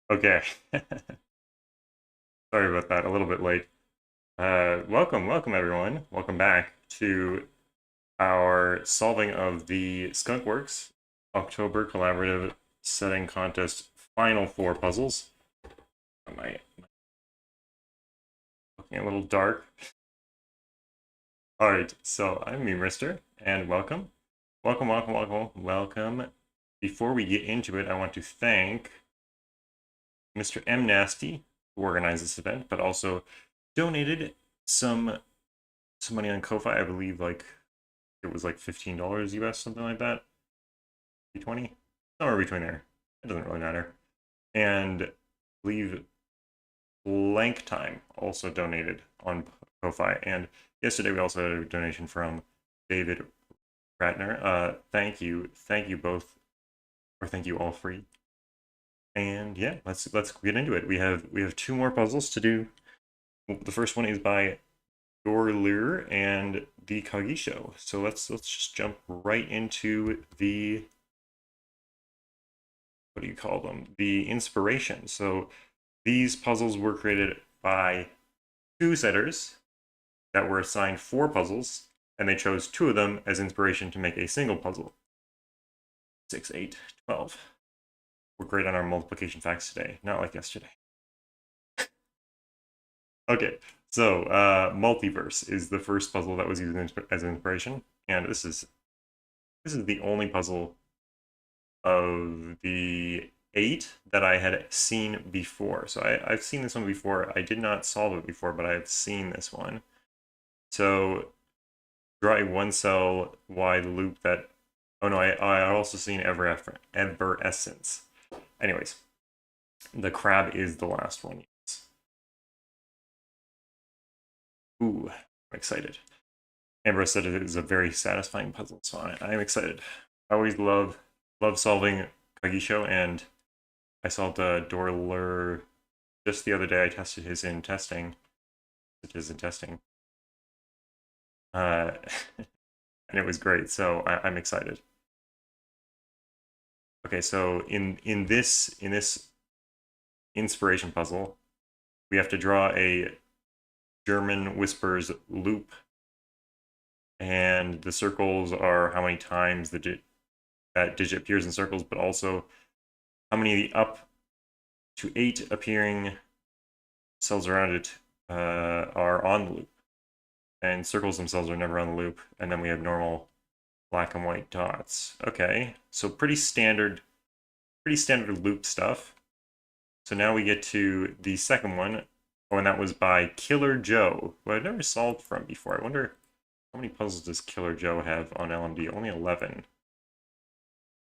Okay. Sorry about that. A little bit late. Welcome everyone. Welcome back to our solving of the Skunkworks October Collaborative Setting Contest Final Four puzzles. Am I looking a little dark? All right. So I'm Memrister, and welcome. Before we get into it, I want to thank Mr. M Nasty who organized this event, but also donated some money on Ko-fi. I believe like it was like $15 US, something like that. 20, somewhere between there. It doesn't really matter. And I believe Blank Time also donated on Ko-fi. And yesterday we also had a donation from David Ratner. Thank you both, or thank you all three. And yeah, let's get into it. We have two more puzzles to do. The first one is by Lure and the Kagisho. So let's just jump right into the, what do you call them? The inspiration. So these puzzles were created by two setters that were assigned 4 puzzles, and they chose 2 of them as inspiration to make a single puzzle. 6, 8, 12. We're great on our multiplication facts today, not like yesterday. Okay, so multiverse is the first puzzle that was used as inspiration, and this is the only puzzle of the 8 that I had seen before. So I've seen this one before. I did not solve it before, but I've seen this one. So draw a 1 cell wide loop that, oh no, I also seen ever essence. Anyways, the crab is the last one. Ooh, I'm excited. Ambrose said it is a very satisfying puzzle, so I'm excited. I always love solving Kagisho, and I solved a Dorler just the other day. I tested his in testing. It is in testing. And it was great, so I'm excited. Okay, so in this inspiration puzzle, we have to draw a German whispers loop, and the circles are how many times that digit appears in circles, but also how many up to 8 appearing cells around it are on the loop. And circles themselves are never on the loop. And then we have normal black and white dots. Okay, so pretty standard loop stuff. So now we get to the second one. Oh, and that was by Killer Joe, who I've never solved from before. I wonder how many puzzles does Killer Joe have on LMD? Only 11.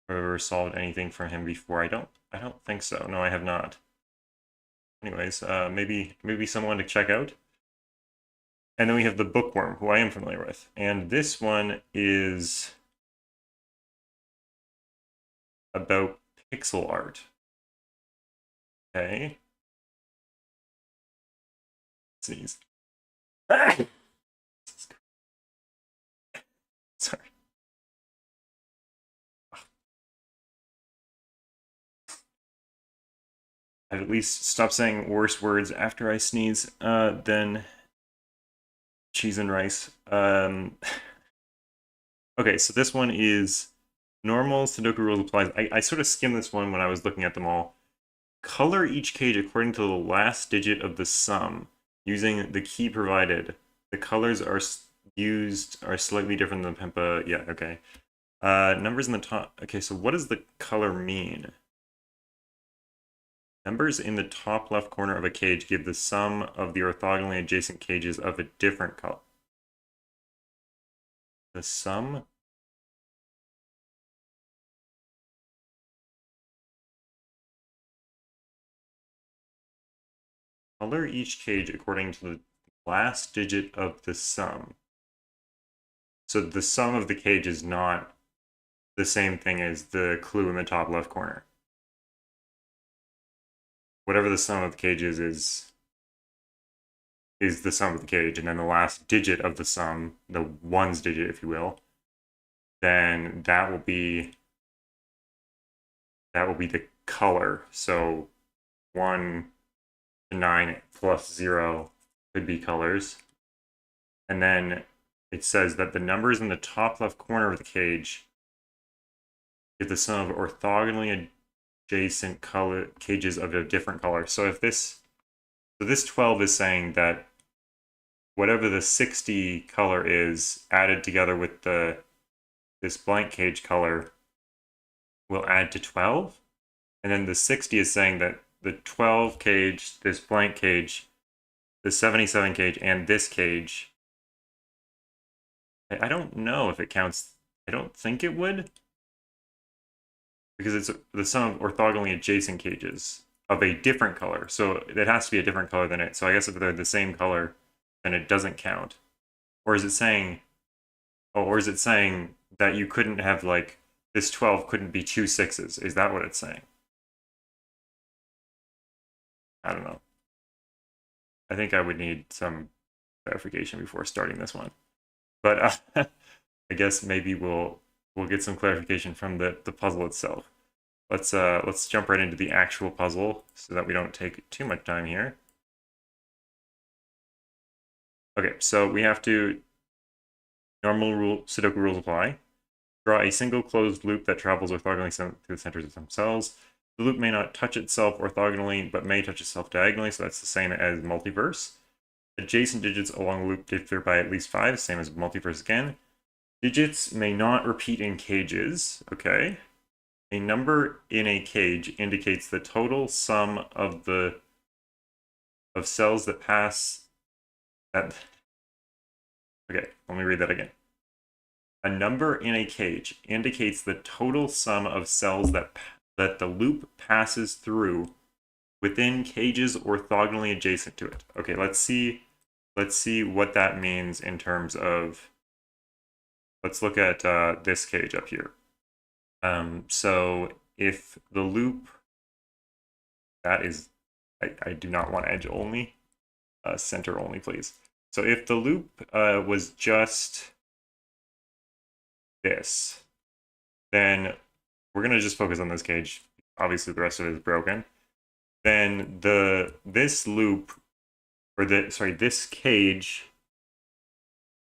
Have I ever solved anything from him before? I don't think so. No, I have not. Anyways, maybe someone to check out. And then we have the Bookworm, who I am familiar with. And this one is about pixel art. Okay. Sneeze. Ah! Sorry. I've at least stopped saying worse words after I sneeze than cheese and rice. Okay, so this one is normal Sudoku rules applies. I sort of skimmed this one when I was looking at them all. Color each cage according to the last digit of the sum using the key provided. The colors used are slightly different than Pempa. Yeah, okay. Numbers in the top. Okay, so what does the color mean? Numbers in the top left corner of a cage give the sum of the orthogonally adjacent cages of a different color. The sum? Color each cage according to the last digit of the sum. So the sum of the cage is not the same thing as the clue in the top left corner. Whatever the sum of the cage is the sum of the cage, and then the last digit of the sum, the ones digit, if you will, then that will be the color. So 1 to 9 plus 0 could be colors. And then it says that the numbers in the top left corner of the cage get the sum of orthogonally adjacent color cages of a different color. So if this 12 is saying that whatever the 60 color is added together with this blank cage color will add to 12. And then the 60 is saying that the 12 cage, this blank cage, the 77 cage, and this cage, I don't know if it counts. I don't think it would, because it's the sum of orthogonally adjacent cages of a different color. So it has to be a different color than it. So I guess if they're the same color, then it doesn't count. Or is it saying, oh, or is it saying that you couldn't have, like, this 12 couldn't be 2 6s? Is that what it's saying? I don't know. I think I would need some clarification before starting this one. But I guess maybe we'll get some clarification from the puzzle itself. Let's jump right into the actual puzzle so that we don't take too much time here. Okay, so we have to normal Sudoku rules apply. Draw a single closed loop that travels orthogonally to the centers of some cells. The loop may not touch itself orthogonally, but may touch itself diagonally, so that's the same as multiverse. Adjacent digits along the loop differ by at least 5, same as multiverse again. Digits may not repeat in cages, okay. A number in a cage indicates the total sum of cells that pass that. Okay, let me read that again. A number in a cage indicates the total sum of cells that the loop passes through within cages orthogonally adjacent to it. Okay, let's see what that means in terms of, let's look at this cage up here. So if the loop, that is, I do not want edge only, center only, please. So if the loop was just this, then we're going to just focus on this cage. Obviously, the rest of it is broken. Then this loop, or this cage,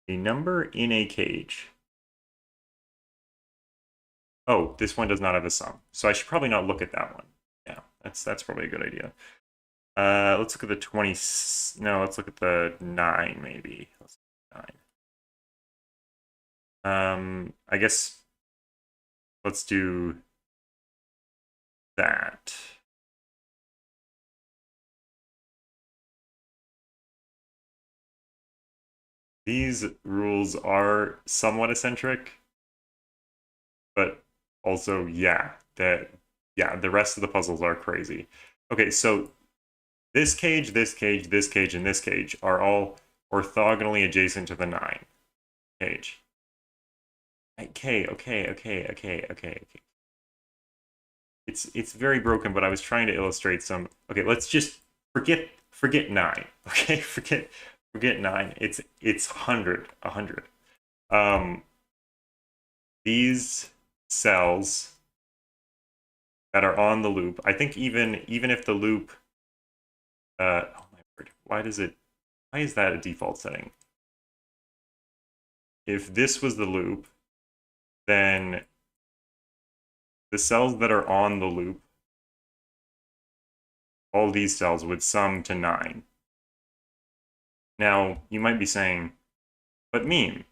a number in a cage. Oh, this one does not have a sum. So I should probably not look at that one. Yeah, that's probably a good idea. Let's look at the 20. No, let's look at the 9 maybe. Let's look at 9. I guess let's do that. These rules are somewhat eccentric, but also, yeah, the rest of the puzzles are crazy. Okay, so this cage, this cage, this cage, and this cage are all orthogonally adjacent to the 9 cage. Okay. It's very broken, but I was trying to illustrate some. Okay, let's just forget 9. Okay, forget 9. It's 100. These cells that are on the loop, I think even if the loop, oh my word, why is that a default setting? If this was the loop, then the cells that are on the loop, all these cells would sum to 9. Now, you might be saying, but meme,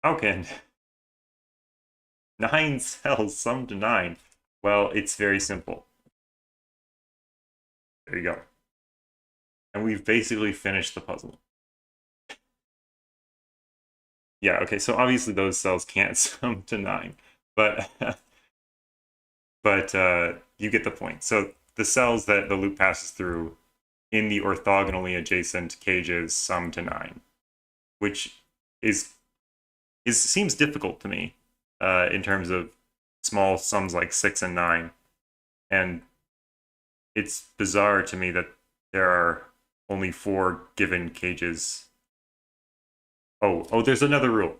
how can 9 cells sum to 9? Well, it's very simple. There you go. And we've basically finished the puzzle. Yeah, okay, so obviously those cells can't sum to 9, but you get the point. So the cells that the loop passes through in the orthogonally adjacent cages sum to 9, which seems difficult to me in terms of small sums like 6 and 9. And it's bizarre to me that there are only 4 given cages. Oh, there's another rule.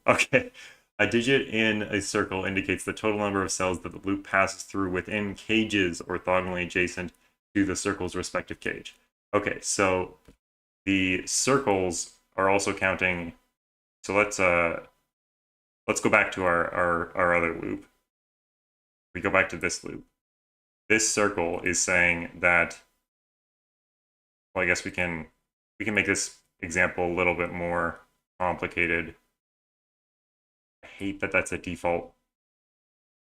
Okay. A digit in a circle indicates the total number of cells that the loop passes through within cages orthogonally adjacent to the circle's respective cage. Okay, so the circles are also counting. So let's go back to our other loop. We go back to this loop. This circle is saying that, well, I guess we can make this example a little bit more complicated. I hate that that's a default.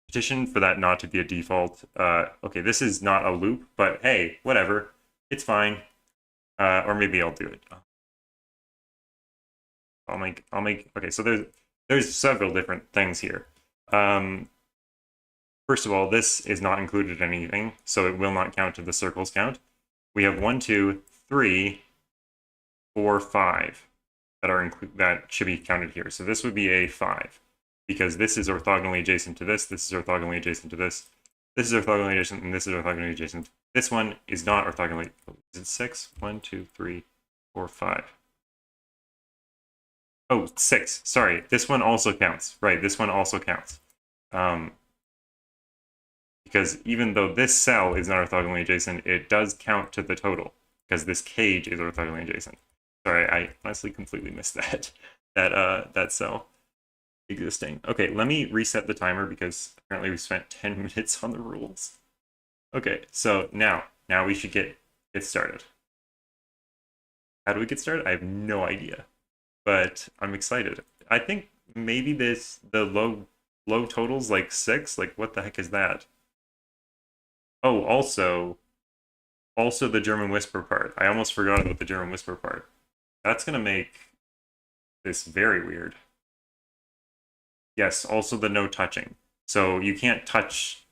Petition for that not to be a default. Okay, this is not a loop, but hey, whatever. It's fine. Or maybe I'll do it. I'll make, okay, so there's several different things here. First of all, this is not included in anything, so it will not count to the circles count. We have 1, 2, 3, 4, 5 that should be counted here. So this would be a 5 because this is orthogonally adjacent to this. This is orthogonally adjacent to this. This is orthogonally adjacent, and this is orthogonally adjacent. This one is not orthogonally. Is it 6? 1, 2, 3, 4, 5. Oh, 6. Sorry, this one also counts. Right, this one also counts. Because even though this cell is not orthogonally adjacent, it does count to the total because this cage is orthogonally adjacent. Sorry, I honestly completely missed that cell existing. Okay, let me reset the timer because apparently we spent 10 minutes on the rules. Okay, so now we should get started. How do we get started? I have no idea, but I'm excited. I think maybe the low totals like 6. Like what the heck is that? Oh, also the German whisper part. I almost forgot about the German whisper part. That's gonna make this very weird. Yes, also the no touching. So you can't touch,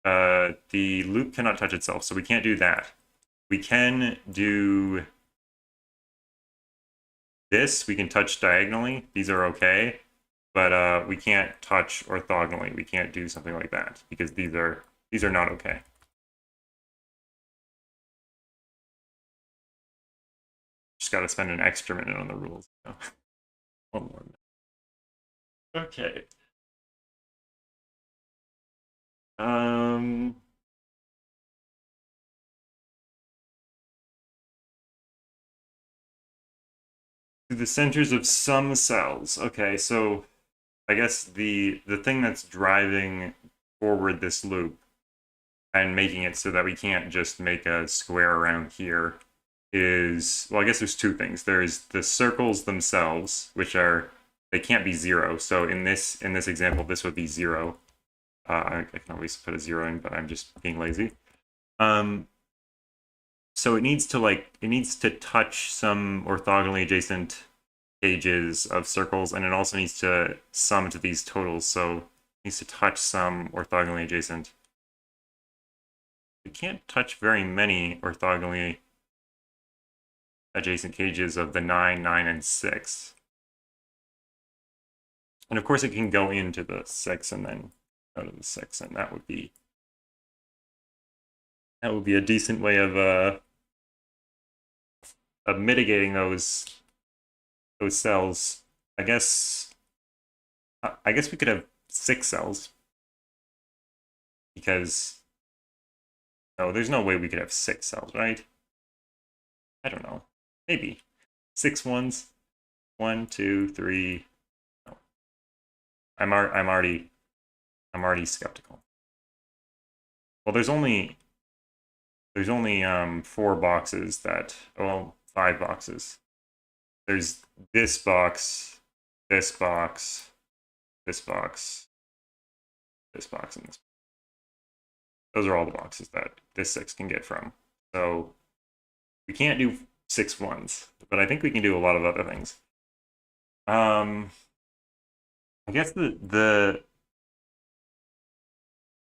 the loop cannot touch itself, so we can't do that. We can do this, we can touch diagonally, these are okay, but we can't touch orthogonally. We can't do something like that because these are not okay. Just got to spend an extra minute on the rules. One more minute. Okay. To the centers of some cells. Okay, so I guess the thing that's driving forward this loop and making it so that we can't just make a square around here is, well, I guess there's two things. There's the circles themselves, which are, they can't be 0. So in this example, this would be 0. I can always put a 0 in, but I'm just being lazy. So it needs to touch some orthogonally adjacent cages of circles, and it also needs to sum to these totals. So it needs to touch some orthogonally adjacent. We can't touch very many orthogonally adjacent cages of the 9, 9, and 6. And of course it can go into the 6 and then out of the 6, and that would be a decent way of mitigating those cells. I guess we could have 6 cells because no, there's no way we could have 6 cells, right? I don't know. Maybe 6 ones. 1, 2, 3. No. I'm already skeptical. Well, there's only 4 boxes that, well, 5 boxes. There's this box, this box, this box, this box, and this. Those are all the boxes that this 6 can get from. So we can't do 6 ones, but I think we can do a lot of other things. I guess the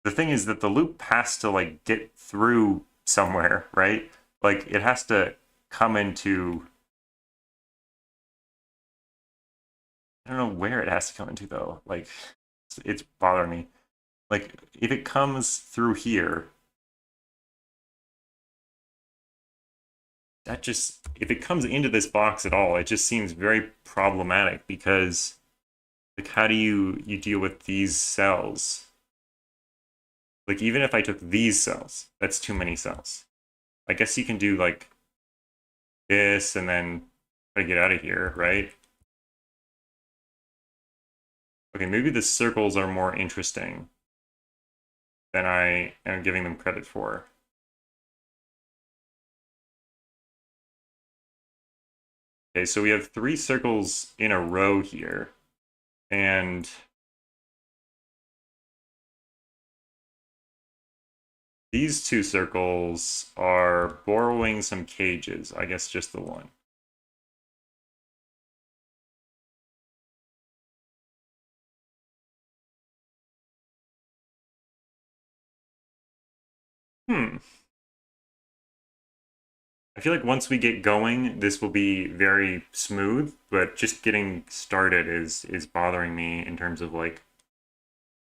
thing is that the loop has to like get through somewhere, right? Like it has to come into, I don't know where it has to come into though. Like it's bothering me. Like if it comes through here, that just, if it comes into this box at all, it just seems very problematic because Like, how do you deal with these cells? Like, even if I took these cells, that's too many cells. I guess you can do, like, this and then try to get out of here, right? Okay, maybe the circles are more interesting than I am giving them credit for. Okay, so we have 3 circles in a row here, and these 2 circles are borrowing some cages. I guess just the one. I feel like once we get going, this will be very smooth, but just getting started is bothering me in terms of like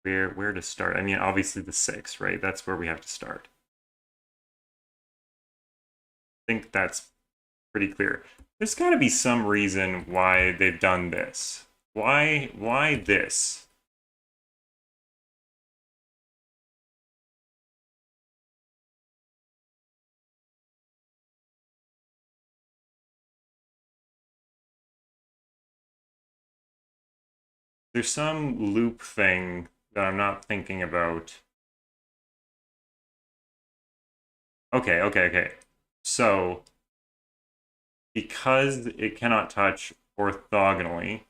where to start. I mean, obviously the 6, right? That's where we have to start. I think that's pretty clear. There's got to be some reason why they've done this. Why this? There's some loop thing that I'm not thinking about. Okay. So, because it cannot touch orthogonally,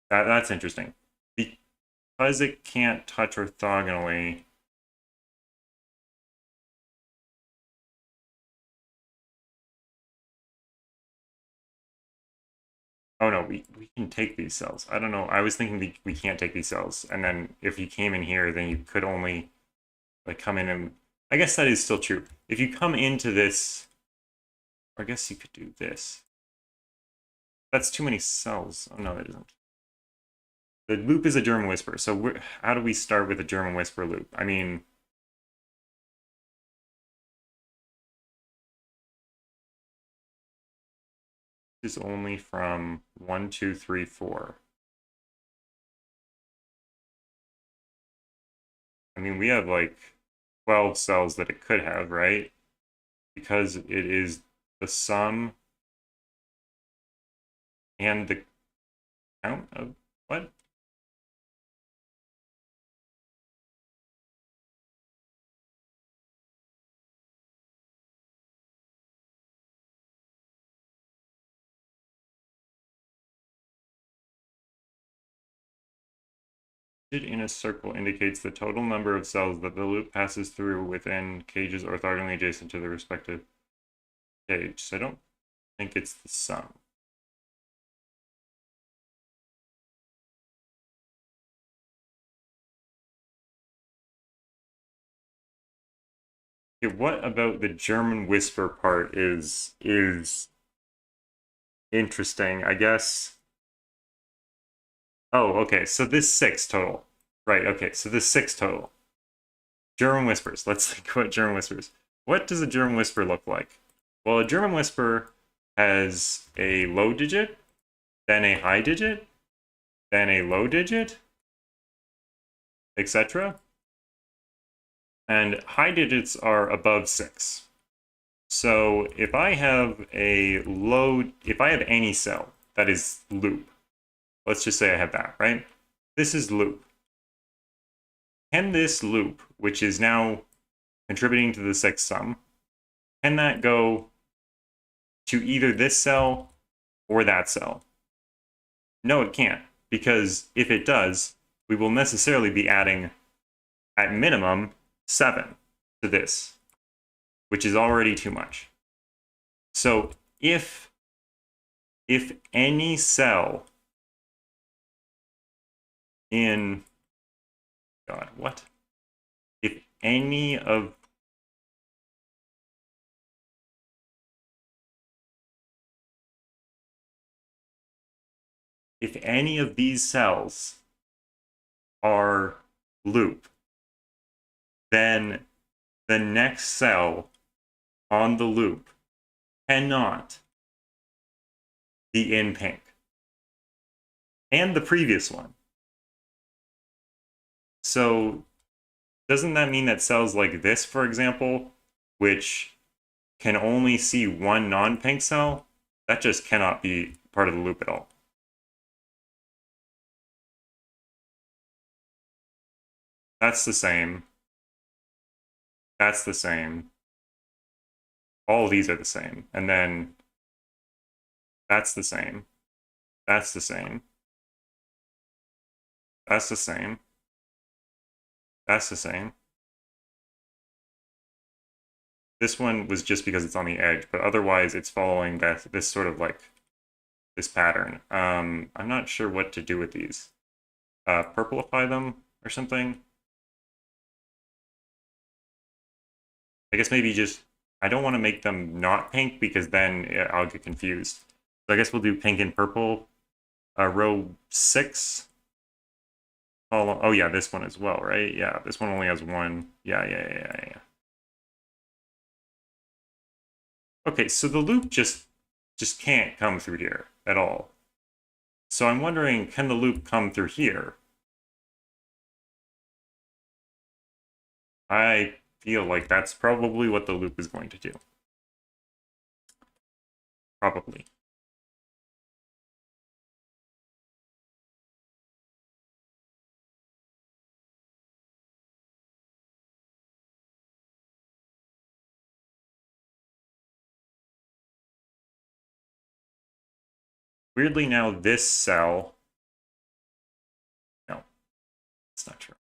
that's interesting. Because it can't touch orthogonally, oh no, we can take these cells. I don't know. I was thinking we can't take these cells. And then if you came in here, then you could only like come in and I guess that is still true. If you come into this, I guess you could do this. That's too many cells. Oh no, that isn't. The loop is a German whisper. So how do we start with a German whisper loop? I mean, this is only from 1, 2, 3, 4. I mean, we have like 12 cells that it could have, right? Because it is the sum and the count of what? In a circle indicates the total number of cells that the loop passes through within cages orthogonally adjacent to the respective cage. So I don't think it's the sum. Okay, what about the German whisper part is interesting, I guess. Oh, okay, so this 6 total. Right, okay, so this 6 total. German whispers. Let's think about German whispers. What does a German whisper look like? Well, a German whisper has a low digit, then a high digit, then a low digit, etc. And high digits are above 6. So if I have if I have any cell that is loop, let's just say I have that, right? This is loop. Can this loop, which is now contributing to the 6 sum, can that go to either this cell or that cell? No, it can't, because if it does, we will necessarily be adding, at minimum, 7 to this, which is already too much. So if any cell in, God, what? If any of these cells are loop, then the next cell on the loop cannot be in pink. And the previous one. So doesn't that mean that cells like this, for example, which can only see one non-pink cell, that just cannot be part of the loop at all? That's the same. That's the same. All of these are the same. And then that's the same. That's the same. That's the same. That's the same. This one was just because it's on the edge, but otherwise it's following this sort of like this pattern. I'm not sure what to do with these. Purplify them or something. I guess maybe just, I don't want to make them not pink because then I'll get confused. So I guess we'll do pink and purple. Row 6. Oh yeah, this one as well, right? Yeah, this one only has one. Yeah. Okay, so the loop just can't come through here at all. So I'm wondering, can the loop come through here? I feel like that's probably what the loop is going to do. Probably. Weirdly now, this cell... No, it's not true.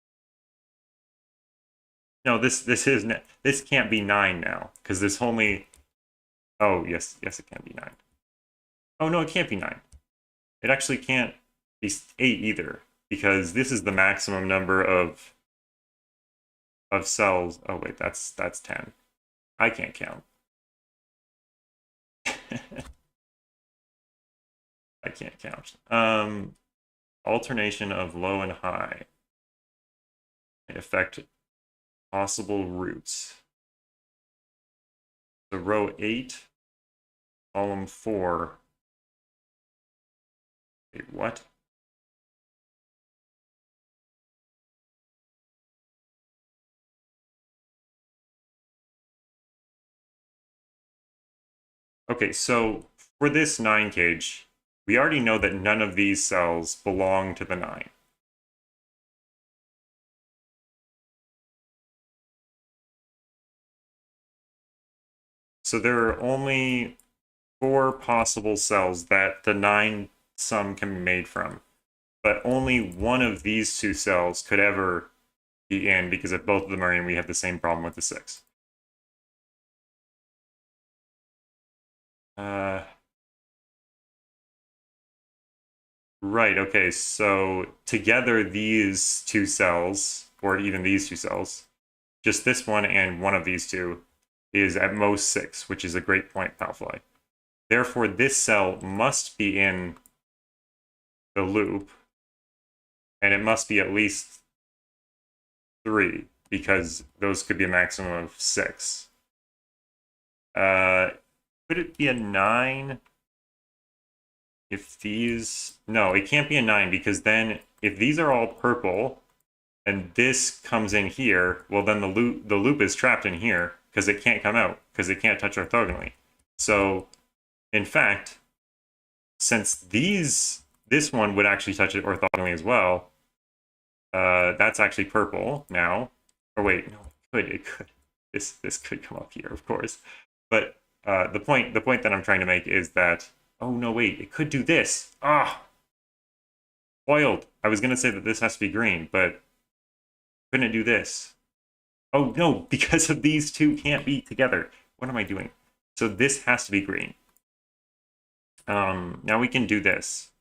No, this can't be 9 now, because this only... Oh, yes, it can be 9. Oh, no, it can't be 9. It actually can't be 8 either, because this is the maximum number of cells. Oh, wait, that's 10. I can't count. I can't count. Alternation of low and high affect possible roots. So row 8, column 4. Wait, what? Okay, so for this 9 cage, we already know that none of these cells belong to the 9. So there are only 4 possible cells that the 9 sum can be made from. But only one of these 2 cells could ever be in, because if both of them are in, we have the same problem with the 6. Right, okay, so together these 2 cells, or even these 2 cells, just this one and one of these 2, is at most 6, which is a great point, Palfly. Therefore, this cell must be in the loop, and it must be at least 3, because those could be a maximum of 6. Could it be a 9? If these... No, it can't be a 9, because then if these are all purple, and this comes in here, well then the loop is trapped in here, because it can't come out, because it can't touch orthogonally. So, in fact, since this one would actually touch it orthogonally as well, that's actually purple now. Or wait, no, it could. This could come up here, of course. But the point that I'm trying to make is that, oh no, wait, it could do this. Ah, foiled. I was gonna say that this has to be green, but couldn't it do this? Oh no, because of these 2 can't be together. What am I doing? So this has to be green. Now we can do this.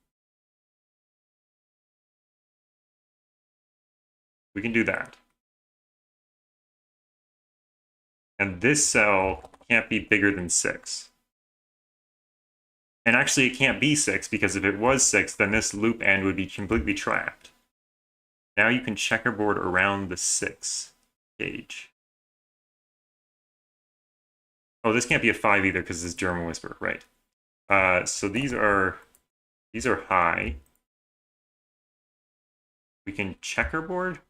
We can do that. And this cell can't be bigger than 6. And actually it can't be 6, because if it was 6, then this loop end would be completely trapped. Now you can checkerboard around the 6 gauge. Oh, this can't be a 5 either, because this is German Whisper, right. So these are high. We can checkerboard.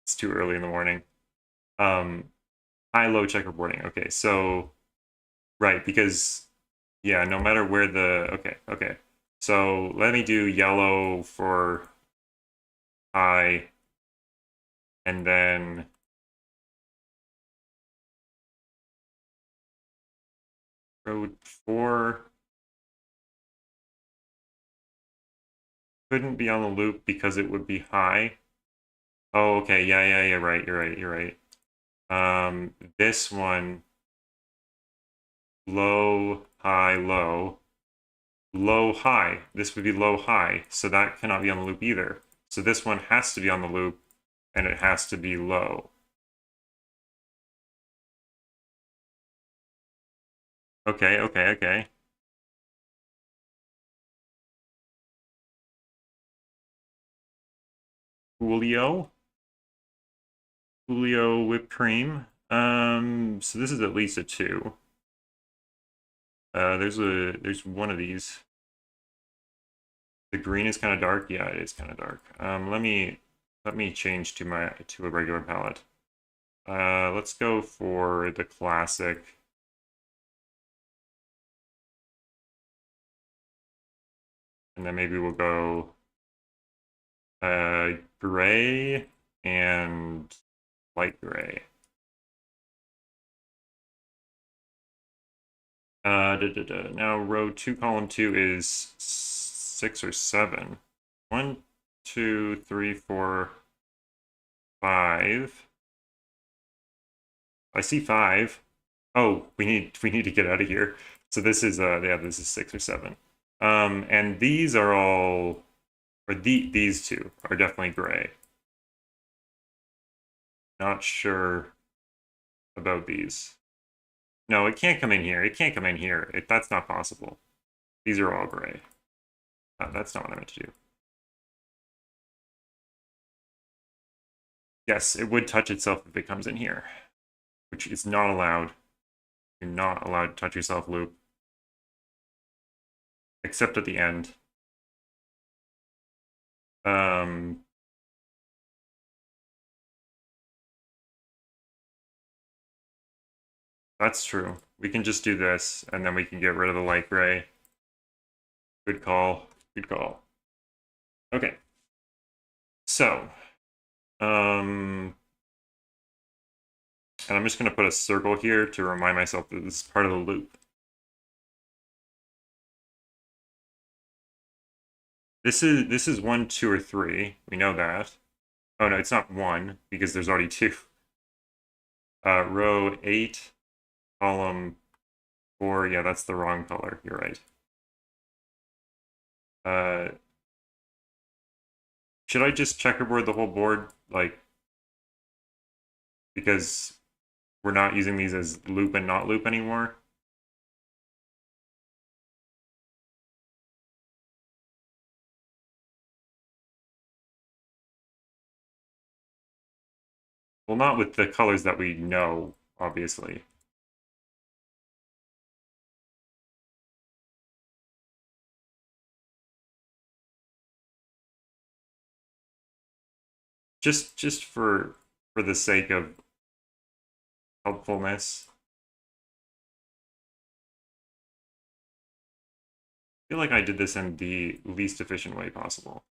It's too early in the morning. High, low checkerboarding. Okay, so right, because yeah, no matter where the okay. So let me do yellow for high, and then road 4 couldn't be on the loop because it would be high. Oh, okay, yeah, right, you're right. This one, low, high, low, low, high. This would be low, high, so that cannot be on the loop either. So this one has to be on the loop, and it has to be low. Okay. Julio whipped cream. So this is at least a 2. There's one of these. The green is kind of dark. Yeah, it is kind of dark. Let me change to a regular palette. Let's go for the classic. And then maybe we'll go gray and light gray. Now row 2, column 2 is 6 or 7. 1, 2, 3, 4, 5. I see 5. Oh, we need to get out of here. So this is yeah, this is 6 or 7. And these are all, or these two are definitely gray. Not sure about these. No, it can't come in here. It can't come in here. That's not possible. These are all gray. That's not what I meant to do. Yes, it would touch itself if it comes in here, which is not allowed. You're not allowed to touch yourself loop, except at the end. That's true. We can just do this, and then we can get rid of the light gray. Good call. Good call. Okay. So, and I'm just going to put a circle here to remind myself that this is part of the loop. This is 1, 2, or 3. We know that. Oh no, it's not 1 because there's already 2. Row 8, column 4. Yeah, that's the wrong color. You're right. Should I just checkerboard the whole board, like, because we're not using these as loop and not loop anymore? Well, not with the colors that we know, obviously. Just for the sake of helpfulness. I feel like I did this in the least efficient way possible.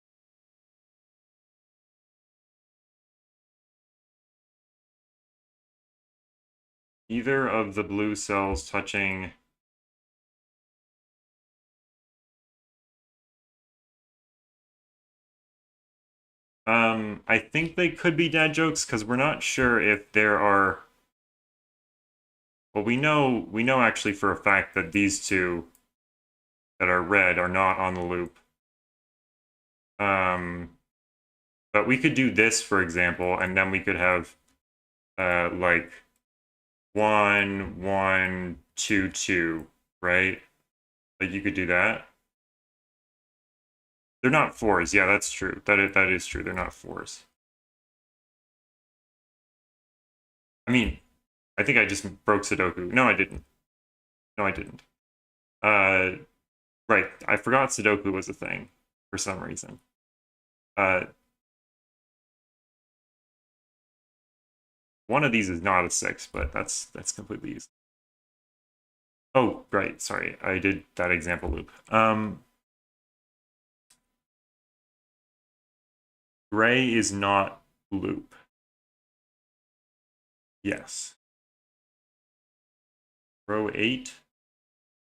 Either of the blue cells touching I think they could be dad jokes because we're not sure if there are. Well, we know actually for a fact that these two that are red are not on the loop. But we could do this, for example, and then we could have like 1, 1, 2, 2, right? Like you could do that. They're not 4s. Yeah, that's true. That is true. They're not 4s. I mean, I think I just broke Sudoku. No, I didn't. No, I didn't. Right. I forgot Sudoku was a thing for some reason. Uh, one of these is not a 6, but that's completely useless. Oh, right. Sorry, I did that example loop. Gray is not loop. Yes. Row 8.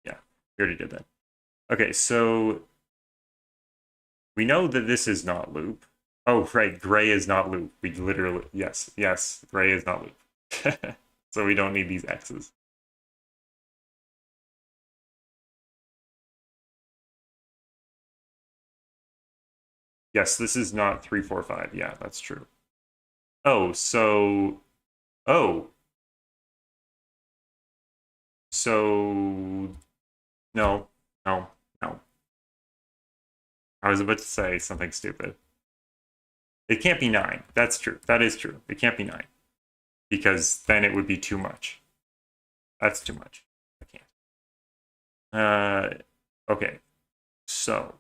Yeah, we already did that. Okay, so we know that this is not loop. Oh, right, gray is not loop. We literally, yes, gray is not loop. So we don't need these x's. Yes, this is not 3, 4, 5. Yeah, that's true. Oh, so, oh, so, no, no, no. I was about to say something stupid. It can't be 9. That's true. That is true. It can't be 9. Because then it would be too much. That's too much. I can't. Okay. So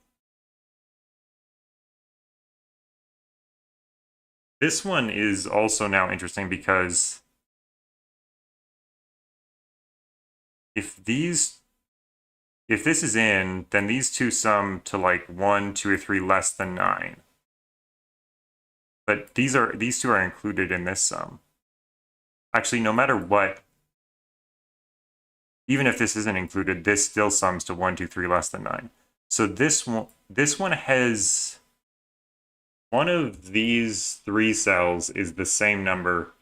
this one is also now interesting because if this is in, then these two sum to like 1, 2, or 3 less than 9. But these two are included in this sum. Actually, no matter what, even if this isn't included, this still sums to 1, 2, 3 less than 9. So this one has one of these 3 cells is the same number,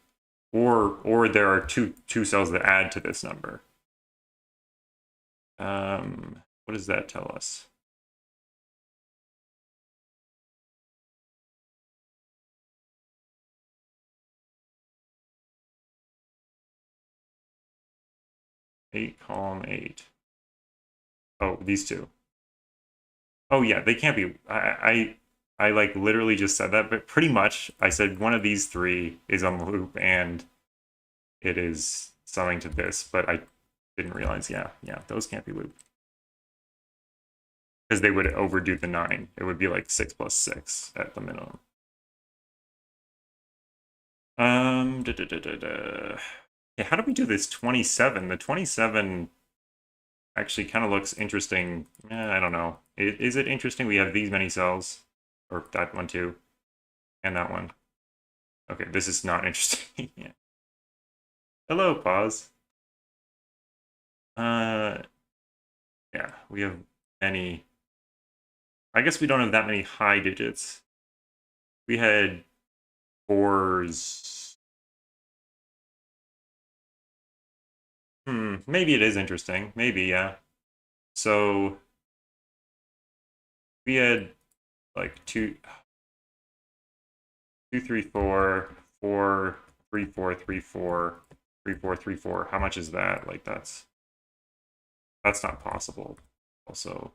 or there are two cells that add to this number. What does that tell us? Eight, column 8. Oh, these two. Oh yeah, they can't be. I like literally just said that, but pretty much I said one of these 3 is on the loop and it is summing to this, but I didn't realize. Yeah, those can't be looped because they would overdo the 9. It would be like 6 plus 6 at the minimum. Da, da, da, da, da. Yeah, how do we do this 27? The 27 actually kind of looks interesting. I don't know. Is it interesting we have these many cells? Or that one too? And that one. Okay, this is not interesting. Yeah. Hello, pause. Yeah, we have many. I guess we don't have that many high digits. We had 4s. Maybe it is interesting. Maybe, yeah. So we had like 2, 2, 3, 4, 4, 3, 4, 3, 4, 3, 4, 3, 4. How much is that? Like that's not possible. Also,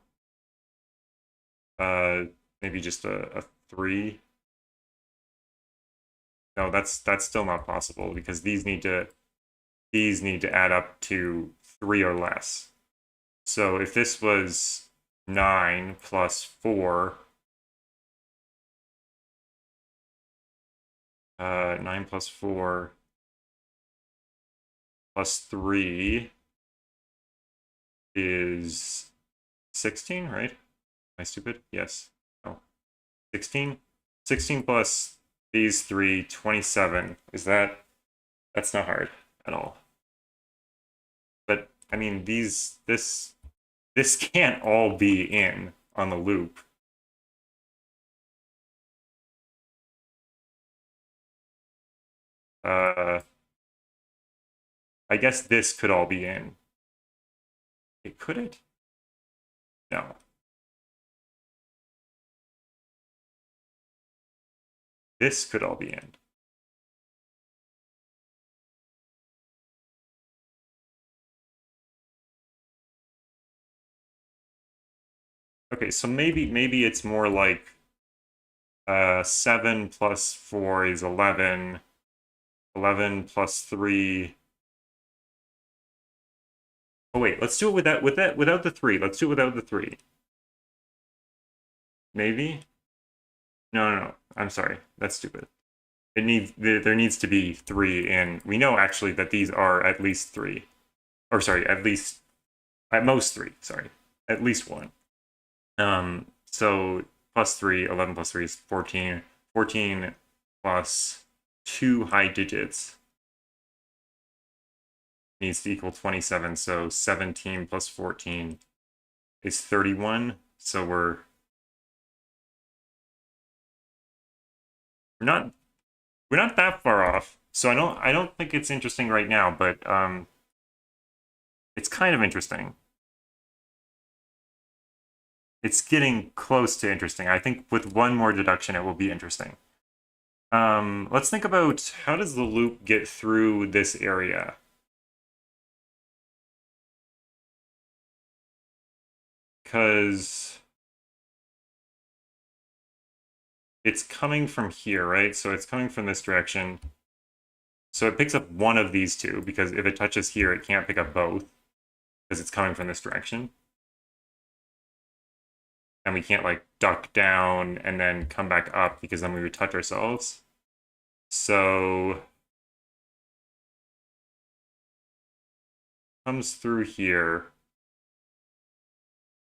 uh, maybe just a 3. No, that's still not possible because these need to add up to 3 or less. So if this was 9 plus 4, 9 plus 4 plus 3 is 16, right? Am I stupid? Yes. Oh, 16? 16 plus these 3, 27. Is that... That's not hard at all. But, I mean, this can't all be in on the loop. I guess this could all be in. Could it? No. This could all be in. Okay, so maybe it's more like 7 plus 4 is 11. 11 plus 3. Oh wait, let's do it without the 3. Let's do it without the 3. Maybe? No. I'm sorry. That's stupid. There needs to be 3 in. We know actually that these are at least 3. Or sorry, at most 3, sorry. At least 1. So plus 3, 11 plus 3 is 14. 14 plus 2 high digits needs to equal 27. So 17 plus 14 is 31. So we're not that far off. So I don't think it's interesting right now, but it's kind of interesting. It's getting close to interesting. I think with one more deduction, it will be interesting. Let's think about how does the loop get through this area? Because it's coming from here, right? So it's coming from this direction. So it picks up one of these two, because if it touches here, it can't pick up both, because it's coming from this direction. And we can't, like, duck down and then come back up, because then we would touch ourselves. So comes through here.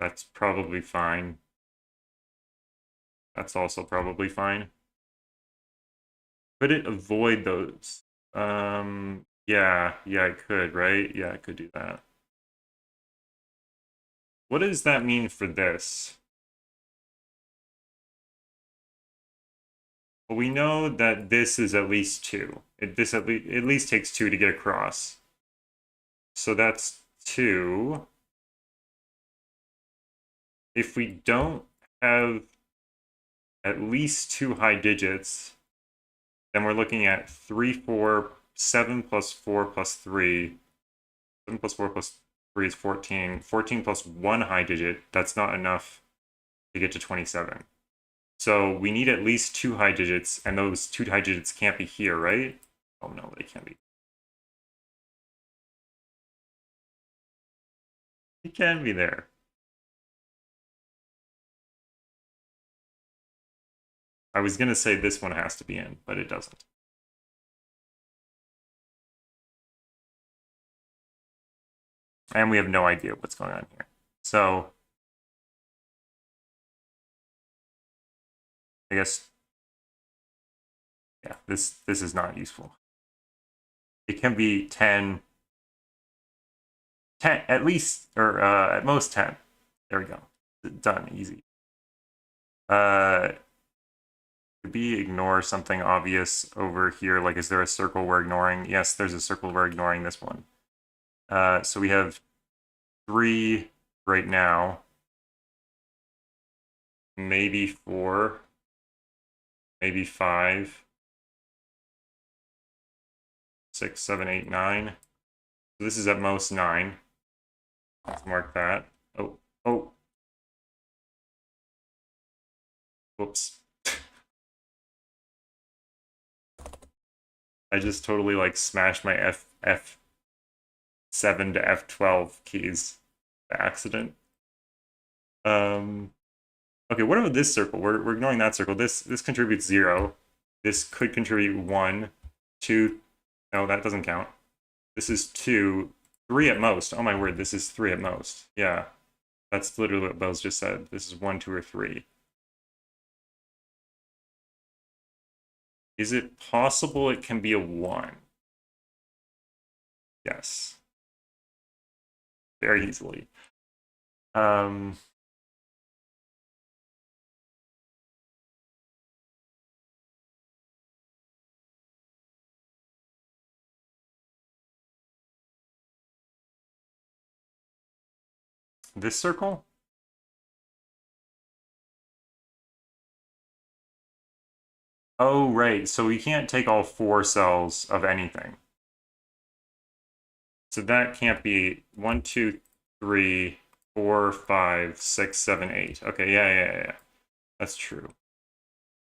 That's probably fine. That's also probably fine. Could it avoid those? Yeah, it could, right? Yeah, it could do that. What does that mean for this? Well, we know that this is at least 2. This at least takes 2 to get across. So that's 2. If we don't have at least 2 high digits, then we're looking at 3, 4, 7 plus 4 plus 3. 7 plus 4 plus 3 is 14. 14 plus 1 high digit, that's not enough to get to 27. So we need at least 2 high digits, and those 2 high digits can't be here, right? Oh no, they can't be. They can be there. I was gonna say this one has to be in, but it doesn't. And we have no idea what's going on here. So I guess, yeah, this is not useful. It can be 10 at least, or at most 10. There we go. Done, easy. Could we ignore something obvious over here? Like, is there a circle we're ignoring? Yes, there's a circle we're ignoring, this one. So we have 3 right now. Maybe 4. Maybe 5. 6, 7, 8, 9. So this is at most 9. Let's mark that. Oh. Whoops. I just totally, like, smashed my F7 to F12 keys by accident. Okay, what about this circle? We're ignoring that circle. This contributes 0. This could contribute 1, 2. No, that doesn't count. This is 2. 3 at most. Oh my word, this is 3 at most. Yeah, that's literally what Bell's just said. This is 1, 2, or 3. Is it possible it can be a 1? Yes. Very easily. This circle? Oh, right. So we can't take all 4 cells of anything. So that can't be 1, 2, 3, 4, 5, 6, 7, 8. Okay, yeah. That's true.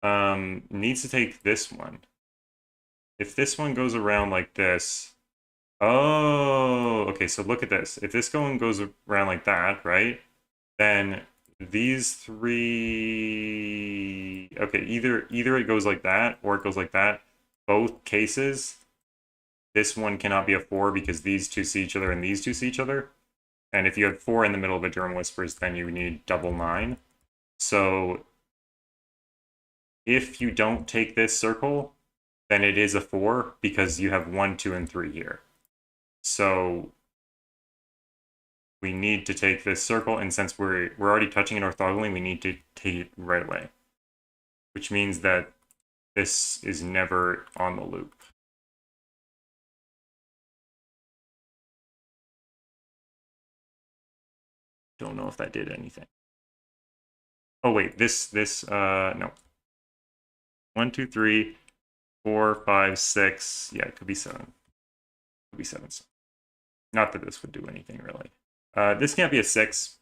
Needs to take this one. If this one goes around like this, oh, okay, so look at this. If this one goes around like that, right? Then these three, okay, either it goes like that or it goes like that. Both cases, this one cannot be a 4 because these two see each other and these two see each other. And if you have 4 in the middle of a German whispers, then you need double 9. So if you don't take this circle, then it is a 4 because you have 1, 2, and 3 here. So we need to take this circle, and since we're already touching it orthogonally, we need to take it right away. Which means that this is never on the loop. Don't know if that did anything. Oh wait, no. 1, 2, 3, 4, 5, 6. Yeah, it could be 7. It could be 7. Not that this would do anything really. This can't be a 6.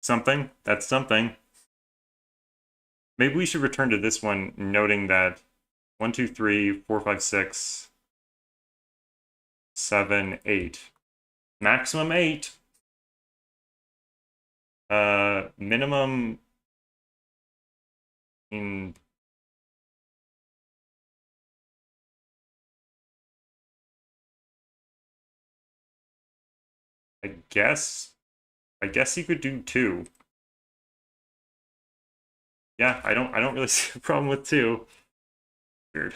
Something. That's something. Maybe we should return to this one, noting that 1, 2, 3, 4, 5, 6, 7, 8. Maximum 8. Minimum in I guess you could do 2. Yeah, I don't really see a problem with 2. Weird.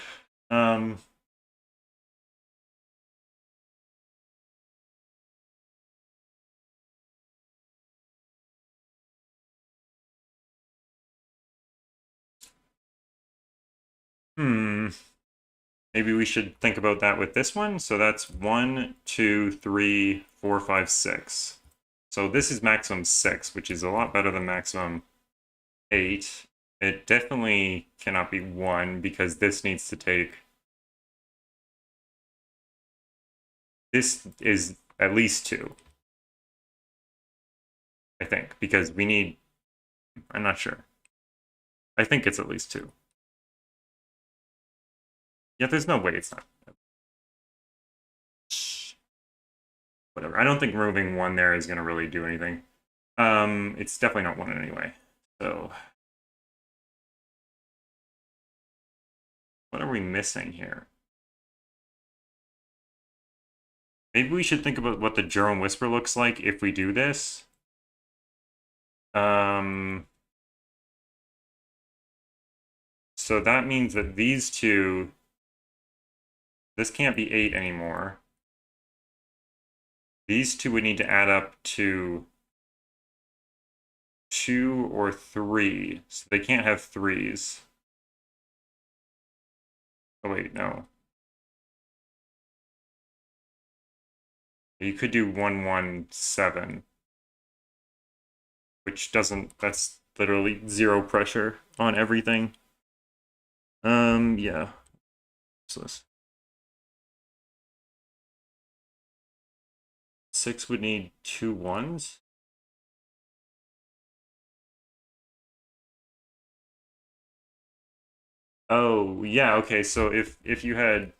Maybe we should think about that with this one. So that's 1, 2, 3, 4, 5, 6. So this is maximum 6, which is a lot better than maximum 8. It definitely cannot be 1 because this needs to take... This is at least 2. I think, because we need... I'm not sure. I think it's at least 2. Yeah, there's no way it's not. Whatever. I don't think removing 1 there is going to really do anything. It's definitely not 1 anyway. So... What are we missing here? Maybe we should think about what the German Whisper looks like if we do this. So that means that these two... This can't be 8 anymore. These two would need to add up to 2 or 3. So they can't have 3s. Oh wait, no. You could do 1, 1, 7. Which doesn't... That's literally 0 pressure on everything. Yeah. So this... 6 would need 2 1s. Oh, yeah, okay, so if you had...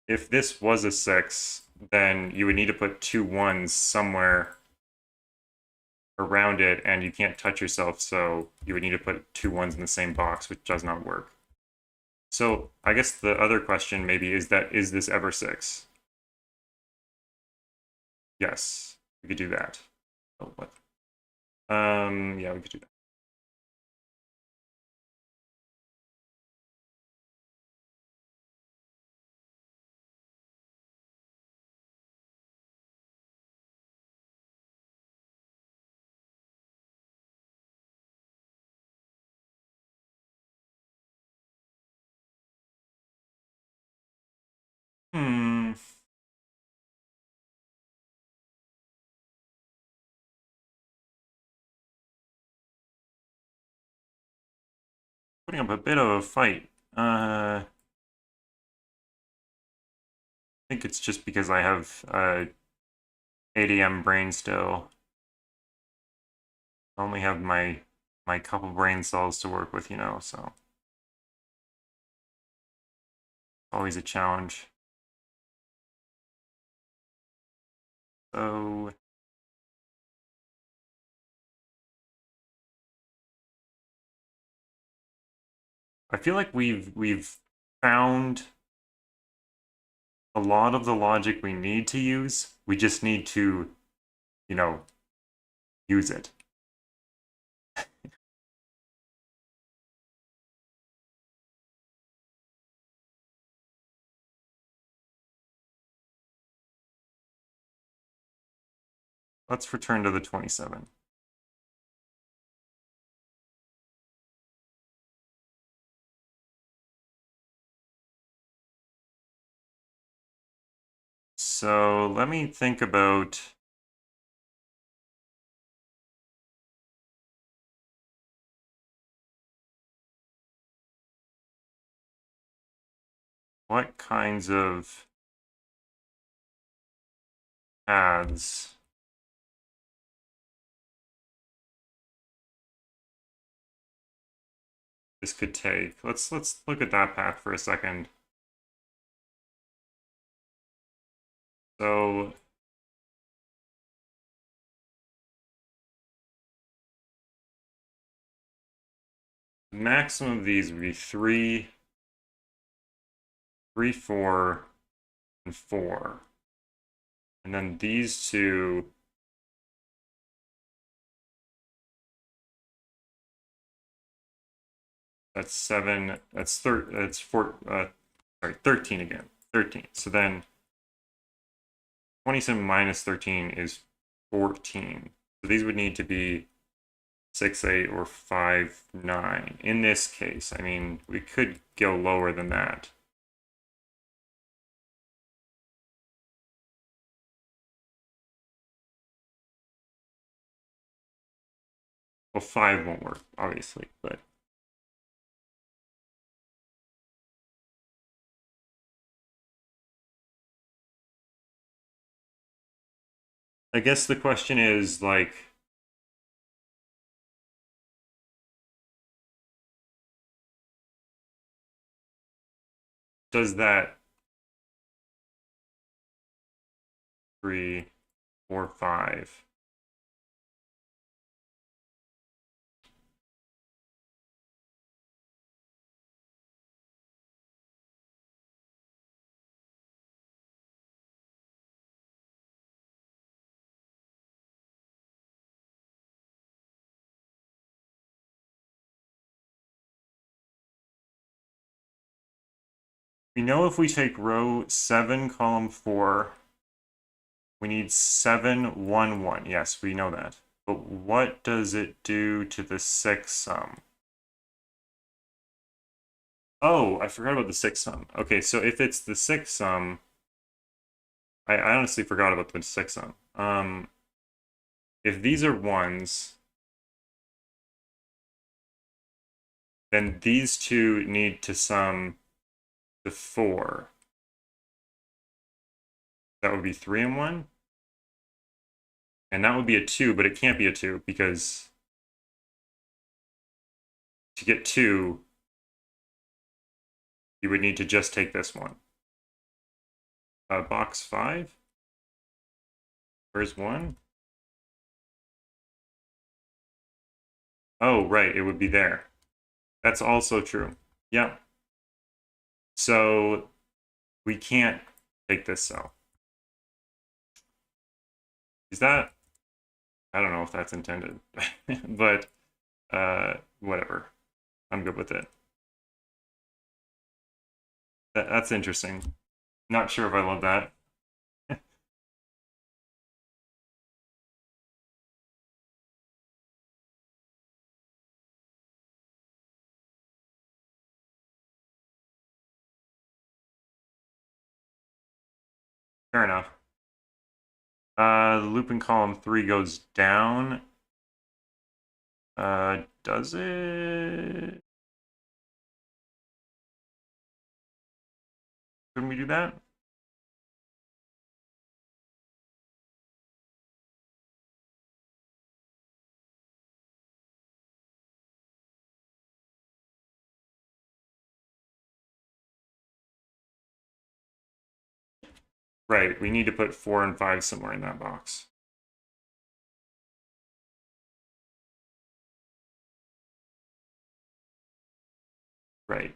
If this was a 6, then you would need to put 2 1s somewhere around it, and you can't touch yourself, so you would need to put 2 1s in the same box, which does not work. So I guess the other question maybe is this ever 6? Yes, we could do that. Oh, what? Yeah, we could do that. Hmm. Putting up a bit of a fight. I think it's just because I have 8 a.m. brain still. I only have my couple brain cells to work with, you know, so always a challenge. So I feel like we've found a lot of the logic we need to use. We just need to, you know, use it. Let's return to the 27. So let me think about what kinds of paths this could take. Let's look at that path for a second. So the maximum of these would be 3, 3, 4, and 4. And then these two, that's 7, that's 13 again. 13. So then 27 minus 13 is 14. So these would need to be 6, 8, or 5, 9. In this case, I mean, we could go lower than that. Well, 5 won't work, obviously, but I guess the question is, like, does that 3, 4, 5? We know if we take row 7, column 4, we need 7, 1, 1. Yes, we know that. But what does it do to the 6 sum? Oh, I forgot about the 6 sum. Okay, so if it's the 6 sum, I honestly forgot about the 6 sum. If these are 1s, then these two need to sum to 4. That would be 3 and 1. And that would be a 2, but it can't be a 2 because to get 2, you would need to just take this one. Box 5? Where's 1? Oh, right, it would be there. That's also true. Yeah. So we can't take this cell. Is that? I don't know if that's intended, but whatever. I'm good with it. That's interesting. Not sure if I love that. Fair enough. The loop in column 3 goes down. Does it? Couldn't we do that? Right, we need to put 4 and 5 somewhere in that box. Right.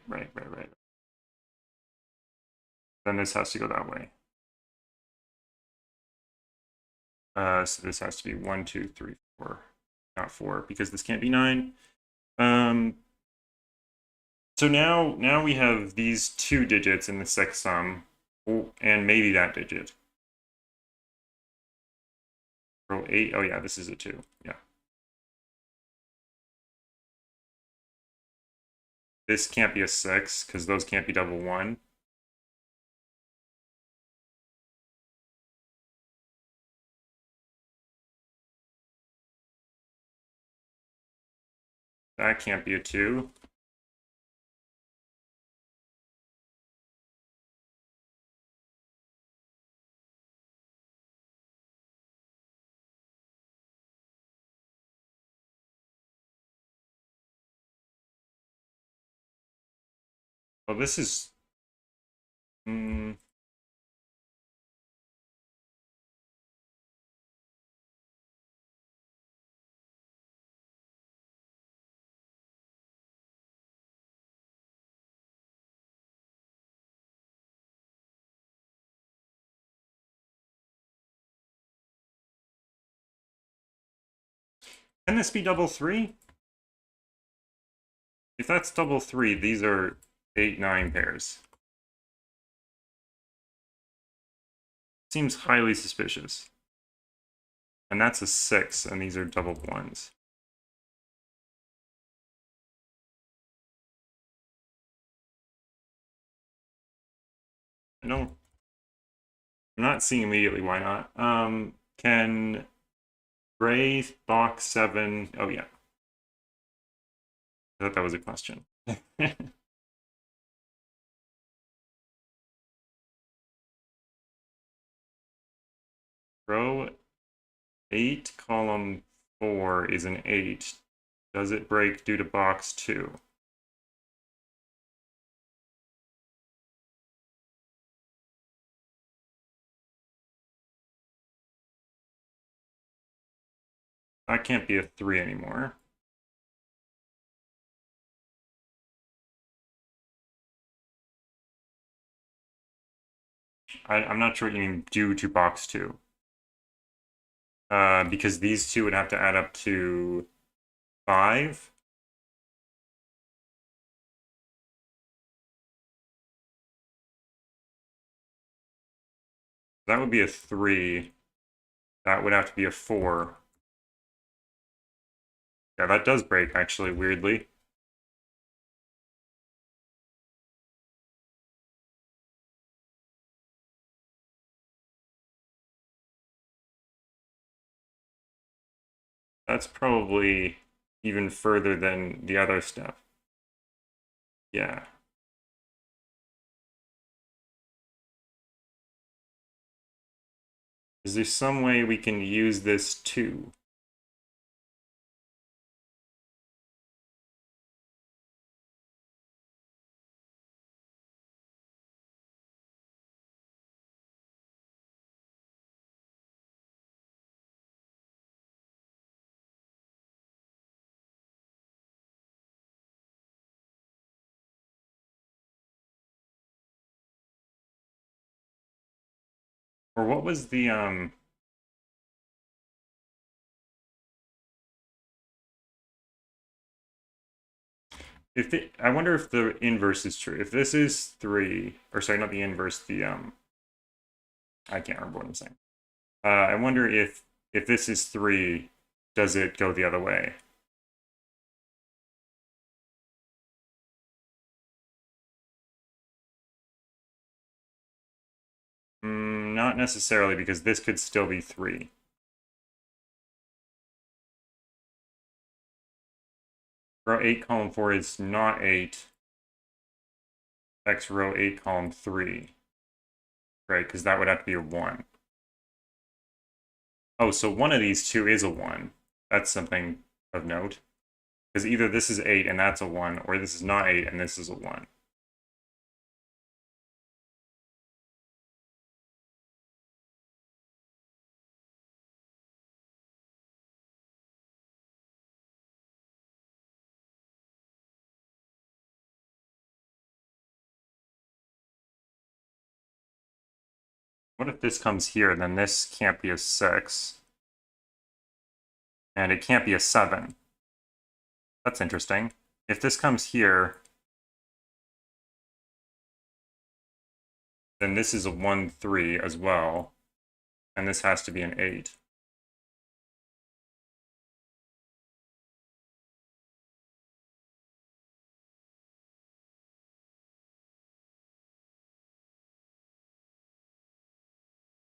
Then this has to go that way. So this has to be 1, 2, 3, 4. Not 4, because this can't be 9. So now we have these 2 digits in the sixth sum, and maybe that digit. Row 8. Oh yeah, this is a 2. Yeah. This can't be a 6, because those can't be double 1. That can't be a 2. Well, this is... Can this be double 3? If that's double 3, these are 8, 9 pairs. Seems highly suspicious. And that's a 6, and these are double 1s. No, I'm not seeing immediately why not. Can gray box 7... Oh, yeah. I thought that was a question. Row 8, column 4 is an 8. Does it break due to box 2? That can't be a 3 anymore. I'm not sure what you mean due to box 2. Because these 2 would have to add up to 5. That would be a 3. That would have to be a 4. Yeah, that does break, actually, weirdly. That's probably even further than the other step. Yeah. Is there some way we can use this too? Or what was the if it, I wonder if the inverse is true. If this is 3, or sorry, not the inverse, the I can't remember what I'm saying. I wonder if this is 3, does it go the other way? Not necessarily, because this could still be 3. Row 8, column 4 is not 8. X row 8, column 3. Right, because that would have to be a 1. Oh, so one of these two is a 1. That's something of note. Because either this is 8 and that's a 1, or this is not 8 and this is a 1. What if this comes here, then this can't be a 6. And it can't be a 7. That's interesting. If this comes here, then this is a 1, 3 as well. And this has to be an 8.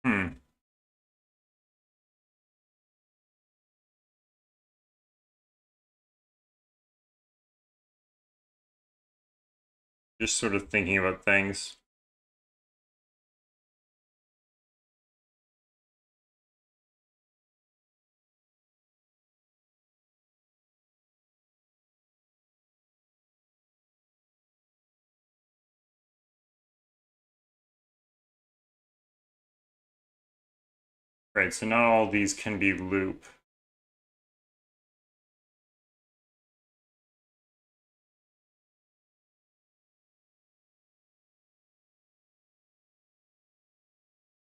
Hmm. Just sort of thinking about things. Right, so not all of these can be loop.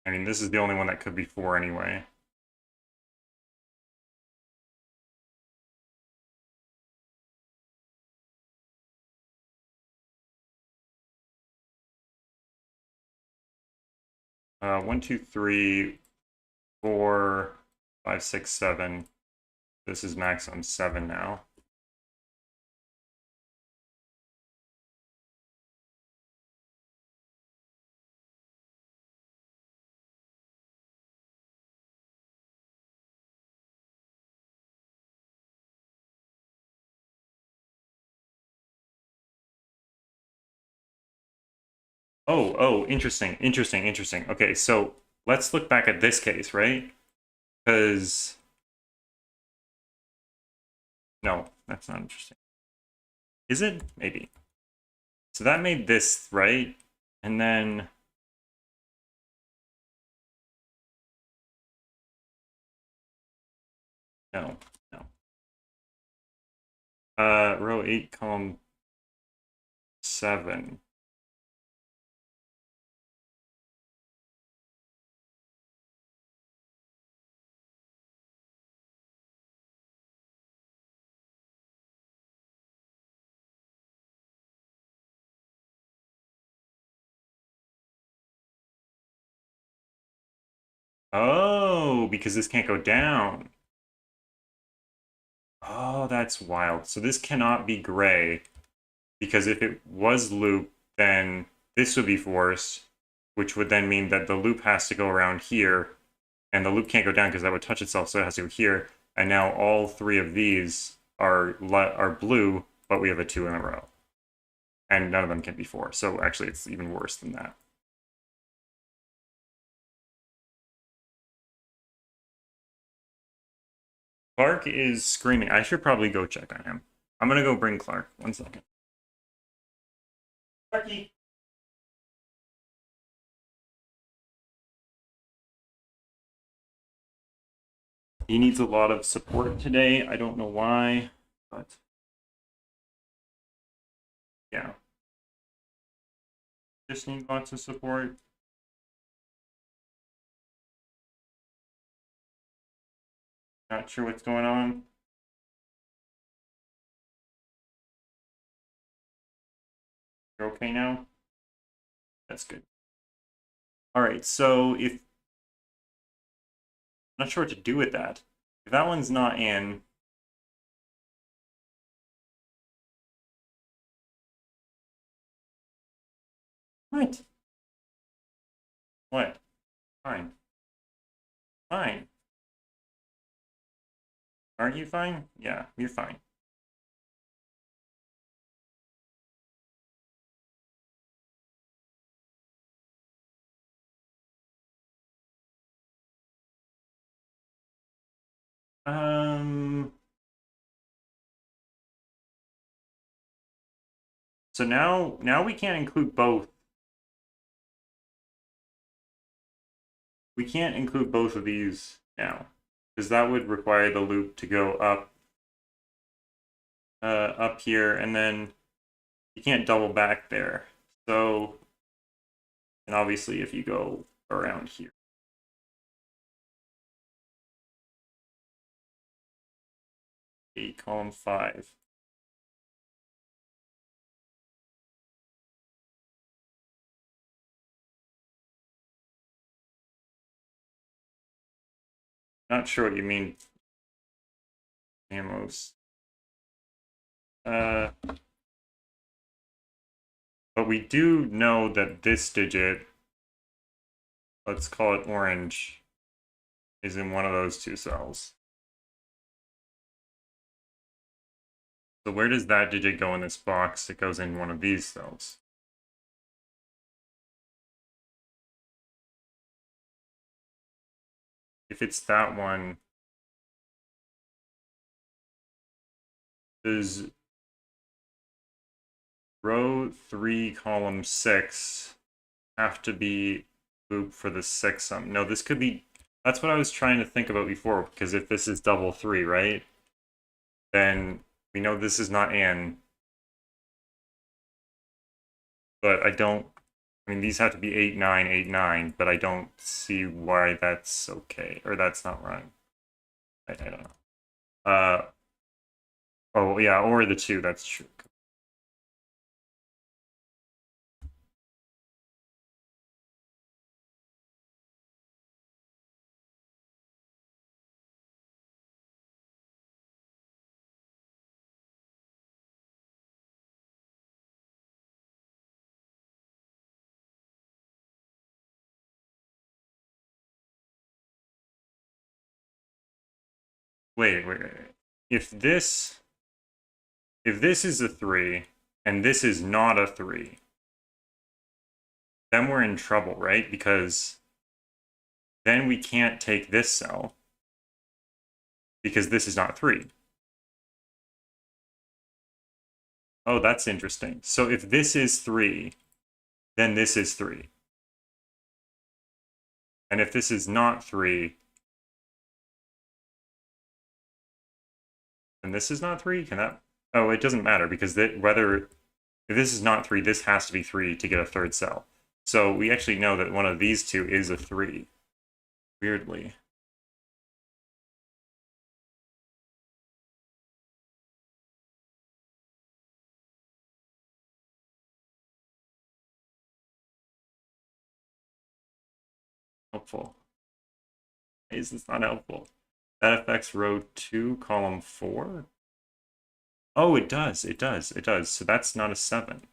I mean, this is the only one that could be 4 anyway. One, 2, 3, 4, 5, 6, 7. This is maximum 7 now. Oh, interesting, interesting, interesting. Okay, so let's look back at this case, right? Because no, that's not interesting. Is it? Maybe. So that made this, right? And then no, no. Row 8, column 7. Oh, because this can't go down. Oh, that's wild. So this cannot be gray, because if it was loop, then this would be forced, which would then mean that the loop has to go around here, and the loop can't go down because that would touch itself, so it has to go here. And now all 3 of these are blue, but we have a 2 in a row. And none of them can be 4. So actually, it's even worse than that. Clark is screaming. I should probably go check on him. I'm gonna go bring Clark. 1 second. Clarky. He needs a lot of support today. I don't know why, but yeah. Just need lots of support. Not sure what's going on. You're okay now? That's good. All right, so if I'm not sure what to do with that. If that one's not in, what? What? Fine. Fine. Aren't you fine? Yeah, you're fine. Um. So now we can't include both. We can't include both of these now, because that would require the loop to go up here, and then you can't double back there. So, and obviously if you go around here. Column 5. Not sure what you mean, Amos. But we do know that this digit, let's call it orange, is in one of those two cells. So where does that digit go in this box? It goes in one of these cells. If it's that one, does row 3, column 6 have to be loop for the 6 sum? No, this could be, that's what I was trying to think about before, because if this is double 3, right? Then we know this is not in. But I mean, these have to be 8, 9, 8, 9, but I don't see why that's okay, or that's not wrong. I don't know. Oh, yeah, or the 2, that's true. Wait. If this is a 3, and this is not a 3, then we're in trouble, right? Because then we can't take this cell, because this is not 3. Oh, that's interesting. So if this is 3, then this is 3. And if this is not 3, then this is not 3? Can that... Oh, it doesn't matter, because whether... If this is not 3, this has to be 3 to get a third cell. So we actually know that one of these two is a 3. Weirdly. Helpful. Is this not helpful? That affects row 2, column 4? Oh, it does. It does. It does. So that's not a 7.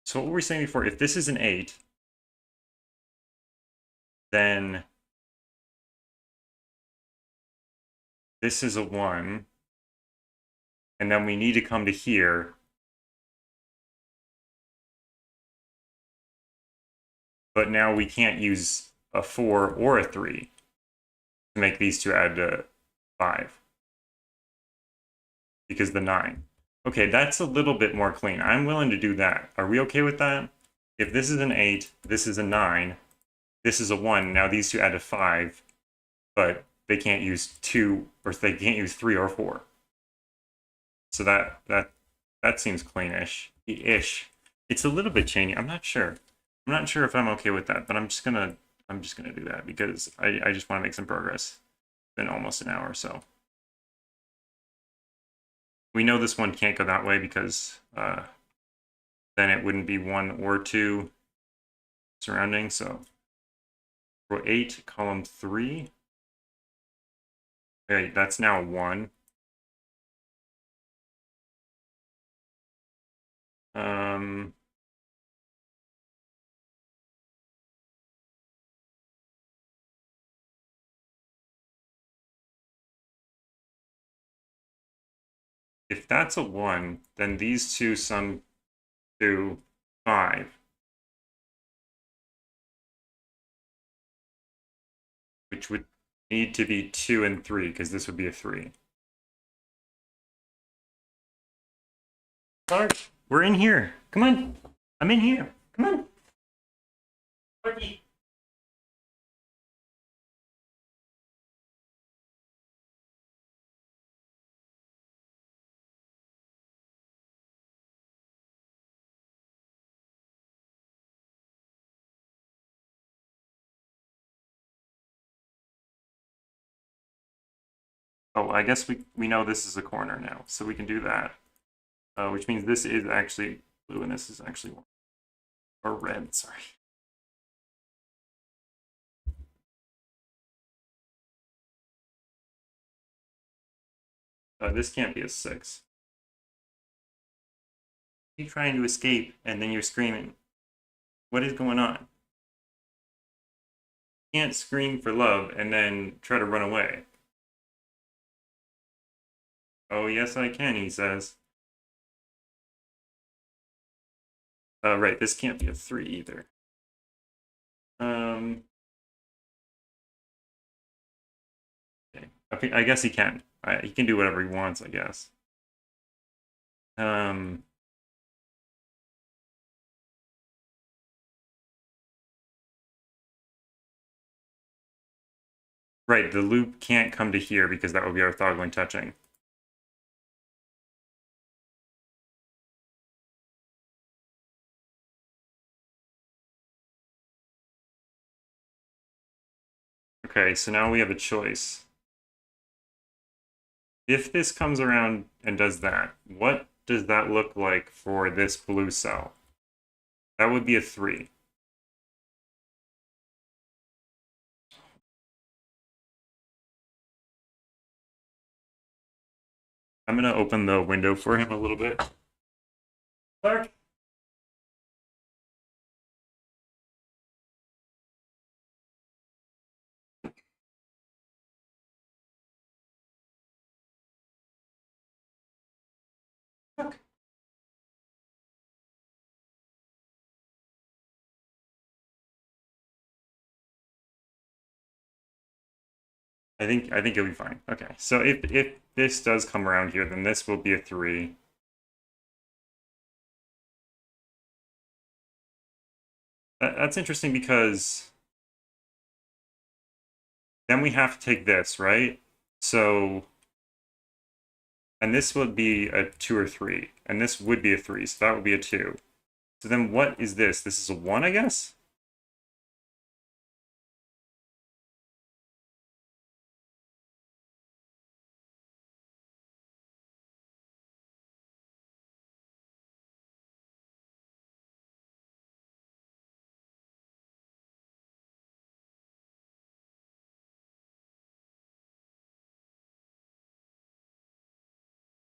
So what were we saying before? If this is an 8, then this is a 1. And then we need to come to here. But now we can't use a 4 or a 3 to make these two add to 5. Because the 9. Okay, that's a little bit more clean. I'm willing to do that. Are we okay with that? If this is an 8, this is a 9, this is a 1, now these two add to 5, but they can't use 2, or they can't use 3 or 4. So that seems cleanish. Ish. It's a little bit chainy. I'm not sure. I'm not sure if I'm okay with that, but I'm just gonna do that because I just want to make some progress. It's been almost an hour, so. We know this one can't go that way because then it wouldn't be 1 or 2 surrounding, so row 8, column 3. Okay, that's now 1. If that's a 1, then these two sum to 5. Which would need to be 2 and 3, because this would be a 3. Clark, we're in here. Come on. I'm in here. Come on. Clarky. Oh, I guess we know this is a corner now, so we can do that. Which means this is actually blue and this is actually or red, sorry. This can't be a 6. You're trying to escape and then you're screaming. What is going on? You can't scream for love and then try to run away. Oh, yes, I can, he says. Right, this can't be a 3 either. Okay. I guess he can. He can do whatever he wants, I guess. Right, the loop can't come to here because that would be orthogonally touching. Okay, so now we have a choice. If this comes around and does that, what does that look like for this blue cell? That would be a 3. I'm going to open the window for him a little bit. Clark? Look. I think it'll be fine. Okay, so if this does come around here, then this will be a 3. That's interesting because then we have to take this, right? So, and this would be a 2 or 3, and this would be a 3, so that would be a 2. So then what is this? This is a 1, I guess?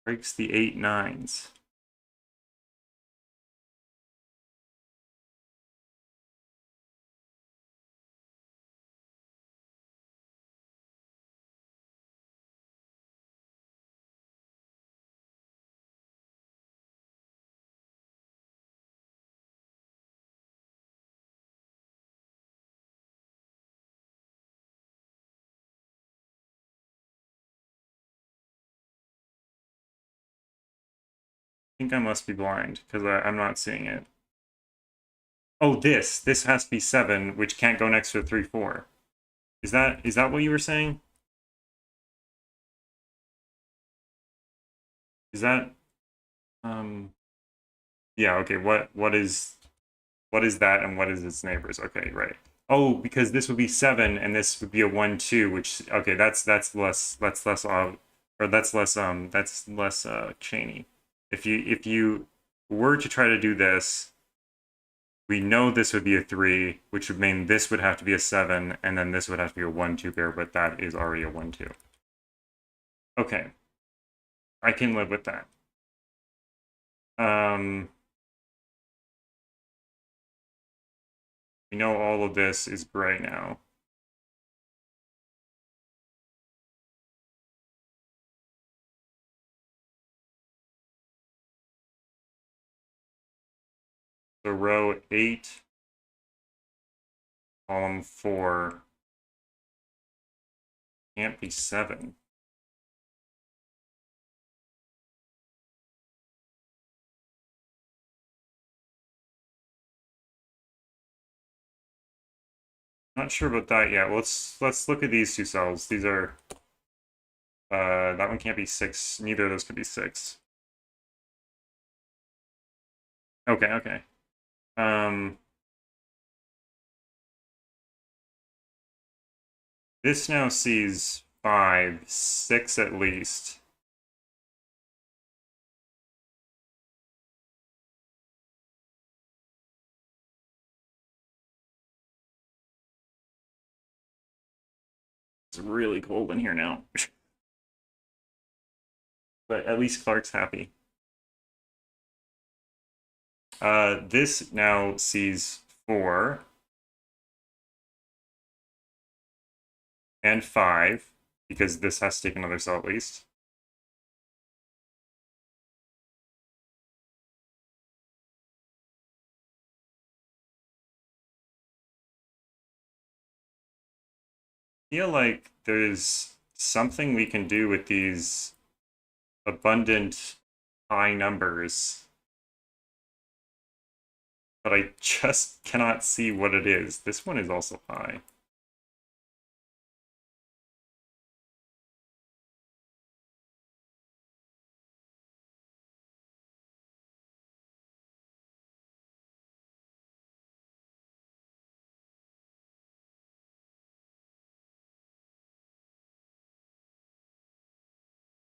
Breaks the 8 nines. I think I must be blind because I'm not seeing it. Oh, this has to be 7, which can't go next to a 3 4. Is that what you were saying? Is that yeah, okay. What is that and what is its neighbors? Okay, right. Oh, because this would be 7 and this would be a 1 2, which okay, that's less chainy. If you were to try to do this, we know this would be a 3, which would mean this would have to be a 7, and then this would have to be a 1 2 pair, but that is already a 1 2. Okay. I can live with that. We know all of this is gray now. So row 8, column 4 can't be 7. Not sure about that yet. Let's look at these two cells. These are that one can't be 6. Neither of those could be 6. Okay. This now sees 5, 6 at least. It's really cold in here now. But at least Clark's happy. This now sees 4 and 5, because this has to take another cell at least. I feel like there's something we can do with these abundant high numbers, but I just cannot see what it is. This one is also high.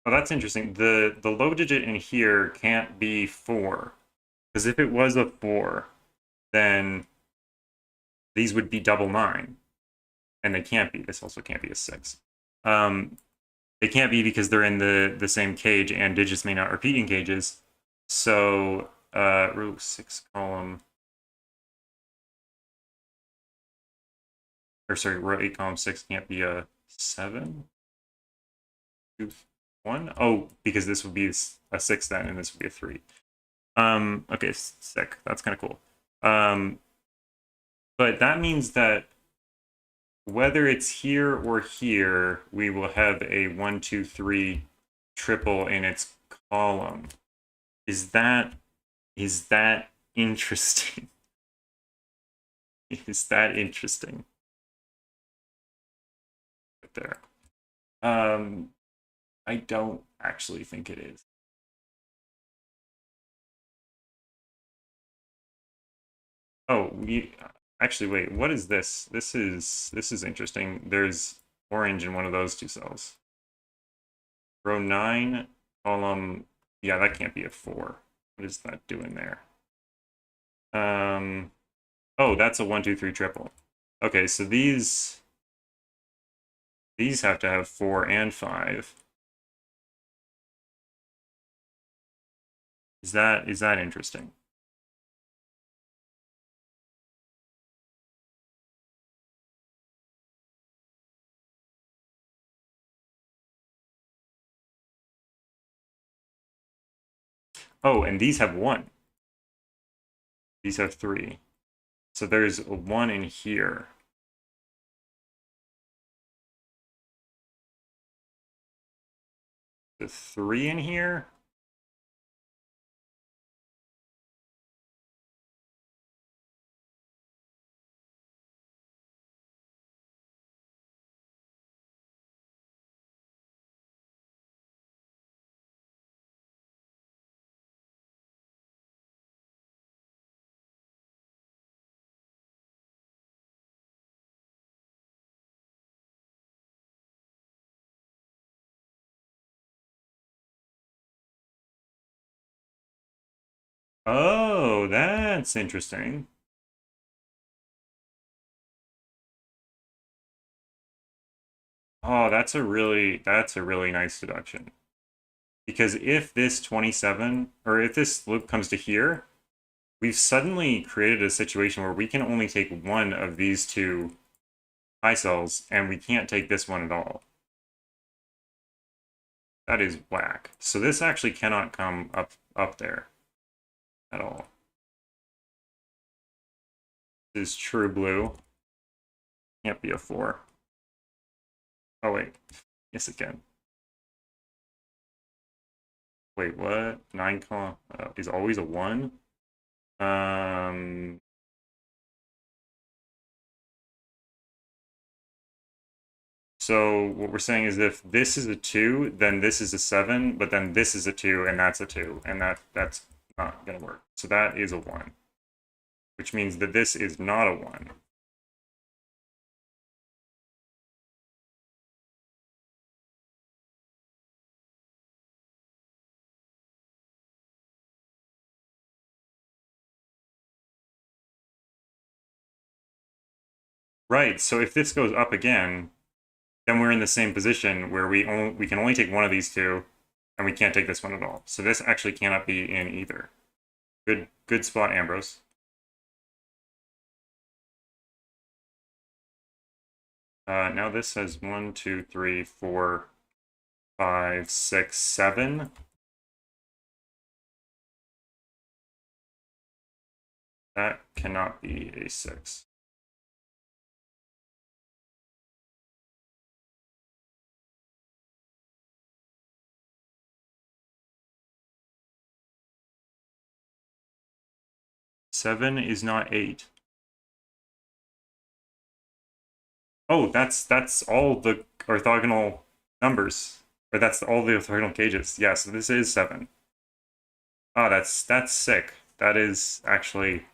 Oh, that's interesting. The low digit in here can't be 4. Because if it was a 4, then these would be double 9. And they can't be. This also can't be a 6. They can't be because they're in the same cage and digits may not repeat in cages. So, row 6 column. Or sorry, row 8 column 6 can't be a 7? 2, 1? Oh, because this would be a 6 then, and this would be a 3. Okay, sick. That's kind of cool. But that means that whether it's here or here, we will have a 1, 2, 3 triple in its column. Is that interesting? Is that interesting? Right there. I don't actually think it is. Oh, we actually wait. What is this? This is interesting. There's orange in one of those two cells. Row 9, column. Yeah, that can't be a 4. What is that doing there? Oh, that's a 1, 2, 3 triple. Okay, so these have to have 4 and 5. Is that interesting? Oh, and these have 1. These have 3. So there's a 1 in here. The 3 in here? Oh, that's interesting. Oh, that's a really nice deduction. Because if this 27, or if this loop comes to here, we've suddenly created a situation where we can only take one of these two high cells, and we can't take this one at all. That is whack. So this actually cannot come up there at all. This is true blue. Can't be a 4. Oh, wait. Yes, it can. Wait, what? 9 column is always a 1? So what we're saying is if this is a 2, then this is a 7, but then this is a 2, and that's a 2, and that's not going to work. So that is a 1, which means that this is not a 1. Right, so if this goes up again, then we're in the same position where we can only take one of these two, and we can't take this one at all. So this actually cannot be in either. Good spot, Ambrose. Now this says 1, 2, 3, 4, 5, 6, 7. That cannot be a 6. Seven is not 8. Oh, that's all the orthogonal numbers. Or that's all the orthogonal cages. Yeah, so this is 7. Oh, that's sick. That is actually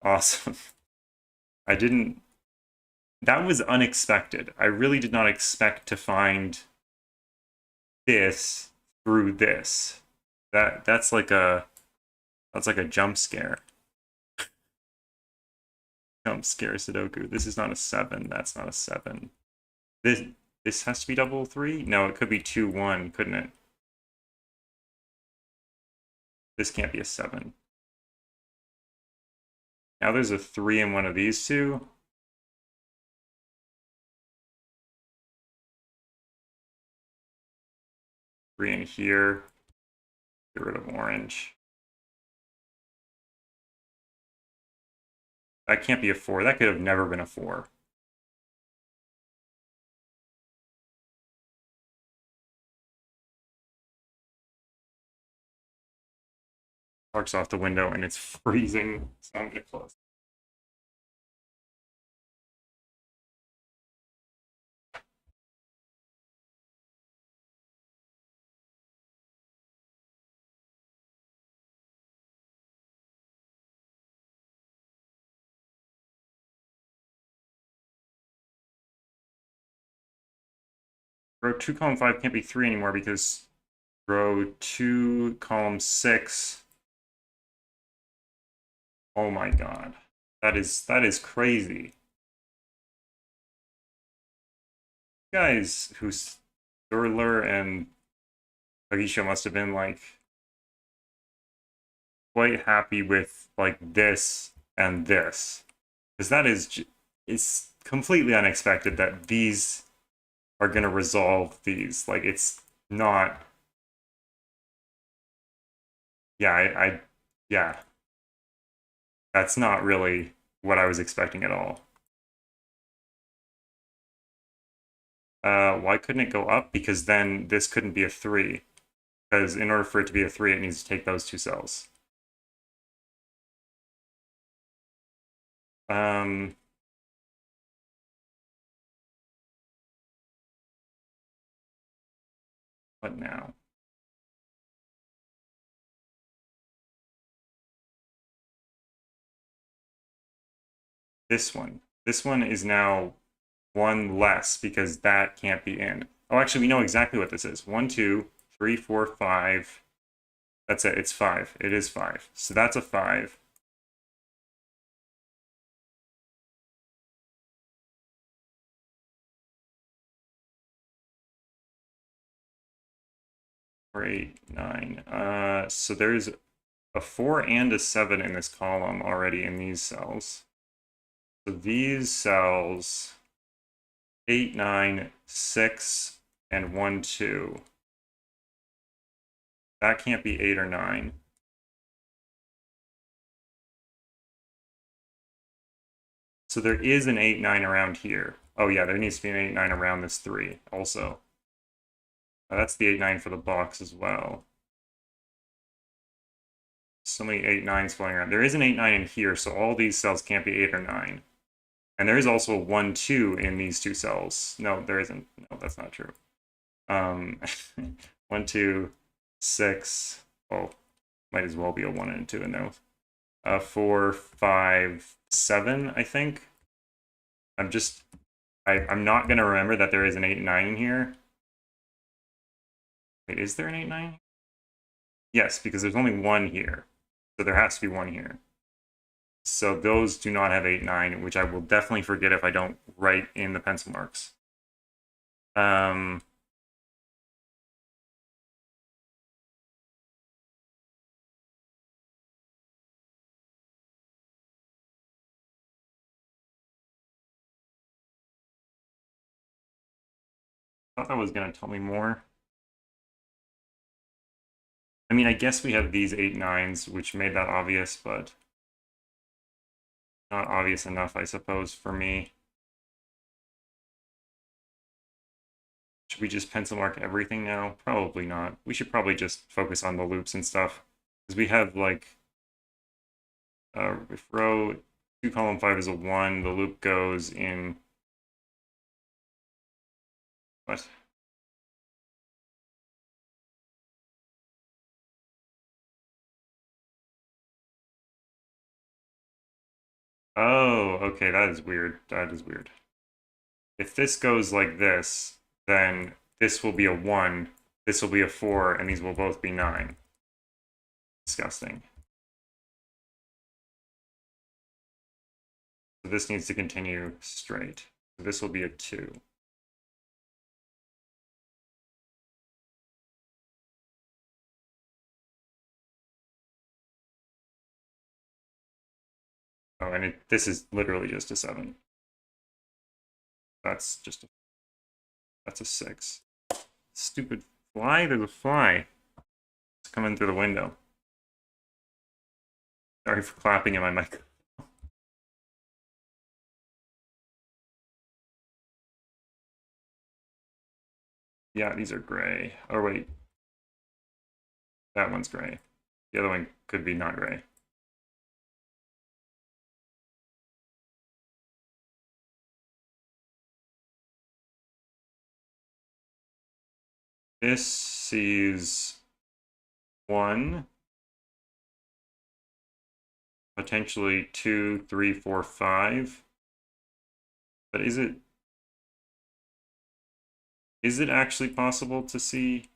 awesome. I didn't... That was unexpected. I really did not expect to find this through this. That's like a jump scare. Jump scare Sudoku. This is not a 7. That's not a 7. This has to be double 3? No, it could be 2, 1, couldn't it? This can't be a 7. Now there's a 3 in one of these two. Three in here. Get rid of orange. That can't be a 4. That could have never been a 4. Parks off the window and it's freezing, so I'm gonna close. Row 2, column 5 can't be 3 anymore because row 2, column 6. Oh my god. That is crazy. Guys who's Durler and Agisha must have been like quite happy with like this and this. Because that is completely unexpected that these are gonna resolve these. Like it's not. Yeah, yeah. That's not really what I was expecting at all. Why couldn't it go up? Because then this couldn't be a 3. Because in order for it to be a 3, it needs to take those two cells. What now? This one. This one is now 1 less because that can't be in. Oh, actually, we know exactly what this is. 1, 2, 3, 4, 5. That's it. It's 5. It is 5. So that's a 5. Or 8, 9. So there's a 4 and a 7 in this column already in these cells. So these cells, 8, 9, 6, and 1, 2. That can't be 8 or 9. So there is an 8, 9 around here. Oh yeah, there needs to be an 8, 9 around this 3 also. That's the 8, 9 for the box as well. So many 8, 9s flying around. There is an 8, 9 in here, so all these cells can't be 8 or 9. And there is also a 1, 2 in these two cells. No, there isn't. No, that's not true. 1, 2, 6. Oh, might as well be a 1 and a 2 in those. 4, 5, 7, I think. I'm not going to remember that there is an 8, 9 in here. Wait, is there an 8, 9? Yes, because there's only 1 here. So there has to be 1 here. So those do not have 8, 9, which I will definitely forget if I don't right in the pencil marks. I thought that was going to tell me more. I mean, I guess we have these 8 9s, which made that obvious, but not obvious enough, I suppose, for me. Should we just pencil mark everything now? Probably not. We should probably just focus on the loops and stuff. Because we have, like, if row 2 column 5 is a 1, the loop goes in... What? Oh, okay, that is weird. That is weird. If this goes like this, then this will be a 1, this will be a 4, and these will both be 9. Disgusting. So this needs to continue straight. So this will be a 2. Oh, and this is literally just a 7. That's just a... That's a 6. Stupid fly? There's a fly. It's coming through the window. Sorry for clapping in my mic. Yeah, these are gray. Oh, wait. That one's gray. The other one could be not gray. This sees 1, potentially 2, 3, 4, 5. But is it actually possible to see?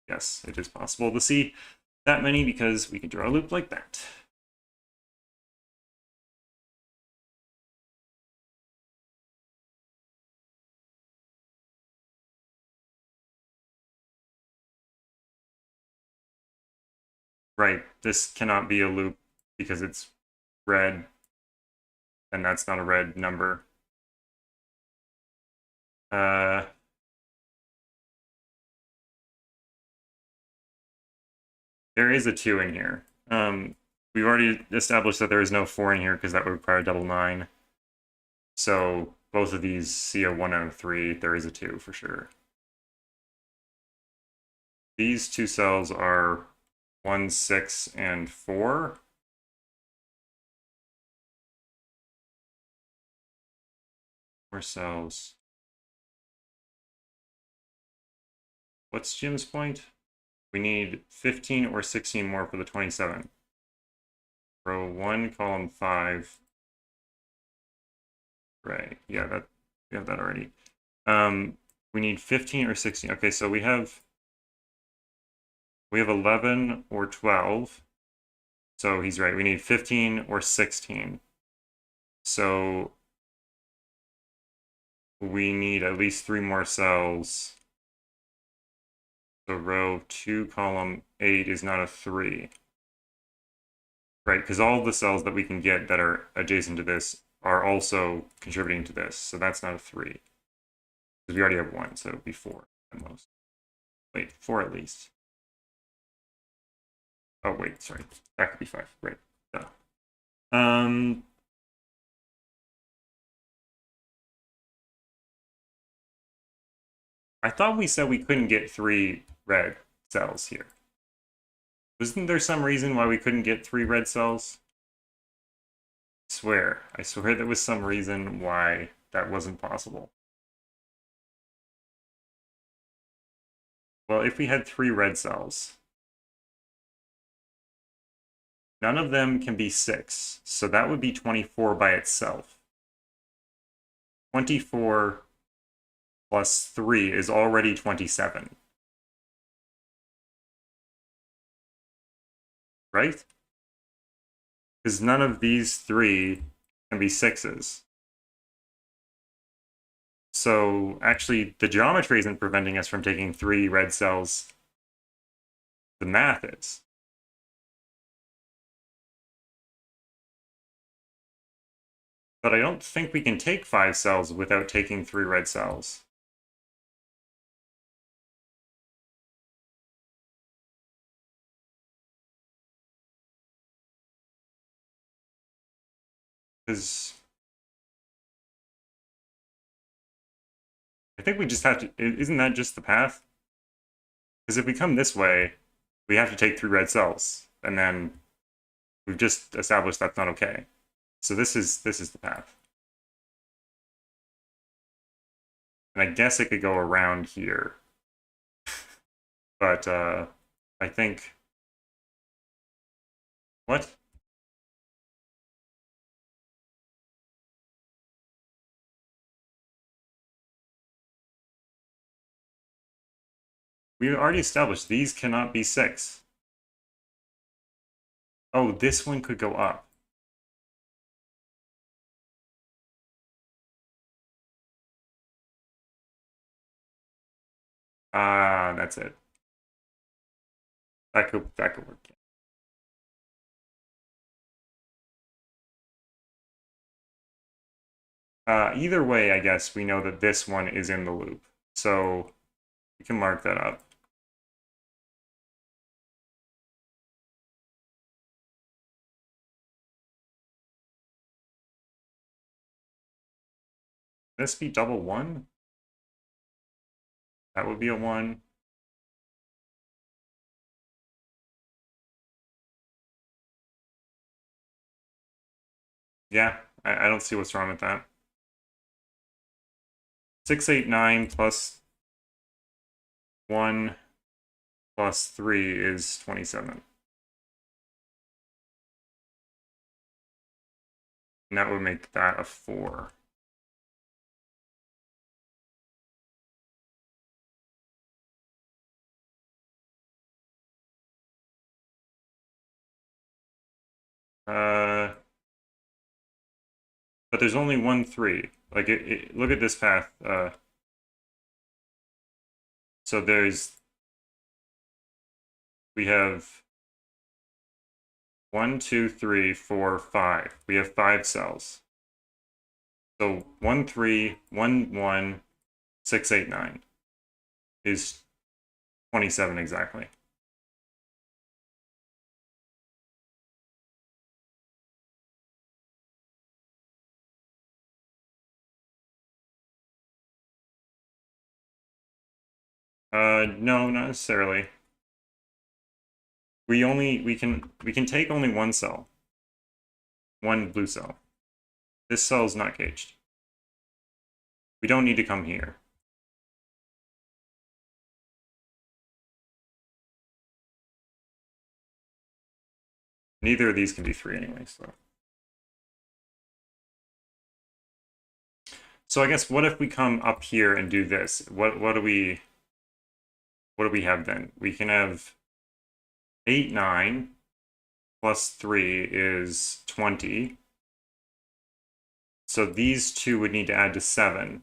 Yes, it is possible to see that many because we can draw a loop like that. Right, this cannot be a loop because it's red, and that's not a red number. There is a 2 in here. We've already established that there is no 4 in here because that would require double 9. So both of these see a 1 out of 3. There is a 2 for sure. These two cells are 1, 6, and 4. More cells. What's Jim's point? We need 15 or 16 more for the 27. Row 1, column 5. Right, yeah, we have that already. We need 15 or 16. Okay, so we have 11 or 12. So he's right. We need 15 or 16. So we need at least 3 more cells. So row 2, column 8 is not a 3. Right, because all the cells that we can get that are adjacent to this are also contributing to this. So that's not a 3. Because we already have 1, so it would be 4 at most. Wait, 4 at least. Oh, wait, sorry. That could be 5. Right. Duh. I thought we said we couldn't get 3 red cells here. Wasn't there some reason why we couldn't get 3 red cells? I swear there was some reason why that wasn't possible. Well, if we had 3 red cells, none of them can be 6, so that would be 24 by itself. 24 plus 3 is already 27. Right? Because none of these 3 can be 6s. So actually, the geometry isn't preventing us from taking 3 red cells. The math is. But I don't think we can take 5 cells without taking 3 red cells. Because I think we just have to, isn't that just the path? Because if we come this way, we have to take 3 red cells, and then we've just established that's not okay. So this is the path. And I guess it could go around here. But I think... What? We already established these cannot be 6. Oh, this one could go up. Ah, that's it. That could work. Either way, I guess we know that this one is in the loop. So we can mark that up. This be double 1? That would be a 1. Yeah, I don't see what's wrong with that. 6, 8, 9 plus 1 plus 3 is 27. And that would make that a 4. But there's only 1 3. Like, look at this path. So we have 1, 2, 3, 4, 5. We have 5 cells. So 1, 3, 1, 1, 6, 8, 9 is 27 exactly. No, not necessarily. We can take only 1 cell. 1 blue cell. This cell is not caged. We don't need to come here. Neither of these can be 3 anyway, so. So I guess what if we come up here and do this? What do we have then? We can have 8, 9 plus 3 is 20. So these two would need to add to 7,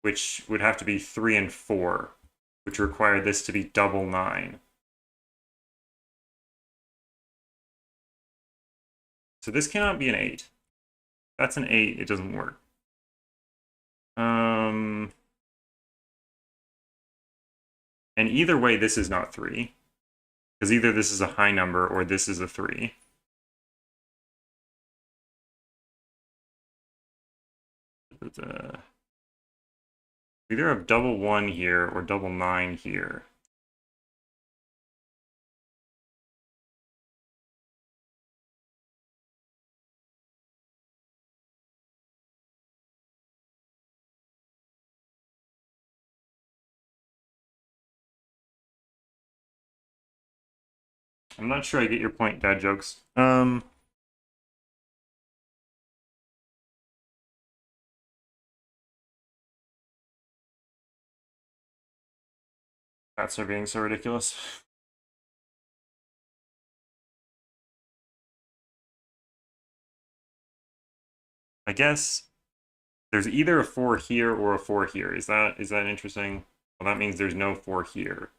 which would have to be 3 and 4, which require this to be double 9. So this cannot be an 8. That's an 8, it doesn't work. And either way, this is not 3. Because either this is a high number or this is a 3. We either have double 1 here or double 9 here. I'm not sure I get your point, dad jokes. That's are being so ridiculous. I guess there's either a 4 here or a 4 here. Is that interesting? Well, that means there's no 4 here.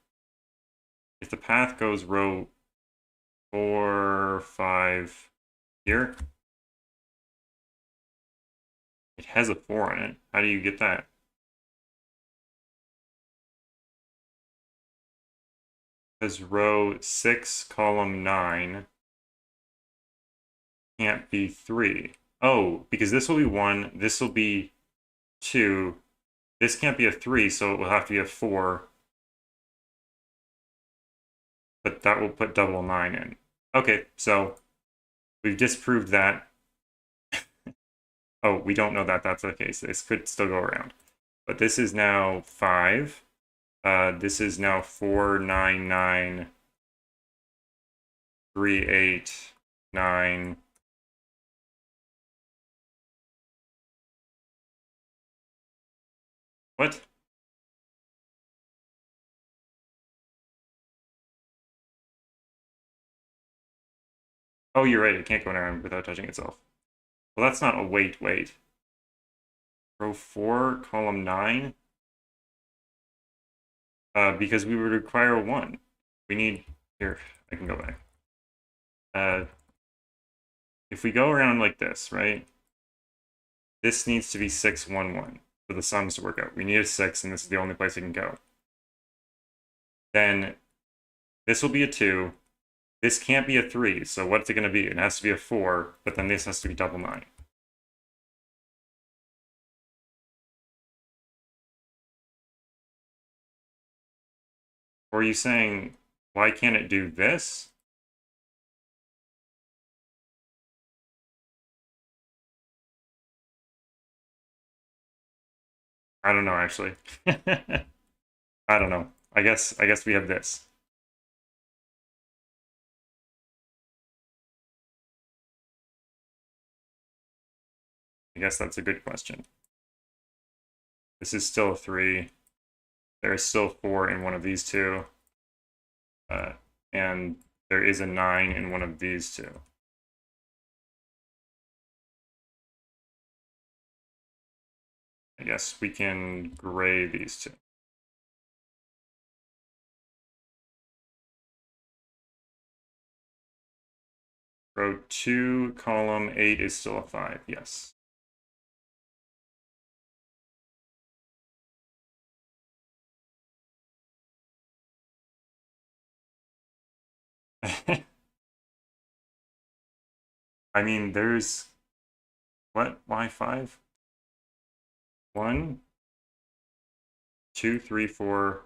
If the path goes row 4, 5 here, it has a 4 on it. How do you get that? Because row 6, column 9 can't be 3. Oh, because this will be 1, this will be 2. This can't be a 3, so it will have to be a 4. But that will put double 9 in. Okay, so we've disproved that. Oh, we don't know that that's the case. This could still go around. But this is now 5. This is now 4, 9, 9, 3, 8, 9. What? Oh, you're right. It can't go around without touching itself. Well, that's not a wait. Row 4, column 9. Because we would require a 1. We need... Here, I can go back. If we go around like this, right? This needs to be 6, 1, 1 for the sums to work out. We need a 6, and this is the only place it can go. Then this will be a 2. This can't be a 3, so what's it going to be? It has to be a 4, but then this has to be double 9. Or are you saying, why can't it do this? I don't know, actually. I don't know. I guess we have this. I guess that's a good question. This is still a 3. There is still 4 in one of these two. And there is a 9 in one of these two. I guess we can gray these two. Row 2, column 8 is still a 5, yes. I mean, there's... What? Why 5? 1, 2, 3, 4...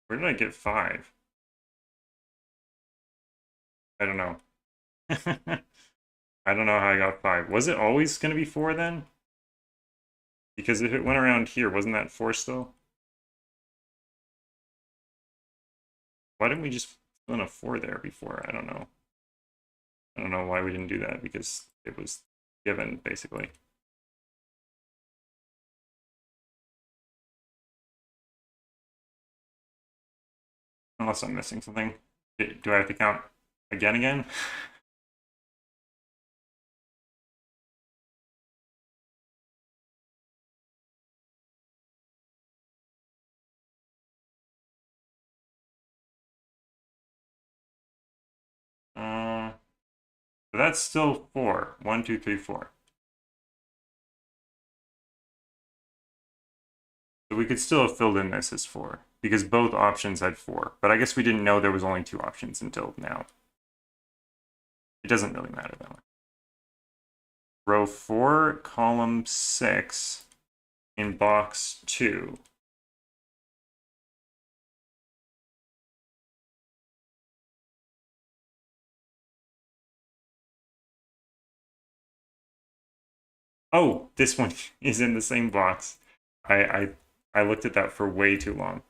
Where did I get 5? I don't know. I don't know how I got 5. Was it always going to be 4 then? Because if it went around here, wasn't that 4 still? Why didn't we just fill in a 4 there before? I don't know. I don't know why we didn't do that, because it was given, basically. Unless I'm missing something. Do I have to count again? But that's still 4. 1, 2, 3, 4. So we could still have filled in this as 4, because both options had 4. But I guess we didn't know there was only 2 options until now. It doesn't really matter that much. Row 4, column 6, in box 2. Oh, this one is in the same box. I looked at that for way too long.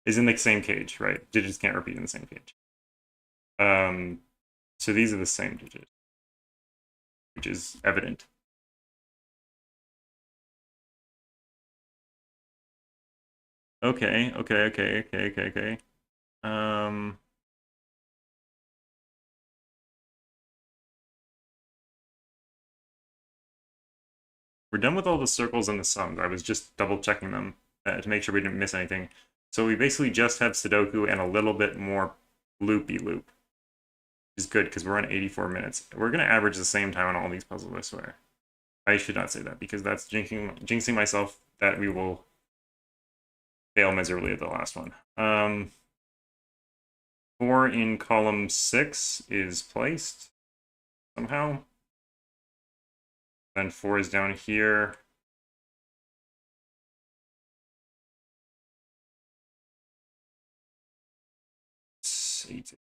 Is in the same cage, right? Digits can't repeat in the same cage. So these are the same digits, which is evident. Okay. We're done with all the circles and the sums. I was just double checking them to make sure we didn't miss anything. So we basically just have Sudoku and a little bit more loopy loop, which is good because we're on 84 minutes. We're going to average the same time on all these puzzles, I swear. I should not say that because that's jinxing myself that we will fail miserably at the last one. 4 in column 6 is placed somehow. Then 4 is down here. Eight.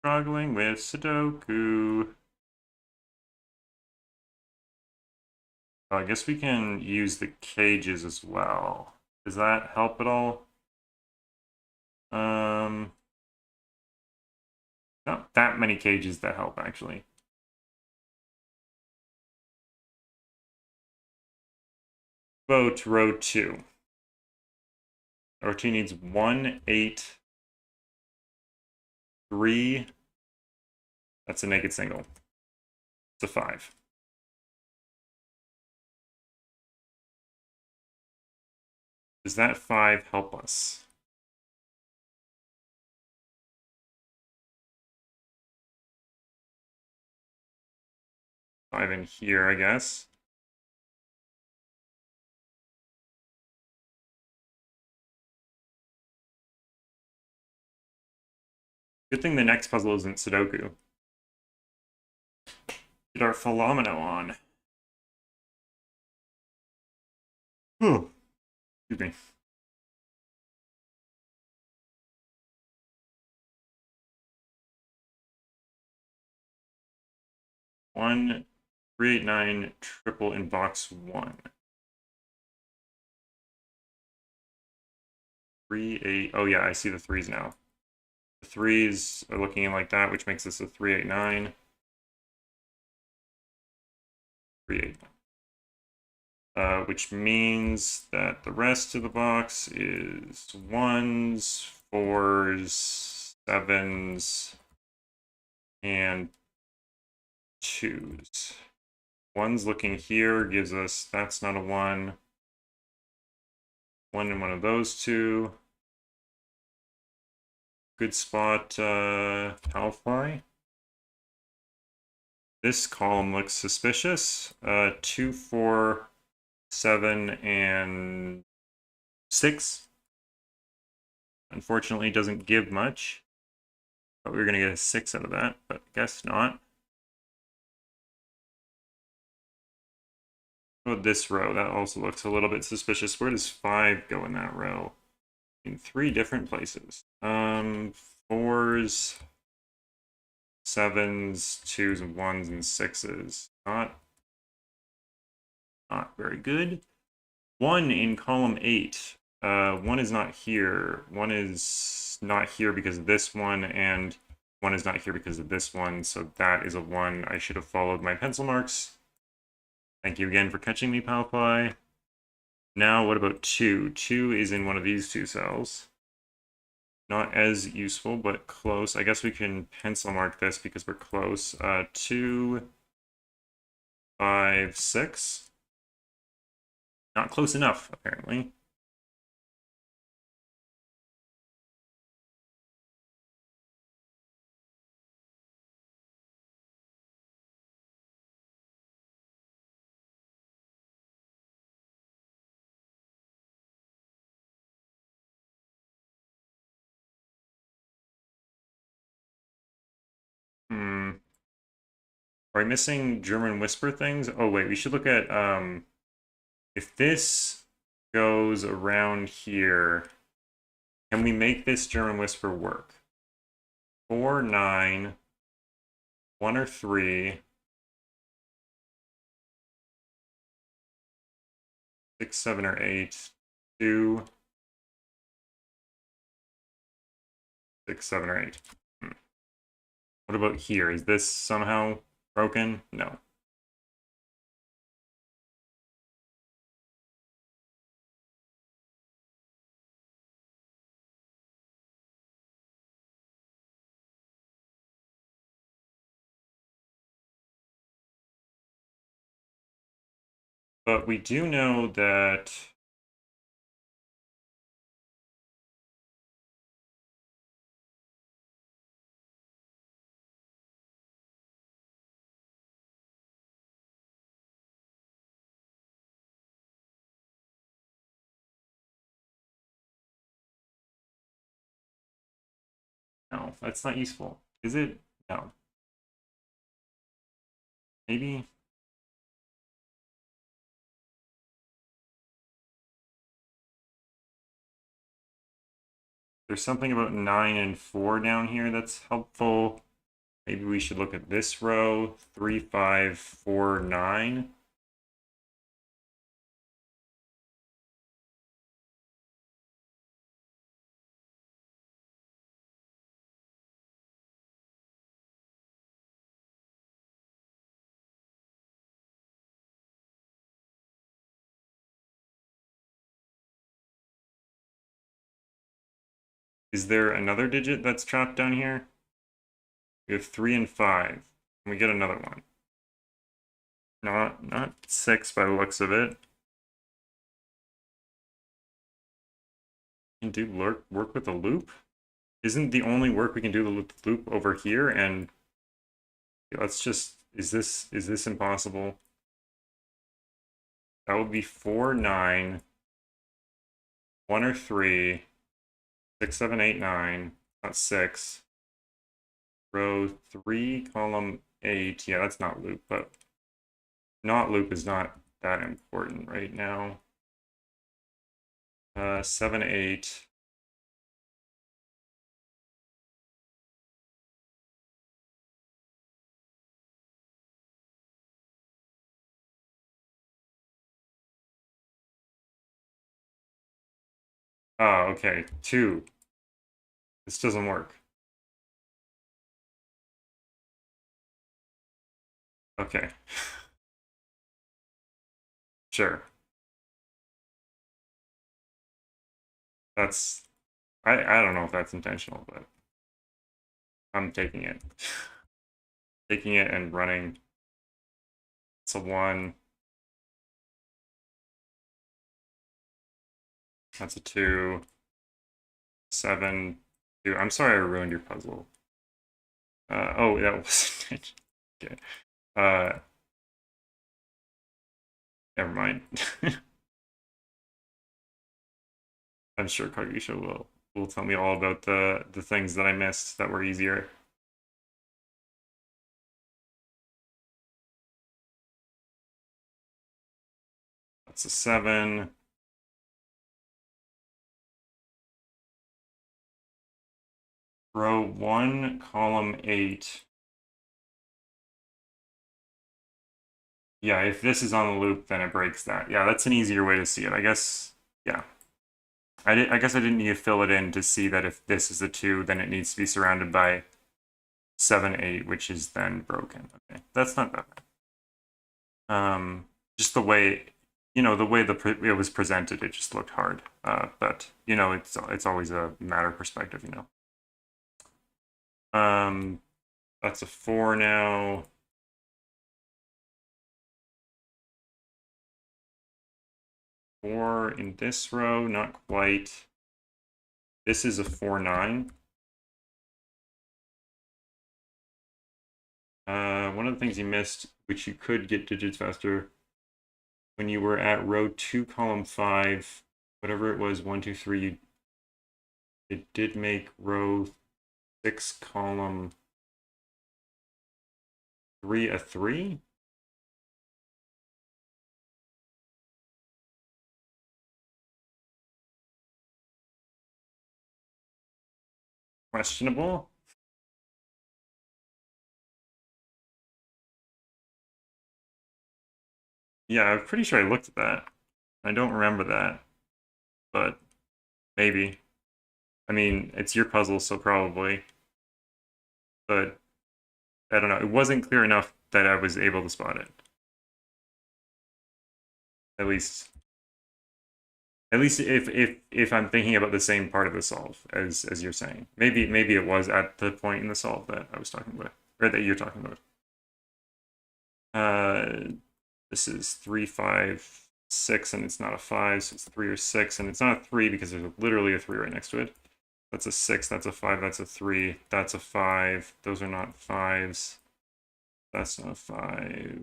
Struggling with Sudoku. Oh, I guess we can use the cages as well. Does that help at all? Not that many cages that help, actually. Vote row 2. Row 2 needs 1, 8, 3. That's a naked single. It's a 5. Does that 5 help us? 5 in here, I guess. Good thing the next puzzle isn't Sudoku. Get our Philomeno on. Excuse me. One, 389 triple in box 1. 3, 8. Oh yeah, I see the 3s now. The 3s are looking like that, which makes this a 389. 389. Which means that the rest of the box is 1s, 4s, 7s, and 2s. 1's looking here gives us, that's not a 1. 1 in one of those two. Good spot, Palfly. This column looks suspicious. 2, 4, 7, and 6. Unfortunately, doesn't give much. Thought we were going to get a 6 out of that, but I guess not. Oh, this row, that also looks a little bit suspicious. Where does 5 go in that row? In 3 different places. 4s, 7s, 2s, and 1s, and 6s. Not very good. 1 in column 8. 1 is not here. 1 is not here because of this one, and 1 is not here because of this one, so that is a 1. I should have followed my pencil marks. Thank you again for catching me, Palfly. Now, what about 2? 2 is in one of these 2 cells. Not as useful, but close. I guess we can pencil mark this because we're close. 2, 5, 6. Not close enough, apparently. Are we missing German Whisper things? Oh, wait, we should look at, if this goes around here, can we make this German Whisper work? 4, 9, 1 or 3, 6, 7 or 8, 2, 6, 7 or 8. What about here? Is this somehow broken? No. But we do know that no, that's not useful. Is it? No. Maybe there's something about 9 and 4 down here that's helpful. Maybe we should look at this row, 3, 5, 4, 9. Is there another digit that's trapped down here? We have 3 and 5. Can we get another one? Not 6 by the looks of it. Can do work with a loop? Isn't the only work we can do the loop over here? And let's just, is this impossible? That would be 4, 9, 1 or 3, 6, 7, 8, 9, not 6. Row 3, column 8. Yeah, that's not loop, but not loop is not that important right now. 7, 8. Oh, okay. 2. This doesn't work. Okay. Sure. That's I don't know if that's intentional, but I'm taking it. Taking it and running. It's a 1. That's a 2. 7. 2. I'm sorry I ruined your puzzle. Oh, that wasn't okay. Never mind. I'm sure Kagisha will tell me all about the things that I missed that were easier. That's a 7. Row 1, column 8. Yeah, if this is on the loop, then it breaks that. Yeah, that's an easier way to see it. I guess, yeah. I guess I didn't need to fill it in to see that if this is a 2, then it needs to be surrounded by 7, 8, which is then broken. Okay, that's not that bad. Just the way, the way it was presented, it just looked hard. But it's always a matter of perspective. That's a 4 now. Four in this row, not quite. This is a 4, 9. One of the things you missed, which you could get digits faster, when you were at row 2, column 5, whatever it was, 1, 2, 3, it did make row 6, column 3 a 3. Questionable. Yeah, I'm pretty sure I looked at that. I don't remember that, but maybe. I mean, it's your puzzle, so probably. But I don't know. It wasn't clear enough that I was able to spot it. At least if I'm thinking about the same part of the solve as you're saying. Maybe it was at the point in the solve that I was talking about, or that you're talking about. This is 3, 5, 6, and it's not a 5, so it's 3 or 6, and it's not a 3 because there's literally a 3 right next to it. That's a 6, that's a 5, that's a 3, that's a 5. Those are not 5s. That's not a 5.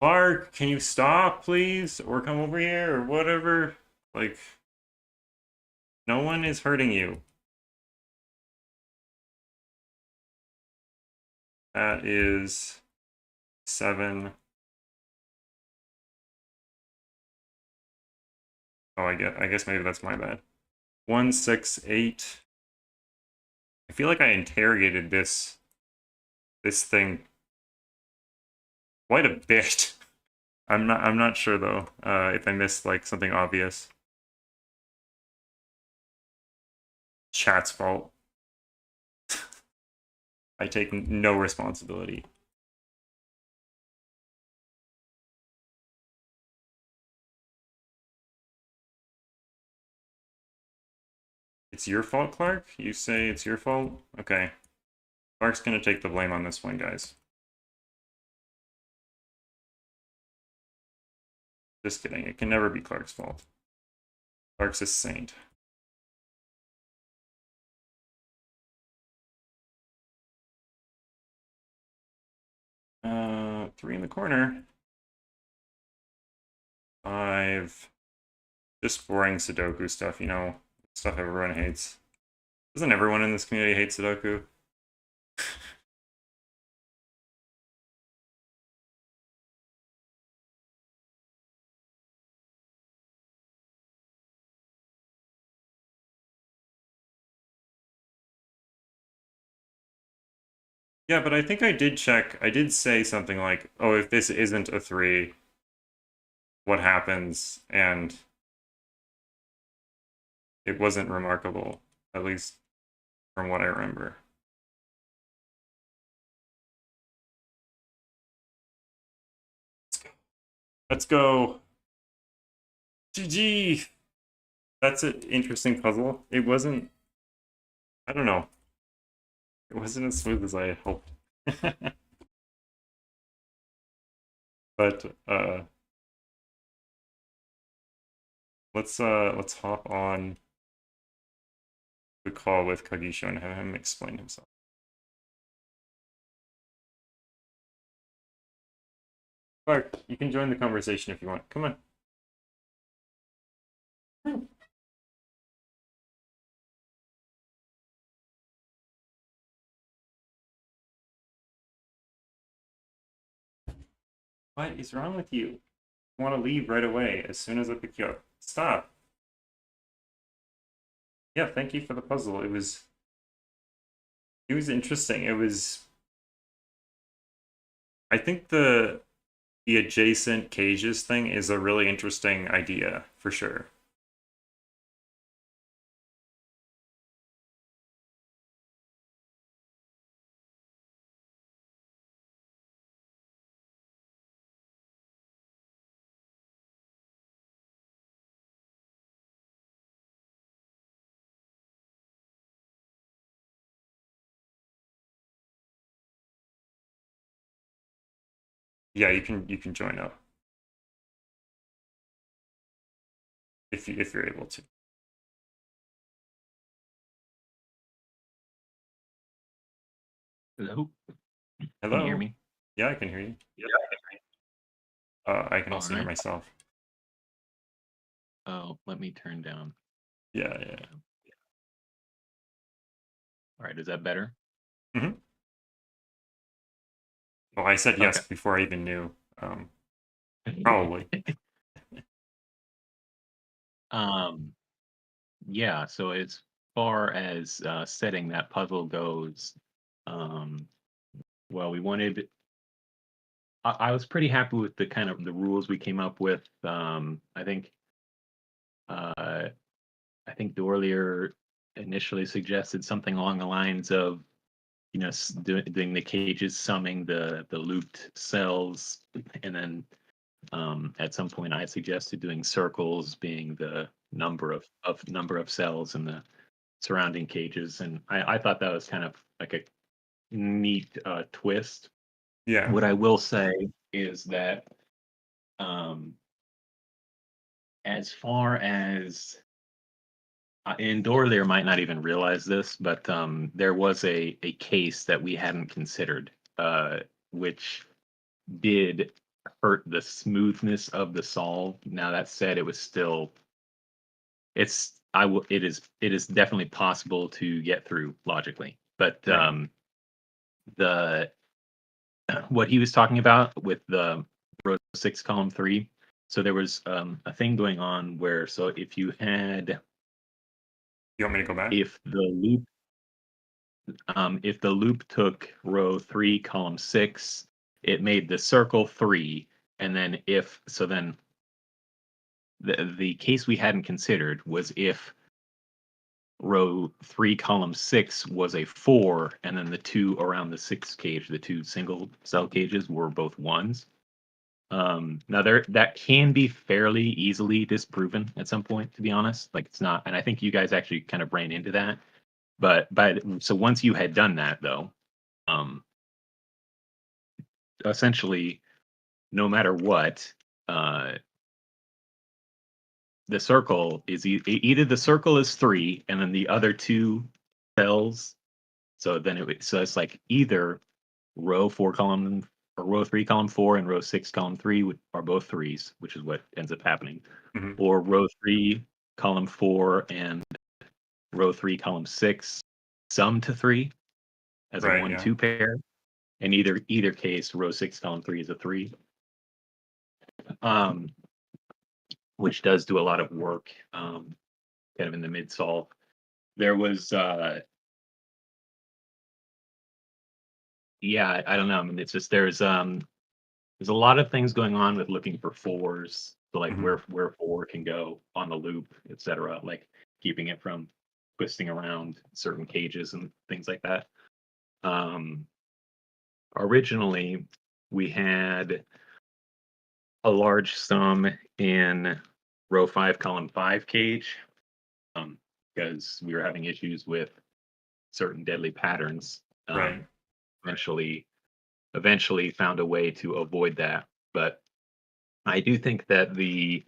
Clark, can you stop, please? Or come over here, or whatever? Like, no one is hurting you. That is 7. Oh, I guess maybe that's my bad. 1, 6, 8. I feel like I interrogated this thing quite a bit. I'm not sure though, if I missed like something obvious. Chat's fault. I take no responsibility. It's your fault, Clark? You say it's your fault? Okay. Clark's gonna take the blame on this one, guys. Just kidding. It can never be Clark's fault. Clark's a saint. Three in the corner. 5. Just boring Sudoku stuff, you know, stuff everyone hates. Doesn't everyone in this community hate Sudoku? Yeah, but I think I did check. I did say something like, oh, if this isn't a 3, what happens? And it wasn't remarkable, at least from what I remember. Let's go. GG. That's an interesting puzzle. It wasn't, I don't know. It wasn't as smooth as I had hoped. But let's hop on the call with Kagisho and have him explain himself. Clark, you can join the conversation if you want. Come on. What is wrong with you? I want to leave right away as soon as I pick you up. Stop. Yeah, thank you for the puzzle. It was interesting. It was I think the adjacent cages thing is a really interesting idea for sure. Yeah, you can join up if you're able to. Hello? Can you hear Hello? me? Yeah, I can hear you. I can also hear myself. Oh, let me turn down. Yeah, yeah. All right, is that better? Mm-hmm. Well, I said yes Okay. before I even knew. Probably. Um, yeah, so as far as setting that puzzle goes, um, well, we wanted I was pretty happy with the kind of the rules we came up with. Uh I think Dorlier initially suggested something along the lines of doing the cages, summing the looped cells, and then at some point I suggested doing circles being the number of cells in the surrounding cages, and I thought that was kind of like a neat twist. Yeah. What I will say is that um, as far as and Dorlier might not even realize this, but there was a case that we hadn't considered, which did hurt the smoothness of the solve. Now that said, it was still it is definitely possible to get through logically, but Right. the what he was talking about with the row 6 column 3. So there was a thing going on where, so if you had You want me to go back? if the loop took row 3 column 6, it made the circle 3, and then then the case we hadn't considered was if row 3 column 6 was a 4, and then the two around the 6 cage, the two single cell cages, were both 1s. Now that can be fairly easily disproven at some point, to be honest. Like, it's not, and I think you guys actually kind of ran into that. So once you had done that, though, um, essentially, no matter what, the circle is either the circle is 3, and then the other two cells. So it's like either row 4 column or row 3 column 4 and row 6 column 3 are both 3s, which is what ends up happening, Hmm. or row 3 column 4 and row 3 column 6 sum to 3 as a Right. Yeah. 1-2 pair. In either case, row 6 column 3 is a 3, um, which does do a lot of work, kind of in the mid solve. There was yeah, I don't know. I mean, it's just there's a lot of things going on with looking for 4s, so like Hmm. where 4 can go on the loop, etc. Like keeping it from twisting around certain cages and things like that. Um, Originally, we had a large sum in row 5 column 5 cage, because we were having issues with certain deadly patterns. Right. Eventually eventually found a way to avoid that, but I do think that the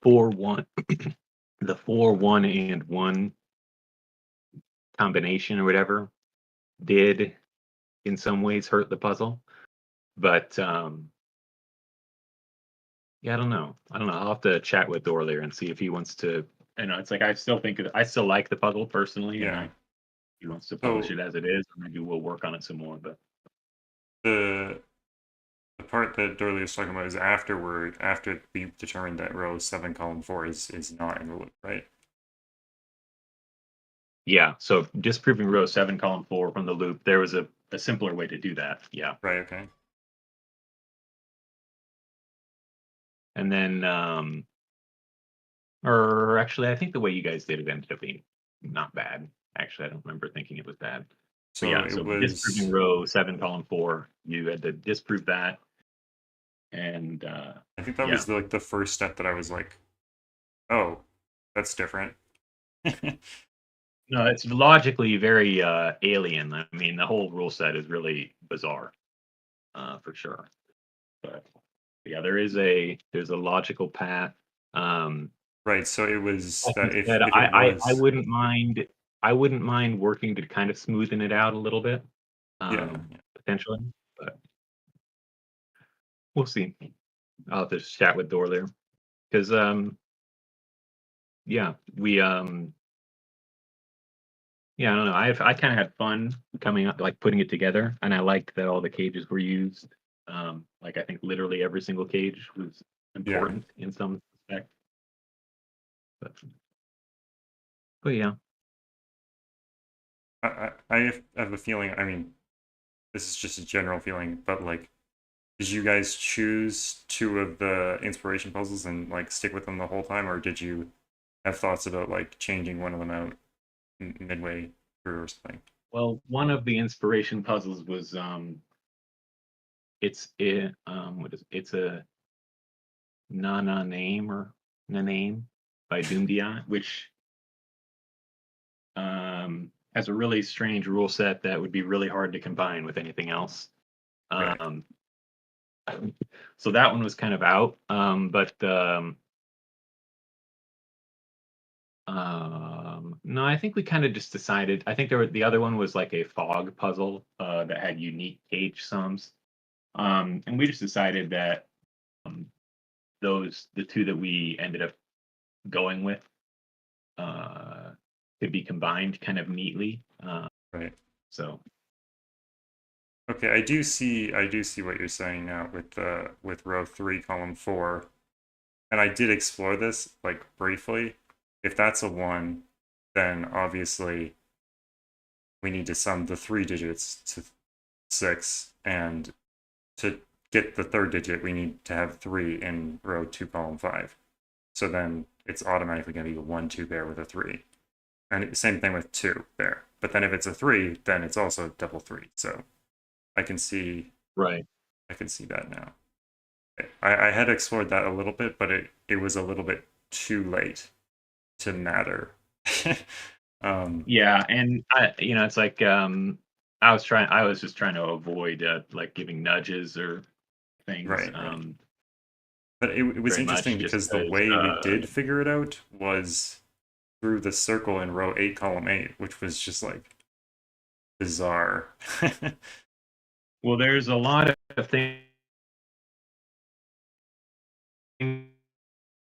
4-1 the 4-1 and 1 combination or whatever did in some ways hurt the puzzle. But yeah, I don't know. I'll have to chat with Dorlier and see if he wants to. It's like I still like the puzzle personally, and Yeah. he wants to publish So it as it is, or maybe we'll work on it some more. But the the part that Dorley was talking about is afterward, after we determined that row 7 column 4 is not in the loop, right? yeah, so disproving row 7 column 4 from the loop, there was a simpler way to do that. Yeah. Right. Okay. And then or actually, I think the way you guys did it ended up being not bad. Actually, I don't remember thinking it was bad. But So yeah, it so disproving was. row 7 column 4, you had to disprove that, and I think that yeah. was like the first step that I was like, oh, that's different. No, it's logically very alien. I mean, the whole rule set is really bizarre, for sure. But yeah, there's a logical path. Um, Right. So it was like you that said, if it I was. wouldn't mind working to kind of smoothen it out a little bit, Yeah. potentially, but we'll see. I'll have to chat with Dorlier because yeah, yeah, I don't know. I kind of had fun coming up, like putting it together, and I liked that all the cages were used. Like I think literally every single cage was Yeah. important in some respect. But, but yeah, I have a feeling. I mean, this is just a general feeling, but like, did you guys choose two of the inspiration puzzles and like stick with them the whole time, or did you have thoughts about like changing one of them out midway through or something? Well, one of the inspiration puzzles was what is it's a na name or na name by Doomdion, which has a really strange rule set that would be really hard to combine with anything else. Right. Um, so that one was kind of out. But no, I think we kind of just decided. I think the other one was like a fog puzzle that had unique cage sums. And we just decided that um, the two that we ended up going with uh, could be combined kind of neatly. Right. So Okay, I do see what you're saying now with row 3, column 4. And I did explore this like briefly. If that's a 1, then obviously we need to sum the 3 digits to 6, and to get the third digit we need to have 3 in row 2, column 5. So then it's automatically going to be a 1 2 there with a 3. And same thing with 2 there. But then if it's a 3, then it's also double 3. So I can see right. I can see that now. I had explored that a little bit, but it was a little bit too late to matter. Yeah, and it's like I was just trying to avoid like giving nudges or things Right, right. But it was very much interesting just because the because way we did figure it out was through the circle in row 8, column 8, which was just like bizarre. well, there's a lot of things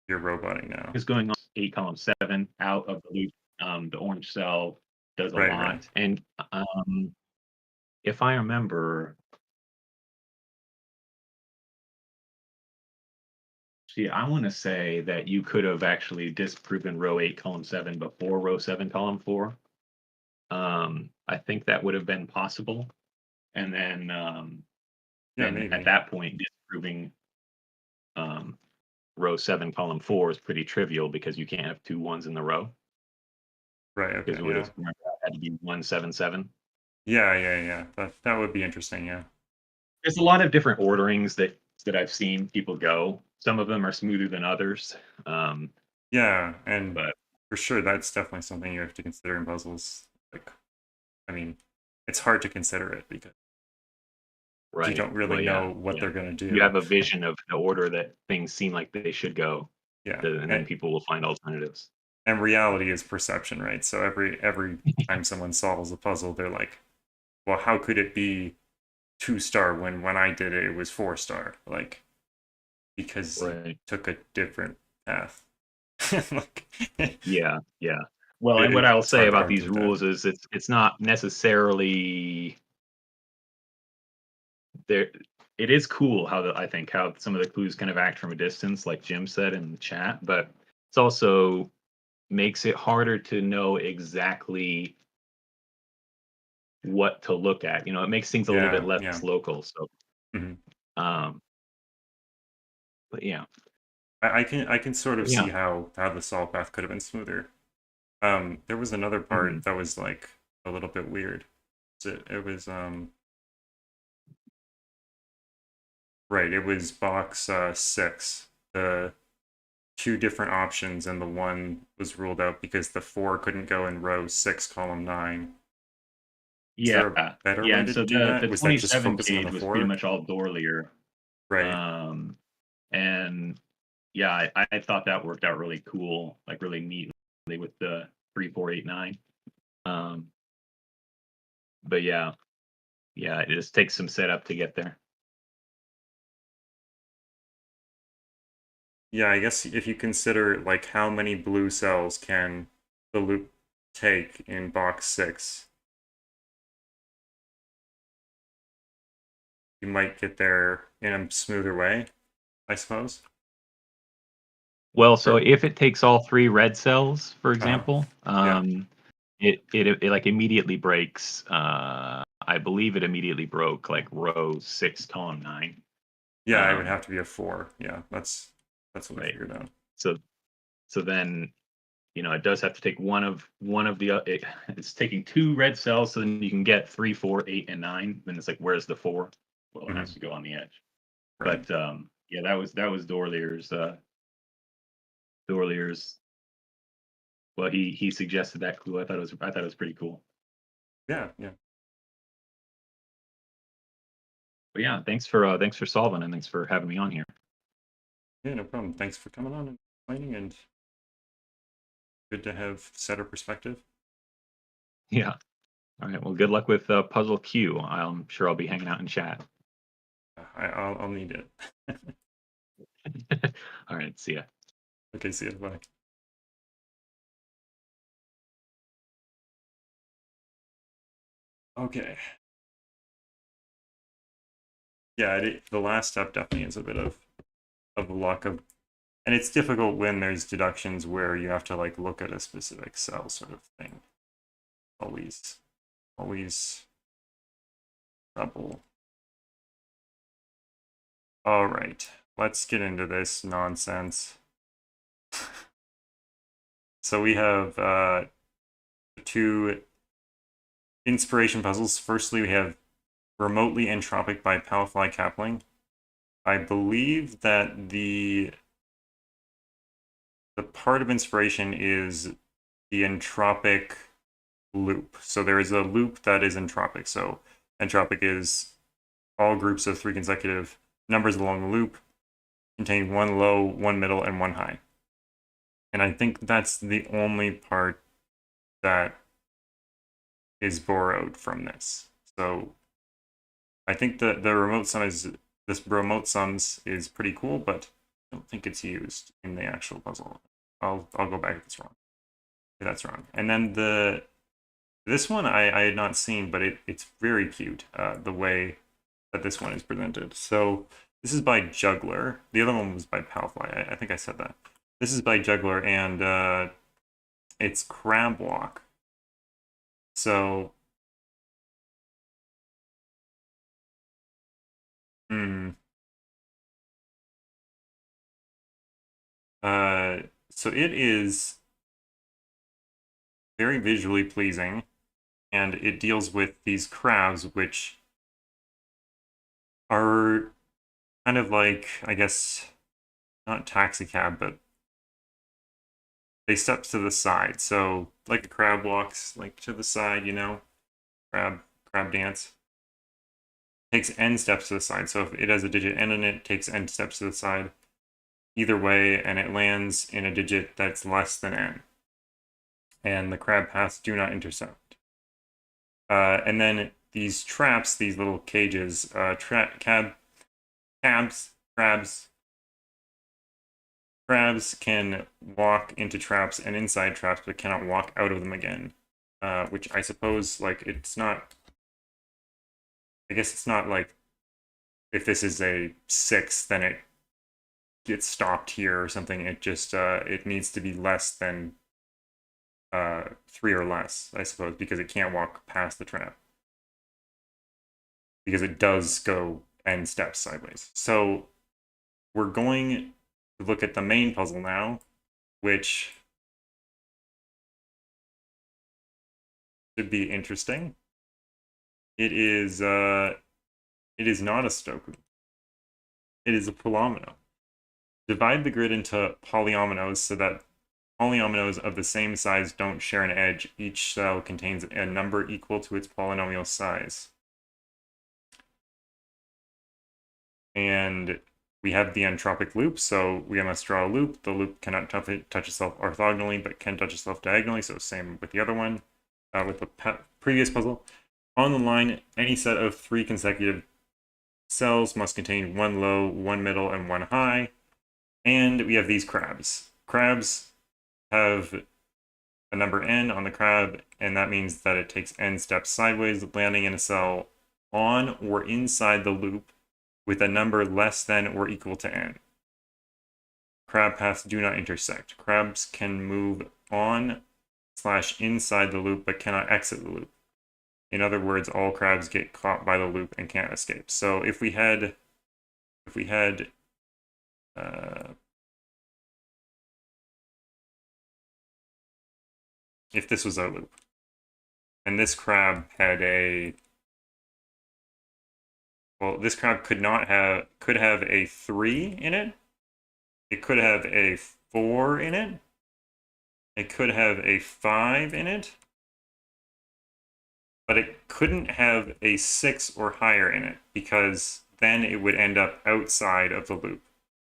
You're roboting now. going on. 8 column 7 out of the loop. The orange cell does a Right, right. lot, and if I remember, see, I want to say that you could have actually disproven row 8 column 7 before row 7 column 4. I think that would have been possible, and Yeah, then at maybe. that point, disproving um, row 7 column 4 is pretty trivial because you can't have 2 ones in the row Right, because okay, it would yeah. have remember, that had to be 177. Yeah, yeah, yeah. That would be interesting, yeah. There's a lot of different orderings that I've seen people go. Some of them are smoother than others, Yeah, and but for sure that's definitely something you have to consider in puzzles. Like, I mean, it's hard to consider it because you right. don't really Well, yeah, know what yeah. they're gonna You do. have a vision of the order that things seem like they should go, Yeah, and then people will find alternatives. and reality is perception, right? So every time someone solves a puzzle, they're like, "Well, how could it be 2-star when I did it, it was 4-star?" Like, because you Right. took a different path. Like, Yeah, yeah. Well, and what I'll it's say hard to about argue these with that. rules is it's not necessarily there. It is cool how I think how some of the clues kind of act from a distance, like Jim said in the chat, but it's also makes it harder to know exactly what to look at. It makes things a little bit Yeah, less yeah. local. So, Mhm. um, but yeah, I can sort of yeah. see how the solve path could have been smoother. There was another Mhm. part that was like a little bit weird. It was right. It was box 6. The two different options, and the one was ruled out because the 4 couldn't go in row 6, column 9. Is Yeah, there a better yeah. way And to so do that? the Was that just 27 focusing on page the was pretty 4? much all Dorlier. Right. Um, and yeah, I thought that worked out really cool, like really neatly with the 3 4 8 9. Um, but yeah, yeah, it just takes some setup to get there. Yeah, I guess if you consider like how many blue cells can the loop take in box 6, you might get there in a smoother way, I suppose. Well, so Or, if it takes all 3 red cells, for uh, example, yeah. it like immediately breaks. I believe it immediately broke like row 6, column 9. Yeah, it would Um, have to be a 4. Yeah, that's what we right. figured out. So so then it does have to take one of the it's taking 2 red cells, so then you can get 3, 4, 8, and 9. Then it's like, where's the 4? Well, it has Mhm. to go on the edge. Right. But yeah, that was Dorlier's. Well, he suggested that clue. I thought it was pretty cool. Yeah, yeah. But yeah, thanks for solving, and thanks for having me on here. Yeah, no problem. Thanks for coming on and explaining, and good to have setter perspective. Yeah. All right. Well, good luck with Puzzle Q. I'm sure I'll be hanging out in chat. I'll need it. All right. See ya. Okay, see you. Bye. Okay. Yeah, the last step definitely is a bit of luck of, and it's difficult when there's deductions where you have to like look at a specific cell sort of thing. Always, always trouble. All right, let's get into this nonsense. So we have 2 inspiration puzzles. Firstly, we have Remotely Entropic by Palfly Kapling. I believe that the part of inspiration is the entropic loop. So there is a loop that is entropic. So entropic is all groups of 3 consecutive numbers along the loop containing 1 low, 1 middle, and 1 high. And I think that's the only part that is borrowed from this. So I think the remote sum is this remote sums is pretty cool, but I don't think it's used in the actual puzzle. I'll go back if it's wrong. If that's wrong. And then this one I had not seen, but it's very cute, the way that this one is presented. So this is by Juggler. The other one was by Palfly. I think I said that. This is by Juggler, and it's Crab Walk. So, hmm. So it is very visually pleasing, and it deals with these crabs, which are kind of like, I guess, not taxi cab, but they step to the side. So like a crab walks like to the side, crab dance. Takes n steps to the side. So if it has a digit n in it, takes n steps to the side either way, and it lands in a digit that's less than n. And the crab paths do not intersect. And then these traps, these little cages, crabs can walk into traps and inside traps, but cannot walk out of them again. Which I suppose, like, it's not. I guess it's not like if this is a 6, then it gets stopped here or something. It just it needs to be less than 3 or less, I suppose, because it can't walk past the trap. Because it does go n steps sideways. So we're going to look at the main puzzle now, which should be interesting. It is not a Sudoku. It is a polyomino. Divide the grid into polyominoes so that polyominoes of the same size don't share an edge. Each cell contains a number equal to its polynomial size. And we have the entropic loop, so we must draw a loop. The loop cannot touch itself orthogonally, but can touch itself diagonally, so same with the other one, with the previous puzzle. On the line, any set of 3 consecutive cells must contain 1 low, 1 middle, and 1 high. And we have these crabs. Crabs have a number n on the crab, and that means that it takes n steps sideways, landing in a cell on or inside the loop with a number less than or equal to n. Crab paths do not intersect. Crabs can move on/inside the loop but cannot exit the loop. In other words, all crabs get caught by the loop and can't escape. So if we had if this was a loop. And this crab had a, well, this crab could have a 3 in it. It could have a 4 in it. It could have a 5 in it. But it couldn't have a 6 or higher in it, because then it would end up outside of the loop.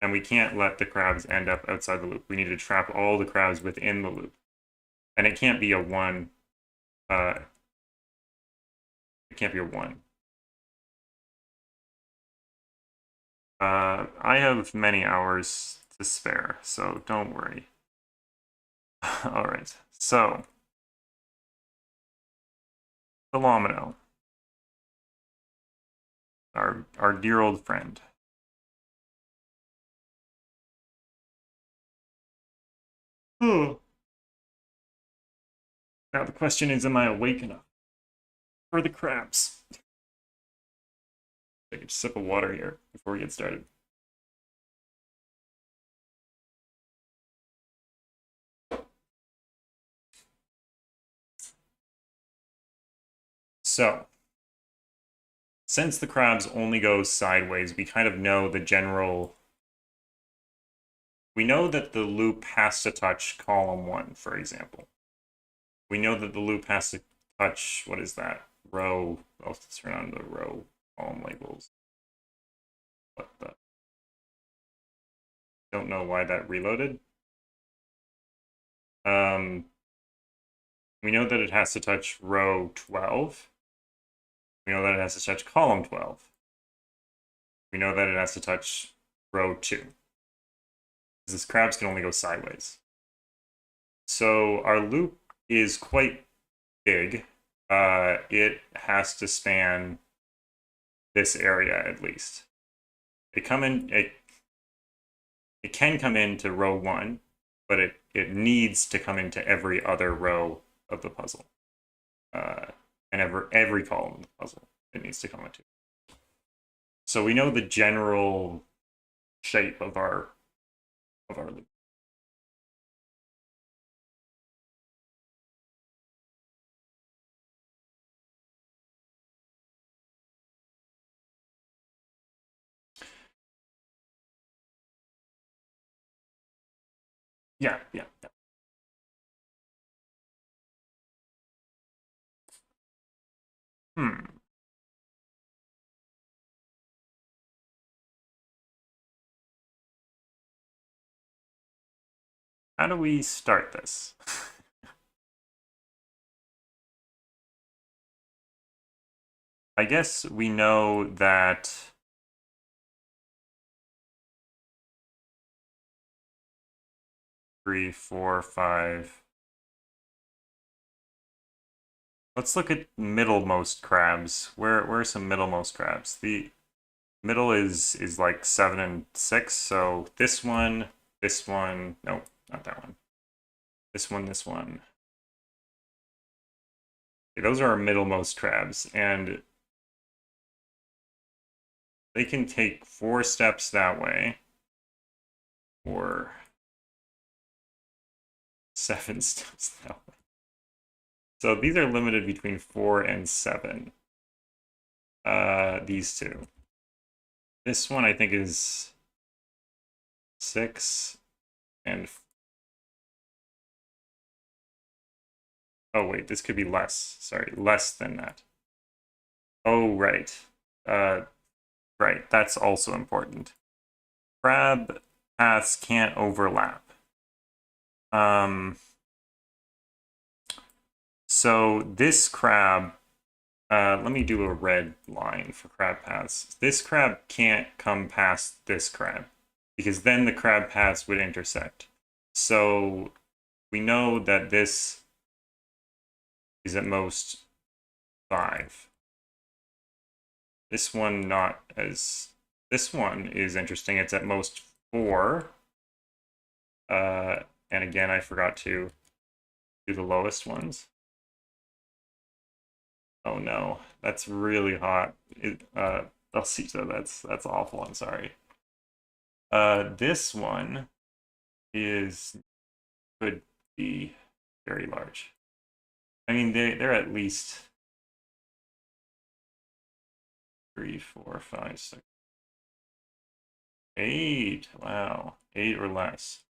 And we can't let the crabs end up outside the loop. We need to trap all the crabs within the loop. And it can't be a 1. It can't be a 1. I have many hours to spare, so don't worry. All right, so Philomeno, our dear old friend. Now the question is, am I awake enough for the crabs? Take a sip of water here before we get started. So, since the crabs only go sideways, we kind of know the general. We know that the loop has to touch column 1, for example. We know that the loop has to touch, what is that? Row. I'll turn on the row column labels. What the? Don't know why that reloaded. We know that it has to touch row 12. We know that it has to touch column 12. We know that it has to touch row 2. Because crabs can only go sideways. So our loop is quite big. It has to span this area at least. It can come into row 1, but it needs to come into every other row of the puzzle. And every column of the puzzle it needs to come into. So we know the general shape of our loop. Yeah. How do we start this? I guess we know that 3, 4, 5. Let's look at middlemost crabs. Where are some middlemost crabs? The middle is like 7 and 6. So this one, no, not that one. This one. Okay, those are our middlemost crabs, and they can take 4 steps that way, or 7 steps that way. So these are limited between 4 and 7. These two. This one I think is 6 and. Oh wait, this could be less. Sorry, less than that. Oh right. Right, that's also important. Crab paths can't overlap. So this crab, let me do a red line for crab paths. This crab can't come past this crab, because then the crab paths would intersect. So we know that this is at most 5. This one not as. This one is interesting. It's at most 4. And again, I forgot to do the lowest ones. Oh no, that's really hot. Alcita, that's awful. I'm sorry. This one could be very large. I mean, they're at least 3, 4, 5, 6, 8. Wow, 8 or less.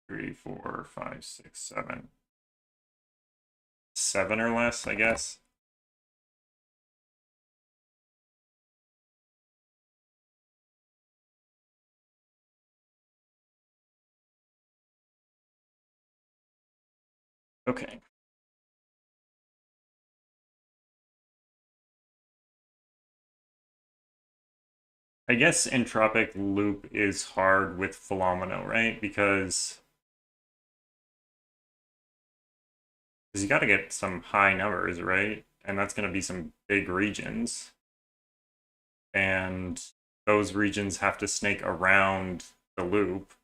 Three, 4, 5, 6, 7. 7 or less, I guess. Okay. I guess entropic loop is hard with phenomenal, right? Because you got to get some high numbers, right? And that's going to be some big regions. And those regions have to snake around the loop.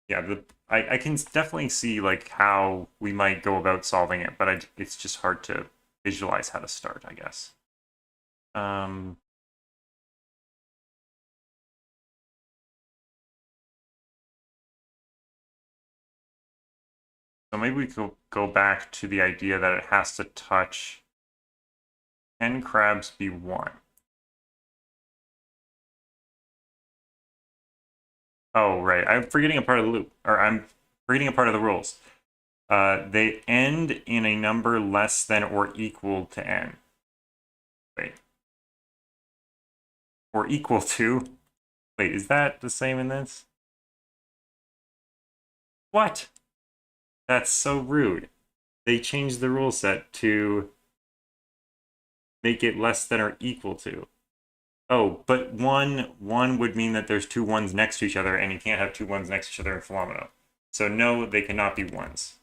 Yeah, I can definitely see like how we might go about solving it, but it's just hard to visualize how to start, I guess. Um, so maybe we could go back to the idea that it has to touch 10 crabs be 1. Oh, right. I'm forgetting a part of the loop, or I'm forgetting a part of the rules. They end in a number less than or equal to n. Wait. Or equal to. Wait, is that the same in this? What? That's so rude. They changed the rule set to make it less than or equal to. Oh, but one would mean that there's two ones next to each other, and you can't have two ones next to each other in Philomeno. So no, they cannot be ones.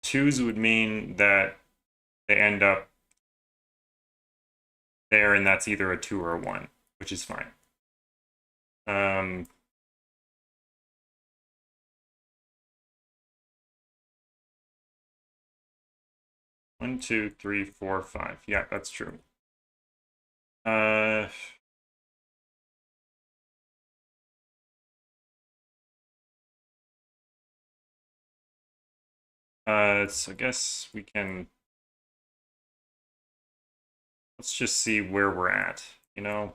Twos would mean that they end up there, and that's either a 2 or a 1, which is fine. 1, 2, 3, 4, 5. Yeah, that's true. So I guess we can. Let's just see where we're at, you know?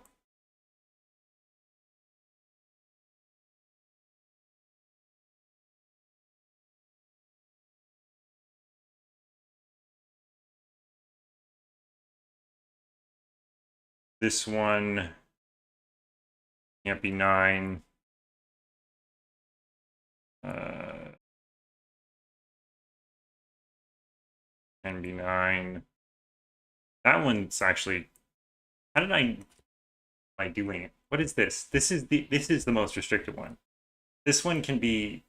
This one can't be 9. Can be 9. That one's actually. How did am I doing it? What is this? This is the most restricted one. This one can be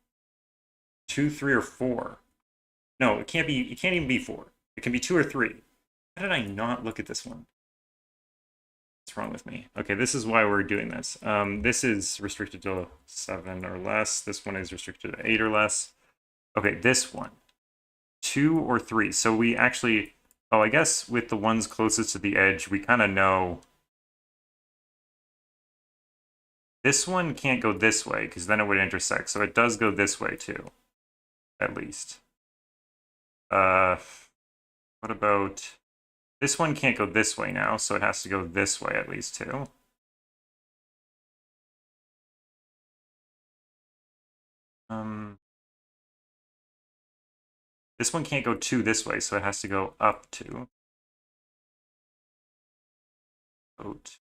2, 3, or 4. No, it can't be. It can't even be 4. It can be 2 or 3. How did I not look at this one? What's wrong with me? Okay, this is why we're doing this. This is restricted to 7 or less. This one is restricted to 8 or less. Okay, this one. 2 or 3. So we actually... Oh, I guess with the ones closest to the edge, we kind of know... This one can't go this way, because then it would intersect. So it does go this way, too. At least. What about... This one can't go this way now, so it has to go this way at least, too. This one can't go 2 this way, so it has to go up 2. Out.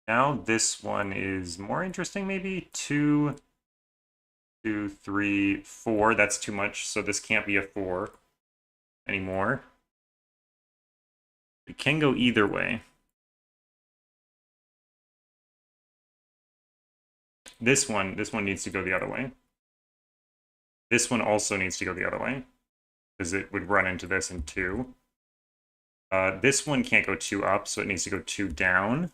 Now this one is more interesting, maybe. 2, 2, 3, 4. That's too much, so this can't be a 4 anymore. It can go either way. This one needs to go the other way. This one also needs to go the other way, because it would run into this in 2. This one can't go 2 up, so it needs to go 2 down.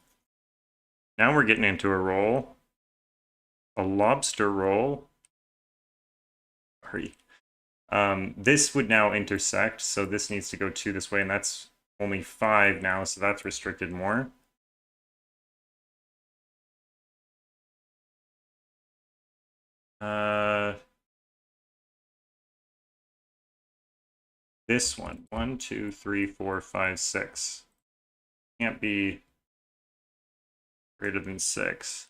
Now we're getting into a roll. A lobster roll. Sorry. This would now intersect, so this needs to go 2 this way, and that's only 5 now, so that's restricted more. This one, 1, 2, 3, 4, 5, 6. Can't be greater than 6.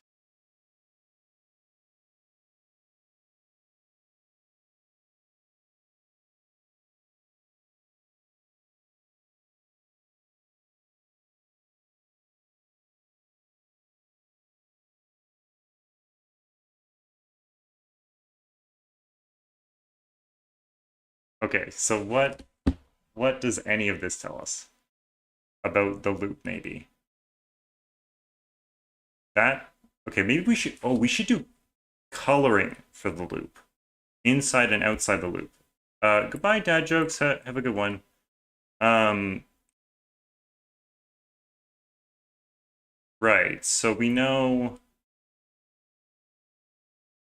Okay, so what does any of this tell us about the loop, maybe? That, okay, maybe we should do coloring for the loop, inside and outside the loop. Goodbye, dad jokes. Have a good one. Right. So we know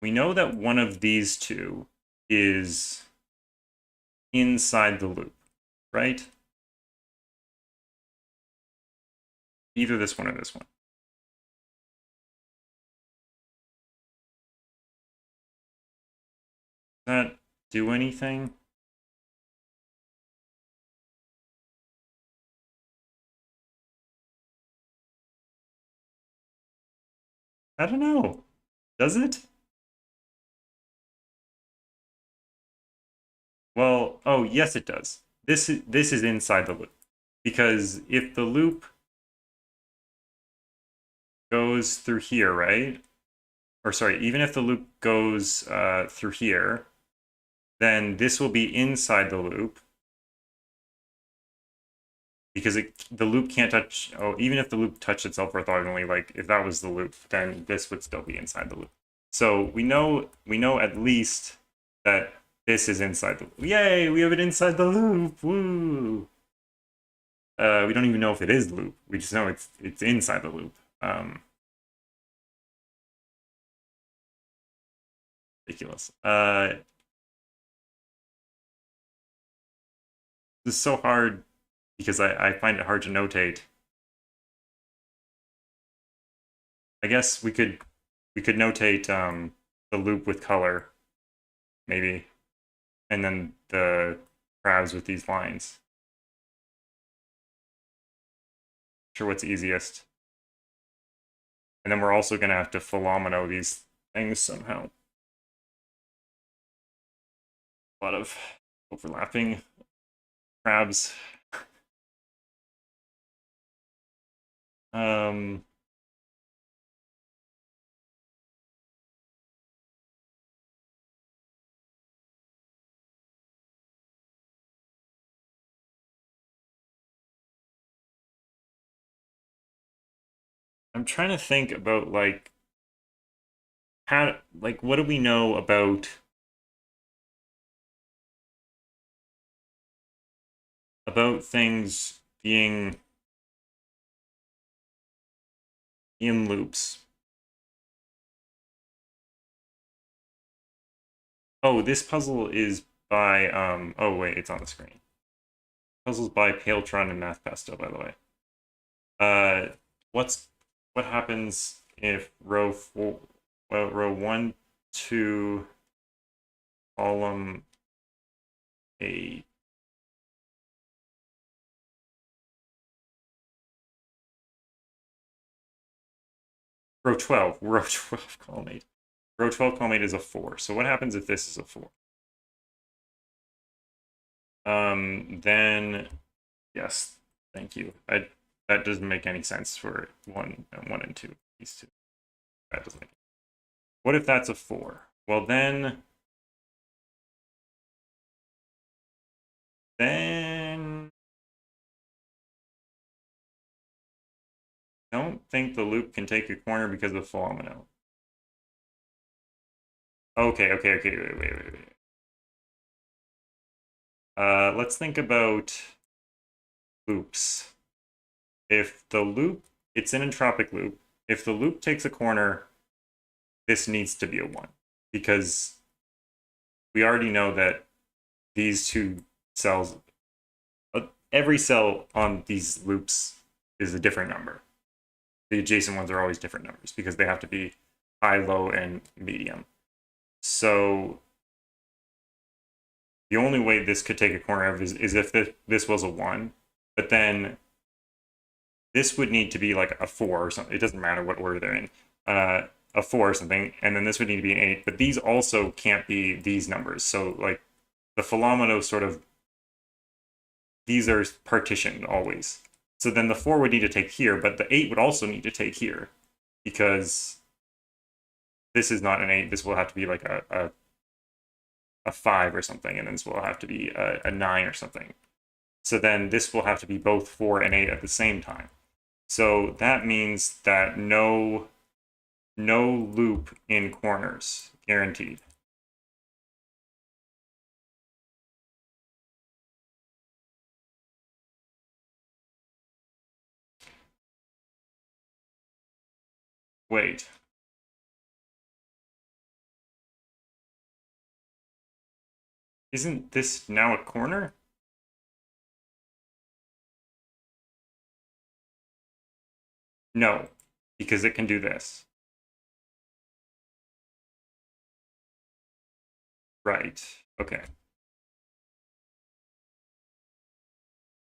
that one of these two is inside the loop, right? Either this one or this one. Does that do anything? I don't know. Does it? Well, oh, yes it does. This is inside the loop. Because if the loop goes through here, right? Or sorry, even if the loop goes through here, then this will be inside the loop. Because the loop can't touch, oh, even if the loop touched itself orthogonally, like if that was the loop, then this would still be inside the loop. So we know at least that this is inside the loop. Yay, we have it inside the loop. Woo! We don't even know if it is the loop. We just know it's inside the loop. Ridiculous. This is so hard because I find it hard to notate. I guess we could notate the loop with color, maybe, and then the crabs with these lines. Sure, what's easiest. And then we're also going to have to philomeno these things somehow. A lot of overlapping crabs. I'm trying to think about like how, like, what do we know about things being in loops? Oh, this puzzle is by oh wait, it's on the screen. Puzzles by Paletron and MathPesto, by the way. What happens if row 1, 2, column 8. Row 12, row 12, column 8. Row 12, column 8 is a 4. So what happens if this is a 4? Then, yes, thank you. That doesn't make any sense for 1 and 2. These two. That doesn't make. What if that's a 4? Well, then don't think the loop can take a corner because of philomeno. Okay, wait. Let's think about loops. If the loop, it's an entropic loop. If the loop takes a corner, this needs to be a 1. Because we already know that these two cells, every cell on these loops is a different number. The adjacent ones are always different numbers because they have to be high, low, and medium. So the only way this could take a corner of is if this was a 1, but then this would need to be like a 4 or something. It doesn't matter what order they're in. A 4 or something, and then this would need to be an 8, but these also can't be these numbers. So like the Philomeno sort of, these are partitioned always. So then the 4 would need to take here, but the 8 would also need to take here because this is not an 8. This will have to be like a 5 or something, and then this will have to be a 9 or something. So then this will have to be both 4 and 8 at the same time. So that means that no loop in corners, guaranteed. Wait. Isn't this now a corner? No, because it can do this. Right. Okay.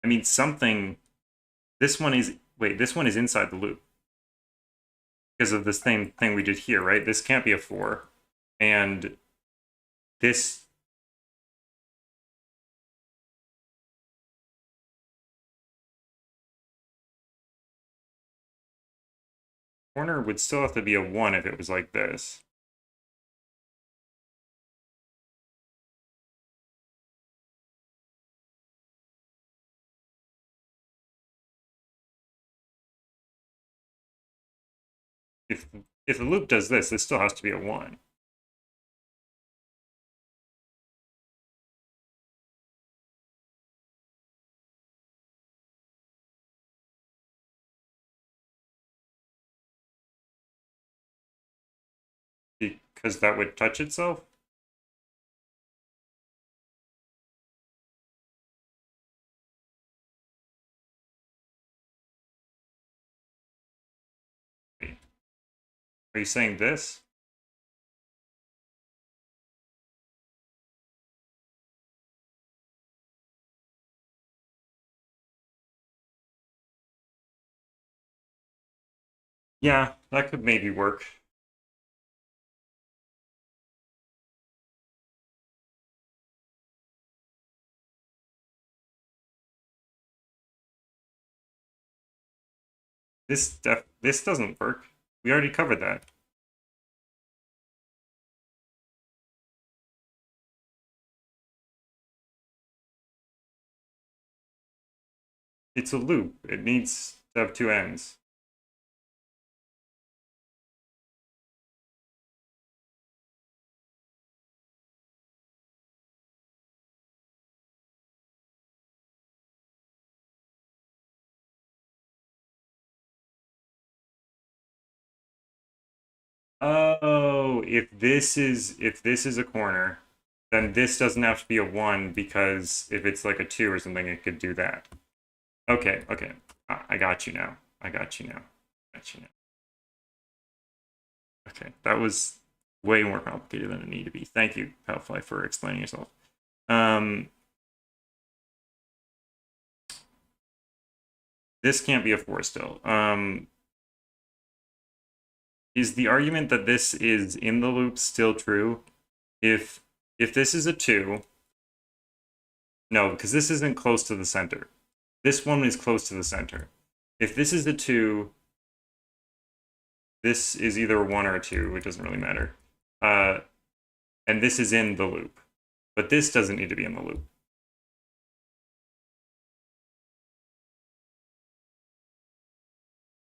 I mean, something... This one is... Wait, this one is inside the loop. Because of this same thing we did here, right? This can't be a 4. And this... corner would still have to be a 1 if it was like this. If the loop does this, this still has to be a 1. Because that would touch itself? Wait, are you saying this? Yeah, that could maybe work. This doesn't work. We already covered that. It's a loop. It needs to have 2 ends. Oh, if this is a corner, then this doesn't have to be a 1 because if it's like a 2 or something, it could do that. Okay, okay. I got you now. I got you now. Got you now. Okay, that was way more complicated than it needed to be. Thank you, Half-Life, for explaining yourself. This can't be a 4 still. Is the argument that this is in the loop still true? If this is a 2, no, because this isn't close to the center. This one is close to the center. If this is a 2, this is either a 1 or a 2, it doesn't really matter. And this is in the loop. But this doesn't need to be in the loop.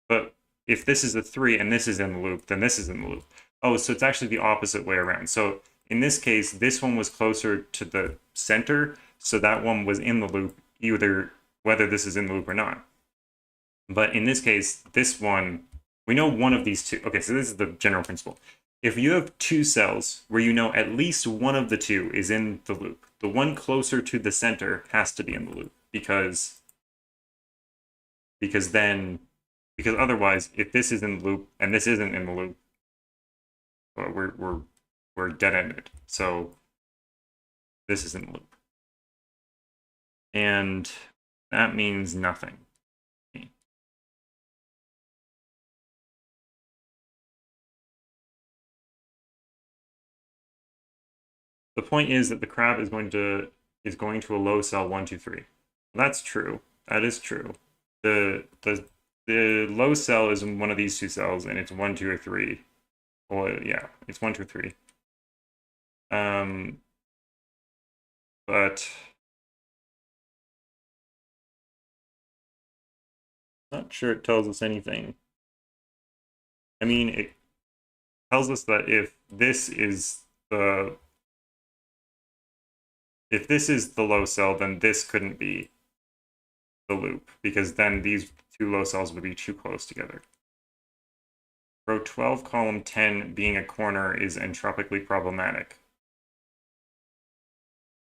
But if this is a 3 and this is in the loop, then this is in the loop. Oh, so it's actually the opposite way around. So in this case, this one was closer to the center, so that one was in the loop, either whether this is in the loop or not. But in this case, this one, we know one of these two. Okay, so this is the general principle. if you have two cells where you know at least one of the two is in the loop, the one closer to the center has to be in the loop because then because otherwise, if this is in the loop and this isn't in the loop, well, we're dead ended. So this is in the loop, and that means nothing. The point is that the crab is going to a low cell 1, 2, 3. That's true. That is true. The low cell is in one of these two cells, and it's 1, 2, or 3. Well, yeah, it's 1, 2, 3. But not sure it tells us anything. I mean, it tells us that if this is the low cell, then this couldn't be the loop, because then these two low cells would be too close together. Row 12, column 10 being a corner is entropically problematic.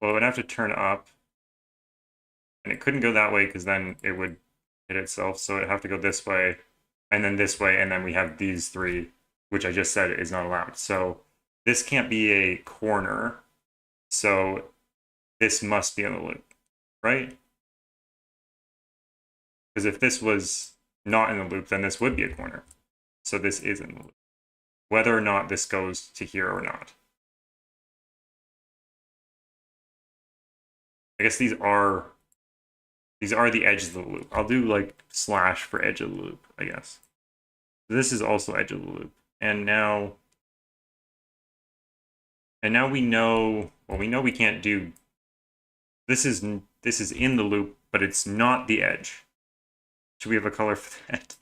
Well, it would have to turn up, and it couldn't go that way because then it would hit itself, so it'd have to go this way, and then this way, and then we have these three, which I just said is not allowed. So this can't be a corner, so this must be in the loop, right? Because if this was not in the loop, then this would be a corner. So this is in the loop, whether or not this goes to here or not. I guess these are the edges of the loop. I'll do like slash for edge of the loop, I guess. This is also edge of the loop. And now we know, well, we know we can't do, this is in the loop, but it's not the edge. Should we have a color for that?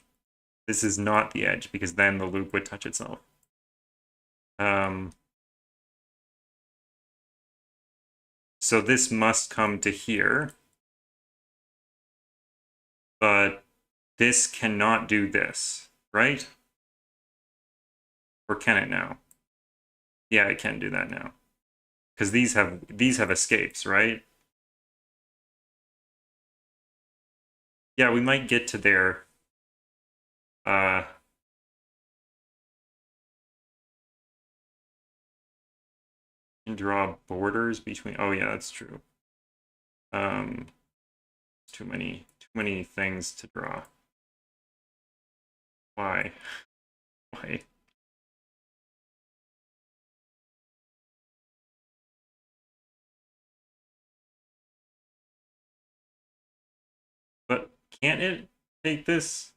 This is not the edge, because then the loop would touch itself. So this must come to here, but this cannot do this, right? Or can it now? Yeah, it can do that now, because these have escapes, right? Yeah, we might get to there. And draw borders between. Oh yeah, that's true. Too many things to draw. Why? Why? But can't it take this?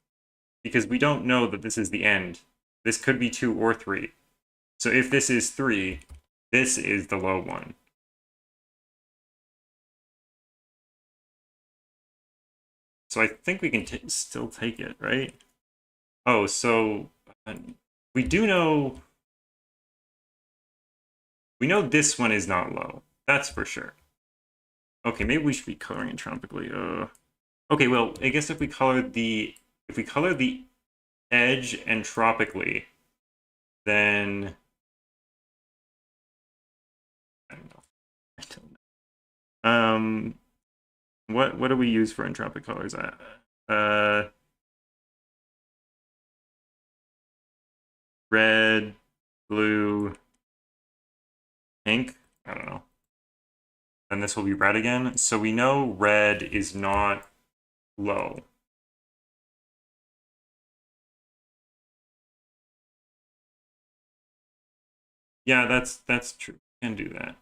Because we don't know that this is the end. This could be 2 or 3. So if this is 3, this is the low one. So I think we can still take it, right? Oh, so we do know... We know this one is not low. That's for sure. Okay, maybe we should be coloring entropically. Okay, well, I guess if we color the edge entropically, then I don't know. What do we use for entropic colors? Red, blue, pink. I don't know. And this will be red again. So we know red is not low. Yeah, that's true. Can do that.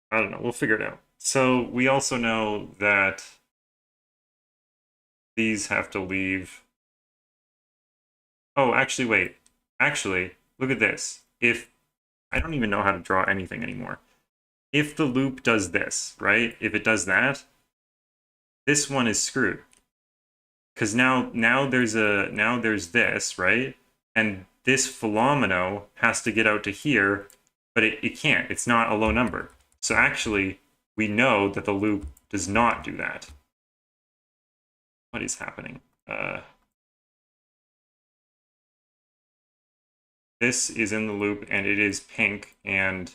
I don't know. We'll figure it out. So we also know that these have to leave. Oh, actually, wait. Actually, look at this. If I don't even know how to draw anything anymore. If the loop does this, right? If it does that, this one is screwed. Because now there's this, right? And this phenomeno has to get out to here, but it can't. It's not a low number. So actually, we know that the loop does not do that. what is happening? This is in the loop and it is pink, and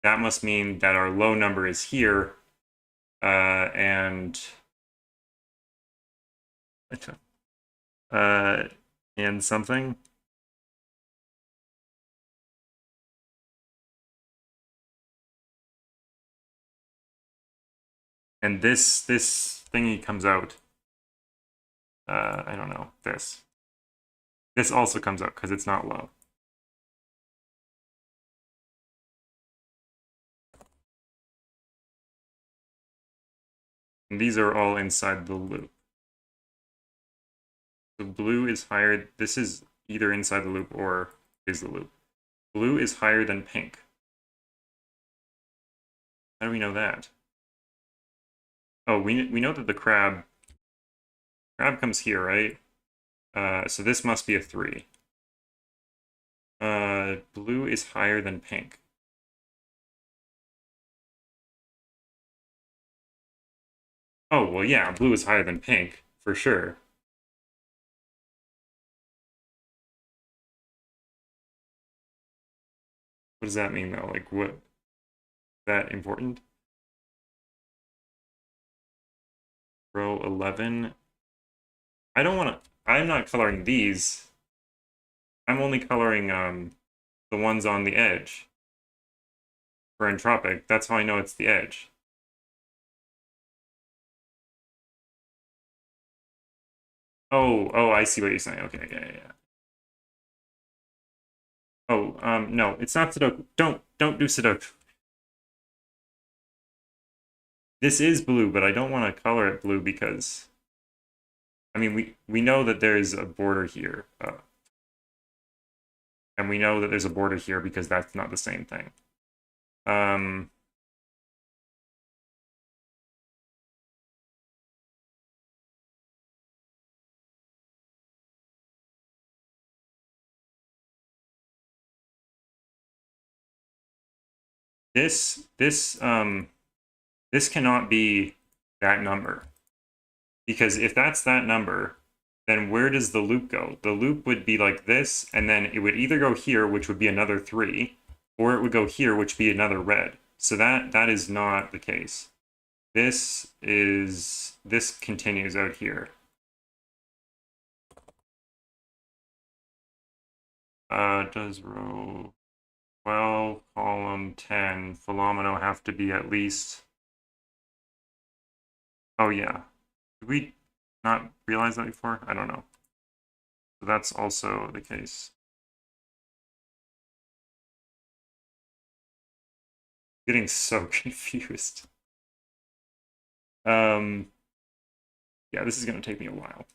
that must mean that our low number is here, and uh, and something. And this thingy comes out. I don't know, this. This also comes out because it's not low. And these are all inside the loop. So blue is higher. This is either inside the loop or is the loop. Blue is higher than pink. How do we know that? Oh, we know that the crab comes here, right? So this must be a 3. Blue is higher than pink. Oh, well, yeah, blue is higher than pink, for sure. What does that mean, though? Like, what? Is that important? Row 11. I don't want to... I'm not coloring these. I'm only coloring the ones on the edge. For entropic, that's how I know it's the edge. Oh, I see what you're saying. Okay, yeah. Oh, no, it's not Sudoku. Don't do Sudoku. This is blue, but I don't want to color it blue because, I mean, we know that there's a border here, and we know that there's a border here because that's not the same thing. This cannot be that number, because if that's that number, then where does the loop go? The loop would be like this, and then it would either go here, which would be another 3, or it would go here, which would be another red. So that is not the case. This continues out here. Does row 12, column 10, Philomeno have to be at least... Oh yeah. Did we not realize that before? I don't know. So that's also the case. Getting so confused. Yeah, this is going to take me a while.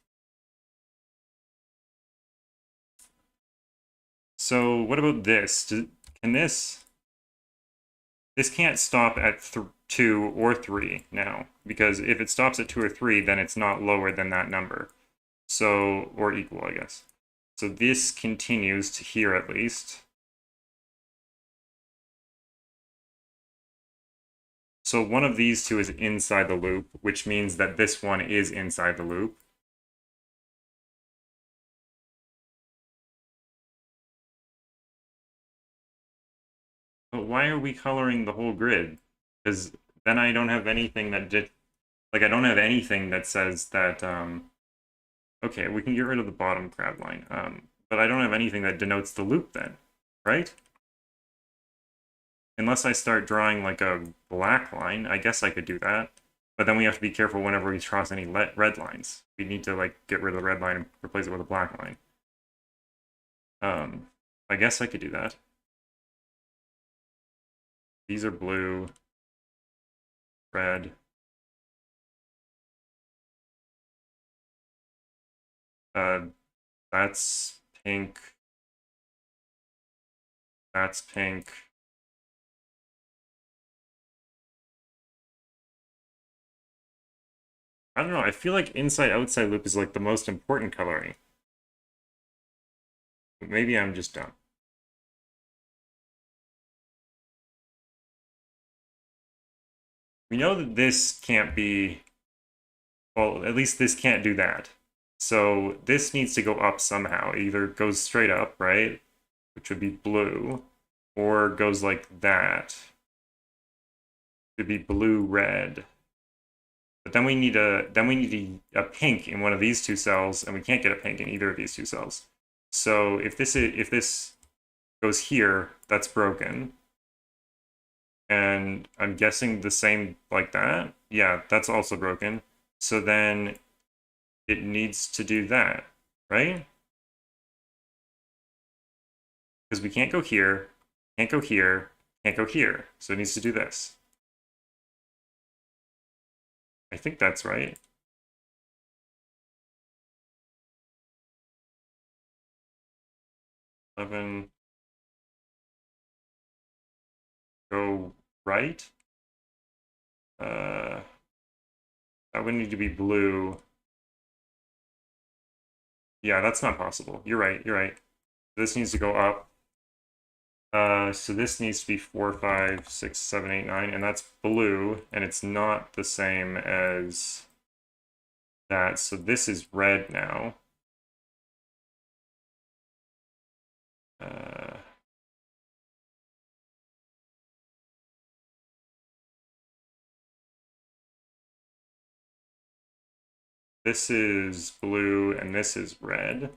So what about this? Can this can't stop at 2 or 3 now, because if it stops at 2 or 3, then it's not lower than that number. So, or equal, I guess. So this continues to here at least. So one of these two is inside the loop, which means that this one is inside the loop. But why are we coloring the whole grid? Because then I don't have anything that like, I don't have anything that says that, okay, we can get rid of the bottom crab line. But I don't have anything that denotes the loop then, right? Unless I start drawing like a black line, I guess I could do that. But then we have to be careful whenever we cross any red lines. We need to like get rid of the red line and replace it with a black line. I guess I could do that. These are blue, red. That's pink. That's pink. I don't know, I feel like inside-outside loop is like the most important coloring. But maybe I'm just dumb. We know that this can't be well, at least this can't do that. So this needs to go up somehow. It either goes straight up, right? Which would be blue, or goes like that. It would be blue, red. But then we need a pink in one of these two cells, and we can't get a pink in either of these two cells. So if this goes here, that's broken. And I'm guessing the same like that. Yeah, that's also broken. So then it needs to do that, right? Because we can't go here, can't go here, can't go here. So it needs to do this. I think that's right. Eleven. Go right. That would need to be blue. Yeah, that's not possible. You're right. You're right. This needs to go up. So this needs to be 4, 5, 6, 7, 8, 9, and that's blue, and it's not the same as that. So this is red now. This is blue, and this is red.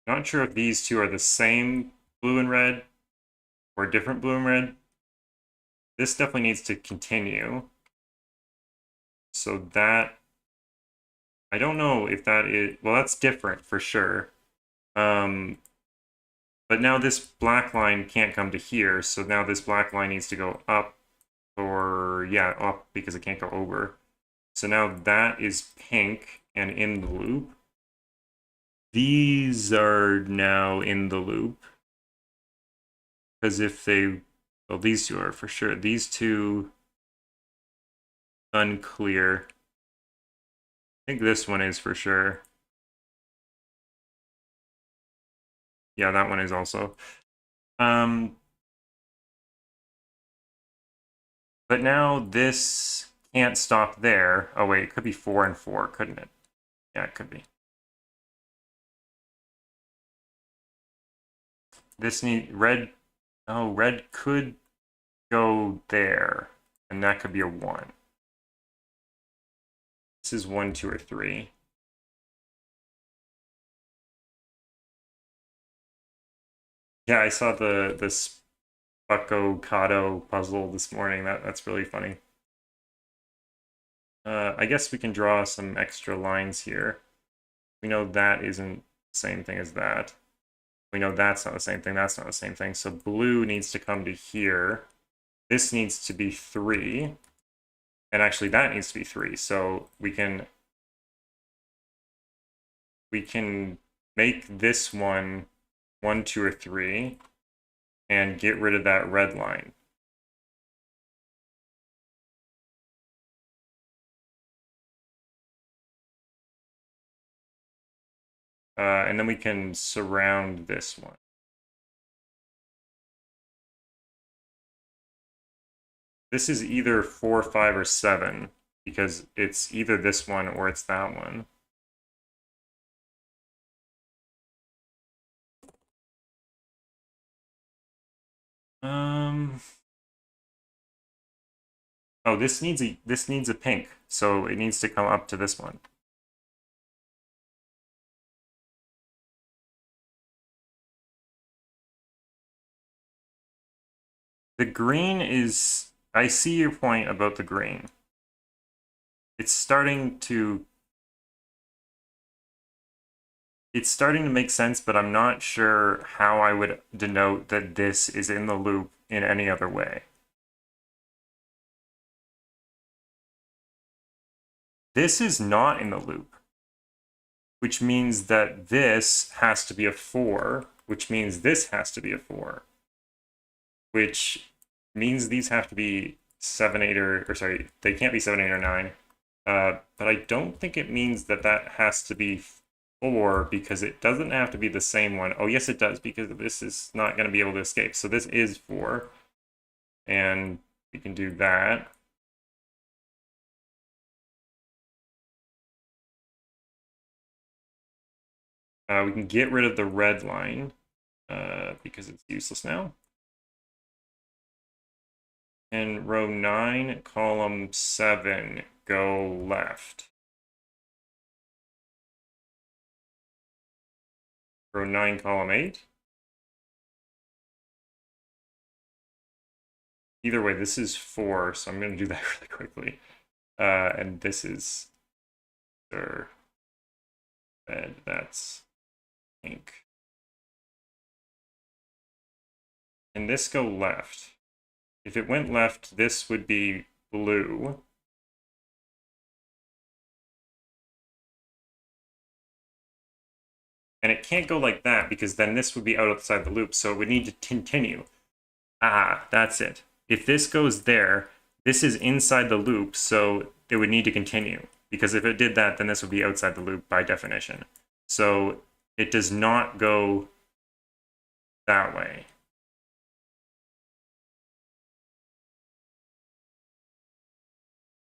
Not sure if these two are the same blue and red or different blue and red. This definitely needs to continue. So that, I don't know if that is, well, that's different for sure. But now this black line can't come to here, so now this black line needs to go up, or yeah, up because it can't go over. So now that is pink and in the loop. These are now in the loop. Because if they, well, these two are for sure. These two, unclear. I think this one is for sure. Yeah, that one is also. But now this can't stop there. Oh wait, it could be 4 and 4, couldn't it? Yeah, it could be. This need red. Oh, red could go there, and that could be a 1. This is 1, 2, or 3. Yeah, I saw the Spucco Cado puzzle this morning. That's really funny. I guess we can draw some extra lines here. We know that isn't the same thing as that. We know that's not the same thing, that's not the same thing. So blue needs to come to here. This needs to be 3. And actually that needs to be 3. So we can make this one 1, 2, or 3 and get rid of that red line. And then we can surround this one. This is either 4, 5, or 7, because it's either this one or it's that one. Oh, this needs a pink, so it needs to come up to this one. The green is, I see your point about the green. It's starting to make sense, but I'm not sure how I would denote that this is in the loop in any other way. This is not in the loop, which means that this has to be a 4, which means this has to be a 4, which means these have to be 7, 8, or sorry, they can't be 7, 8, or 9. But I don't think it means that that has to be 4, because it doesn't have to be the same one. Oh, yes, it does, because this is not going to be able to escape. So this is 4, and we can do that. We can get rid of the red line because it's useless now. And row 9, column 7, go left. Row 9, column 8. Either way, this is 4, so I'm going to do that really quickly. And this is red, that's pink. And this go left. If it went left, this would be blue. And it can't go like that because then this would be outside the loop, so it would need to continue. Ah, that's it. If this goes there, this is inside the loop, so it would need to continue. Because if it did that, then this would be outside the loop by definition. So it does not go that way.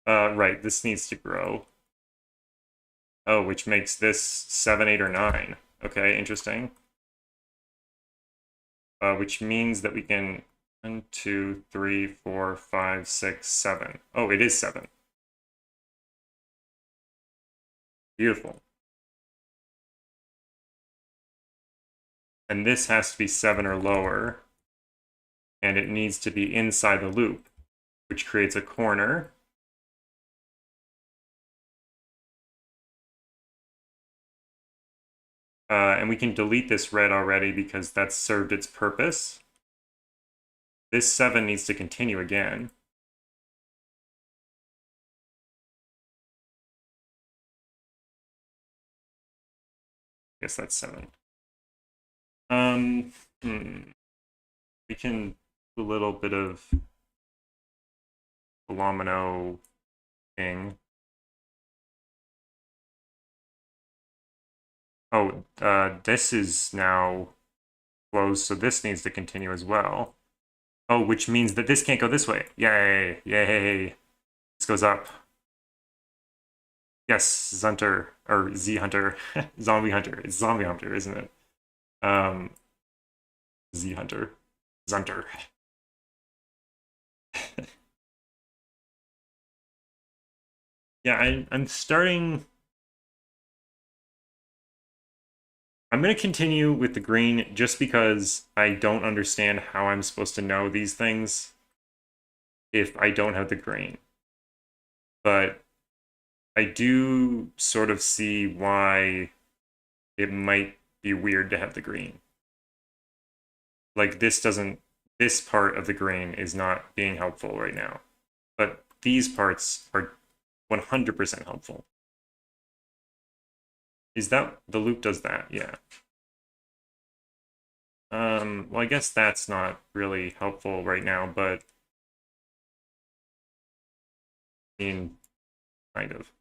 Right, this needs to grow. Oh, which makes this 7, 8, or 9. Okay, interesting. Which means that we can 1, 2, 3, 4, 5, 6, 7. Oh, it is 7. Beautiful. And this has to be 7 or lower. And it needs to be inside the loop, which creates a corner. And we can delete this red already because that's served its purpose. This 7 needs to continue again. Guess that's 7. We can do a little bit of Lomino thing. Oh, this is now closed, so this needs to continue as well. Oh, which means that this can't go this way. Yay, yay. This goes up. Yes, Zunter, or Z-Hunter, Zombie Hunter. It's Zombie Hunter, isn't it? Z-Hunter, Zunter. Yeah, I'm starting... I'm going to continue with the green just because I don't understand how I'm supposed to know these things if I don't have the green. But I do sort of see why it might be weird to have the green. Like this part of the green is not being helpful right now. But these parts are 100% helpful. Is that, the loop does that, yeah. Well, I guess that's not really helpful right now, but I mean, kind of.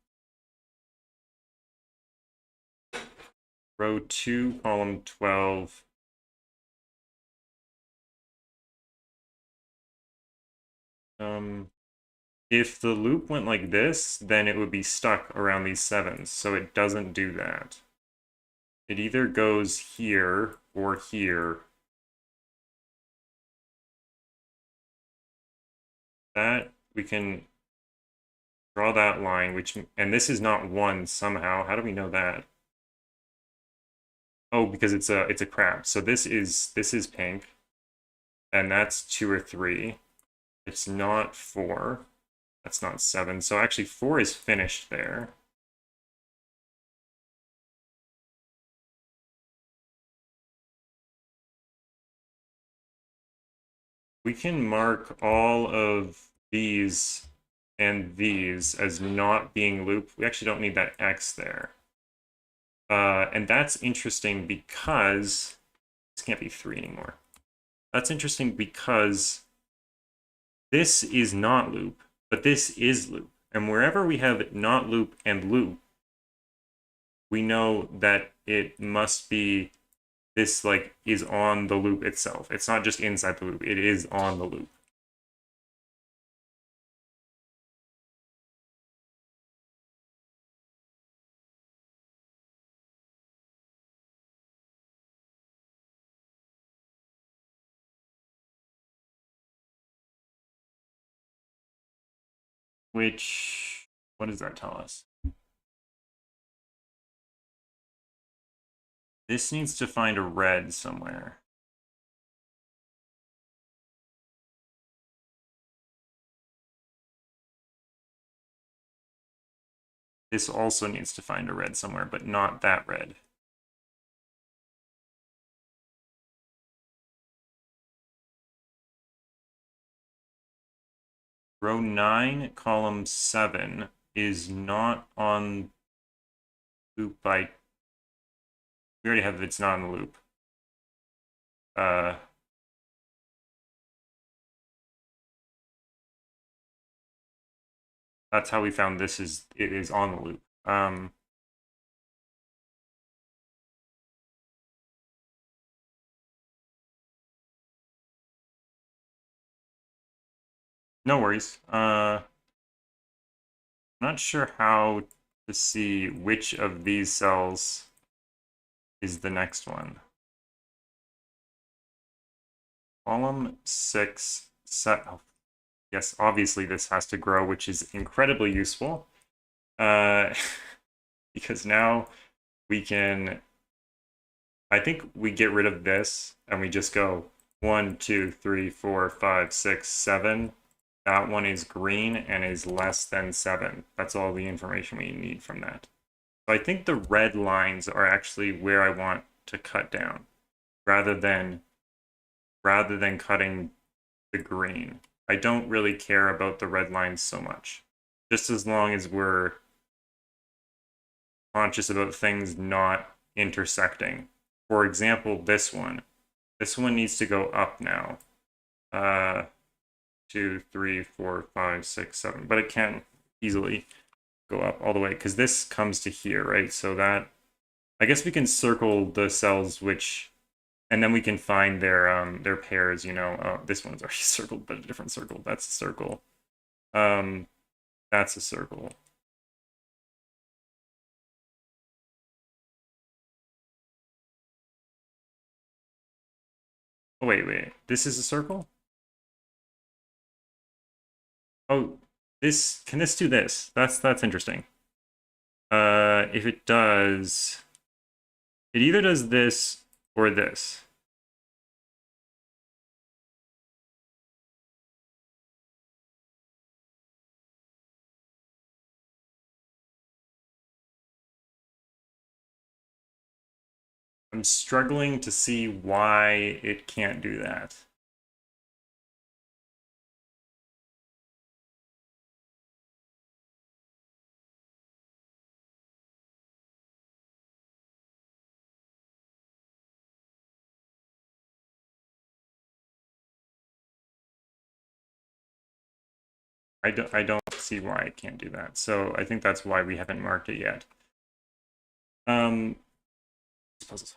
Row 2, column 12. If the loop went like this, then it would be stuck around these 7s, so it doesn't do that. It either goes here or here. That, we can draw that line, which, and this is not 1 somehow. How do we know that? Oh, because it's a crab. So this is pink, and that's 2 or 3. It's not 4. That's not 7. So actually 4 is finished there. We can mark all of these and these as not being looped. We actually don't need that X there. And that's interesting because this can't be 3 anymore. That's interesting because this is not loop, but this is loop. And wherever we have not loop and loop, we know that it must be this like is on the loop itself. It's not just inside the loop, it is on the loop. which, what does that tell us? This needs to find a red somewhere. This also needs to find a red somewhere, but not that red. Row 9, column 7 is not on loop by... We already have it's not on the loop. That's how we found it is on the loop. No worries. Not sure how to see which of these cells is the next one. Column 6 set. Oh, yes, obviously this has to grow, which is incredibly useful. Because now we can, I think we get rid of this and we just go 1, 2, 3, 4, 5, 6, 7. That one is green and is less than 7. That's all the information we need from that. So I think the red lines are actually where I want to cut down rather than cutting the green. I don't really care about the red lines so much. Just as long as we're conscious about things not intersecting. For example, this one. This one needs to go up now. 2, 3, 4, 5, 6, 7. But it can easily go up all the way because this comes to here, right? So that, I guess we can circle the cells which, and then we can find their pairs, you know. Oh, this one's already circled, but a different circle. That's a circle. That's a circle. Oh, wait. This is a circle? Oh, can this do this? That's interesting. If it does, it either does this or this. I'm struggling to see why it can't do that. I don't see why it can't do that. So I think that's why we haven't marked it yet. Puzzles.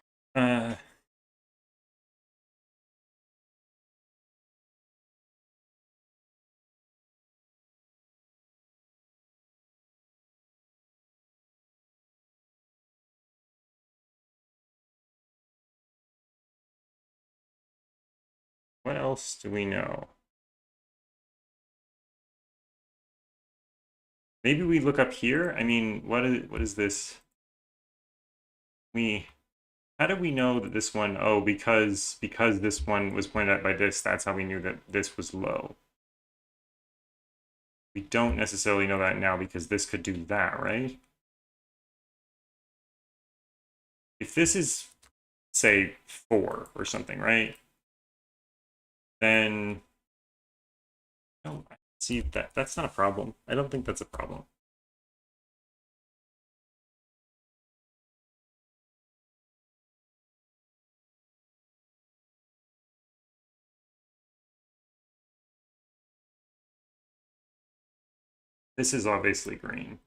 What else do we know? Maybe we look up here. I mean, what is this? How do we know that this one? Oh, because this one was pointed at by this, that's how we knew that this was low. We don't necessarily know that now because this could do that, right? If this is, say, 4 or something, right? Then, no, see, that's not a problem. I don't think that's a problem. This is obviously green.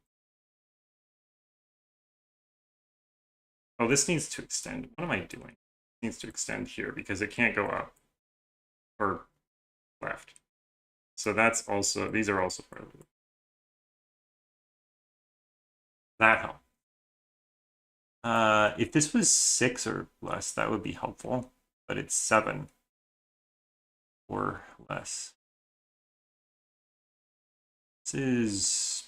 Oh, this needs to extend. What am I doing? It needs to extend here because it can't go up or left. So that's also, these are also part of it. That helps. If this was 6 or less, that would be helpful, but it's 7 or less. This is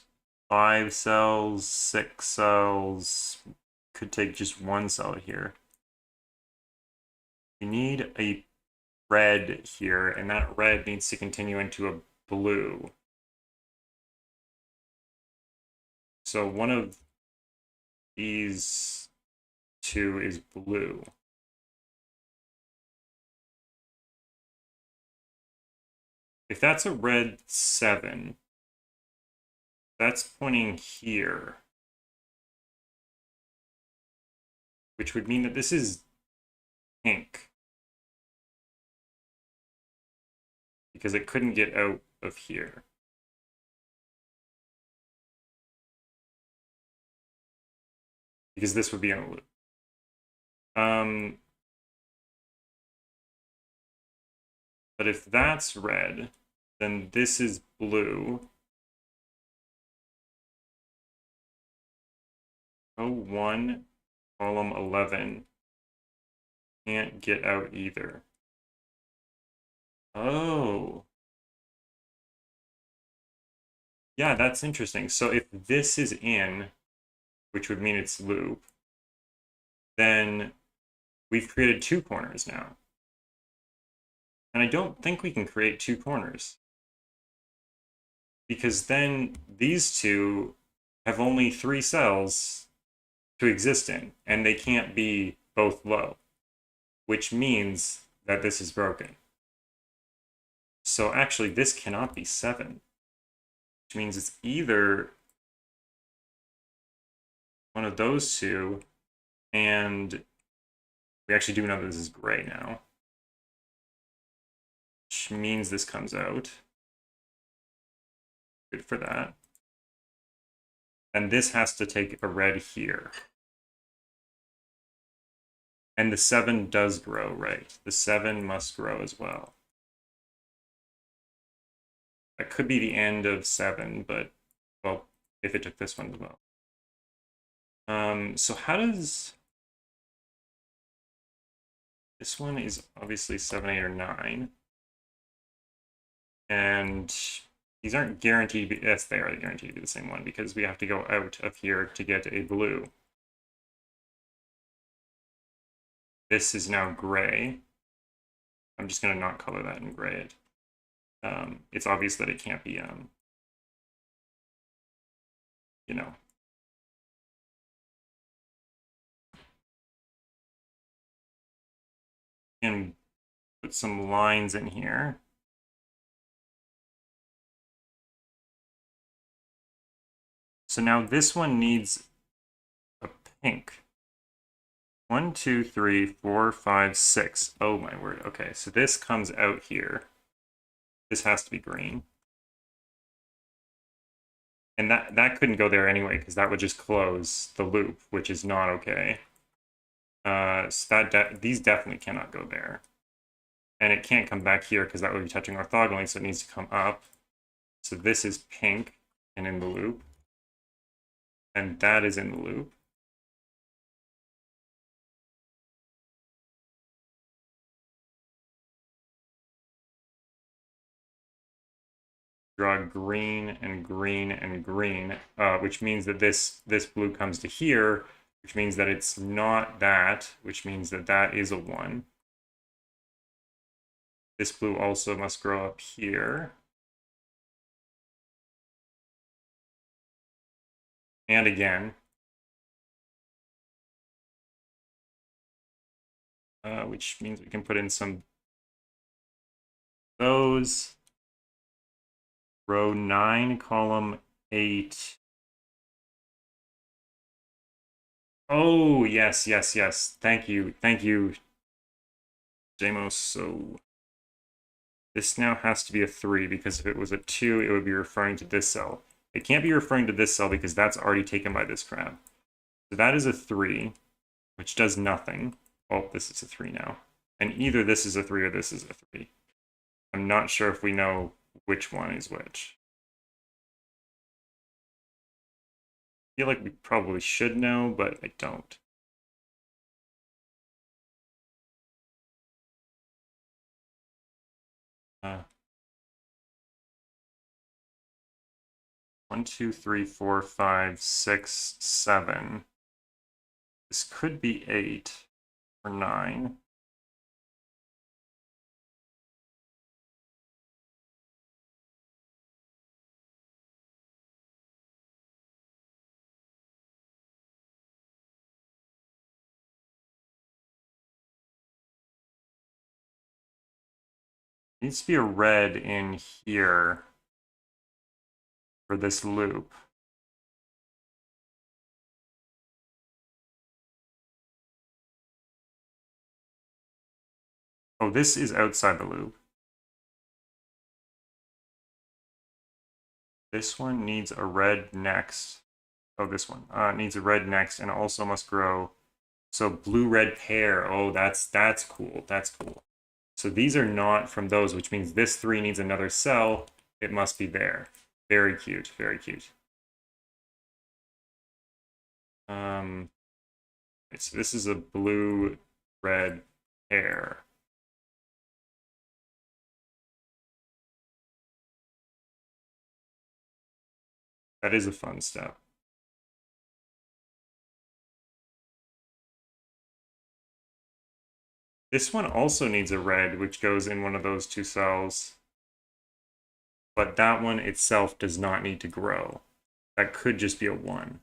5 cells, 6 cells. Could take just 1 cell here. We need a red here, and that red needs to continue into a blue. So one of these two is blue. If that's a red 7, that's pointing here, which would mean that this is pink, because it couldn't get out of here. Because this would be on a loop. But if that's red, then this is blue. Oh, 1, column 11. Can't get out either. Oh. Yeah, that's interesting. So if this is in, which would mean it's loop, then we've created 2 corners now. And I don't think we can create 2 corners. Because then these two have only 3 cells to exist in, and they can't be both low, which means that this is broken. So actually, this cannot be 7, which means it's either one of those two, and we actually do know this is gray now, which means this comes out. Good for that. And this has to take a red here. And the 7 does grow, right? The 7 must grow as well. That could be the end of 7, but, well, if it took this one as well. So how does... This one is obviously 7, 8, or 9. And these aren't guaranteed to be... Yes, they are guaranteed to be the same one, because we have to go out of here to get a blue. This is now gray. I'm just going to not color that and gray it. It's obvious that it can't be, you know. And put some lines in here. So now this one needs a pink. 1, 2, 3, 4, 5, 6. Oh my word. Okay, so this comes out here. This has to be green. And that couldn't go there anyway, because that would just close the loop, which is not okay. So these definitely cannot go there. And it can't come back here, because that would be touching orthogonally, so it needs to come up. So this is pink and in the loop. And that is in the loop. Draw green and green and green, which means that this blue comes to here, which means that it's not that, which means that that is a 1. This blue also must grow up here. And again. Which means we can put in some those. Row 9, column 8. Oh, yes, yes, yes. Thank you, Jamos. So this now has to be a 3, because if it was a 2, it would be referring to this cell. It can't be referring to this cell because that's already taken by this crab. So that is a 3, which does nothing. Oh, this is a 3 now. And either this is a 3 or this is a 3. I'm not sure if we know which one is which. I feel like we probably should know, but I don't. 1, 2, 3, 4, 5, 6, 7. This could be 8 or 9. Needs to be a red in here for this loop. Oh, this is outside the loop. This one needs a red next. Oh, this one needs a red next and also must grow. So blue-red pair. Oh, that's cool. That's cool. So these are not from those, which means this 3 needs another cell. It must be there. Very cute. Very cute. So this is a blue-red pair. That is a fun step. This one also needs a red, which goes in one of those 2 cells. But that one itself does not need to grow. That could just be a 1.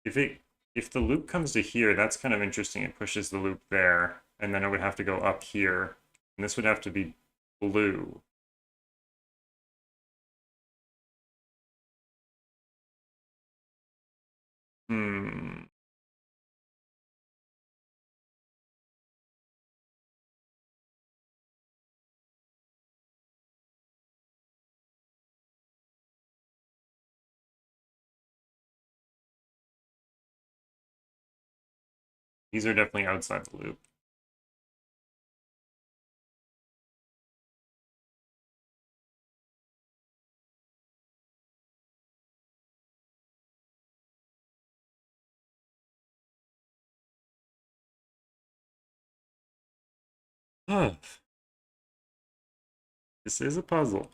If the loop comes to here, that's kind of interesting. It pushes the loop there, and then it would have to go up here. And this would have to be blue. Hmm. These are definitely outside the loop. This is a puzzle.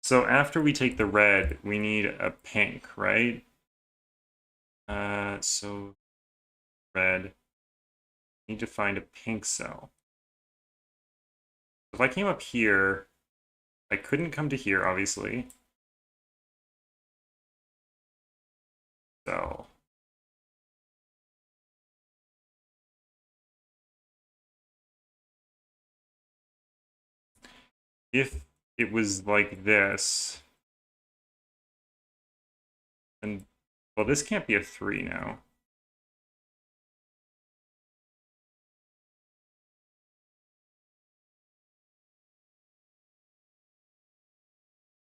So after we take the red, we need a pink, right? So red. Need to find a pink cell. If I came up here, I couldn't come to here, obviously. So if it was like this, and well, this can't be a 3 now.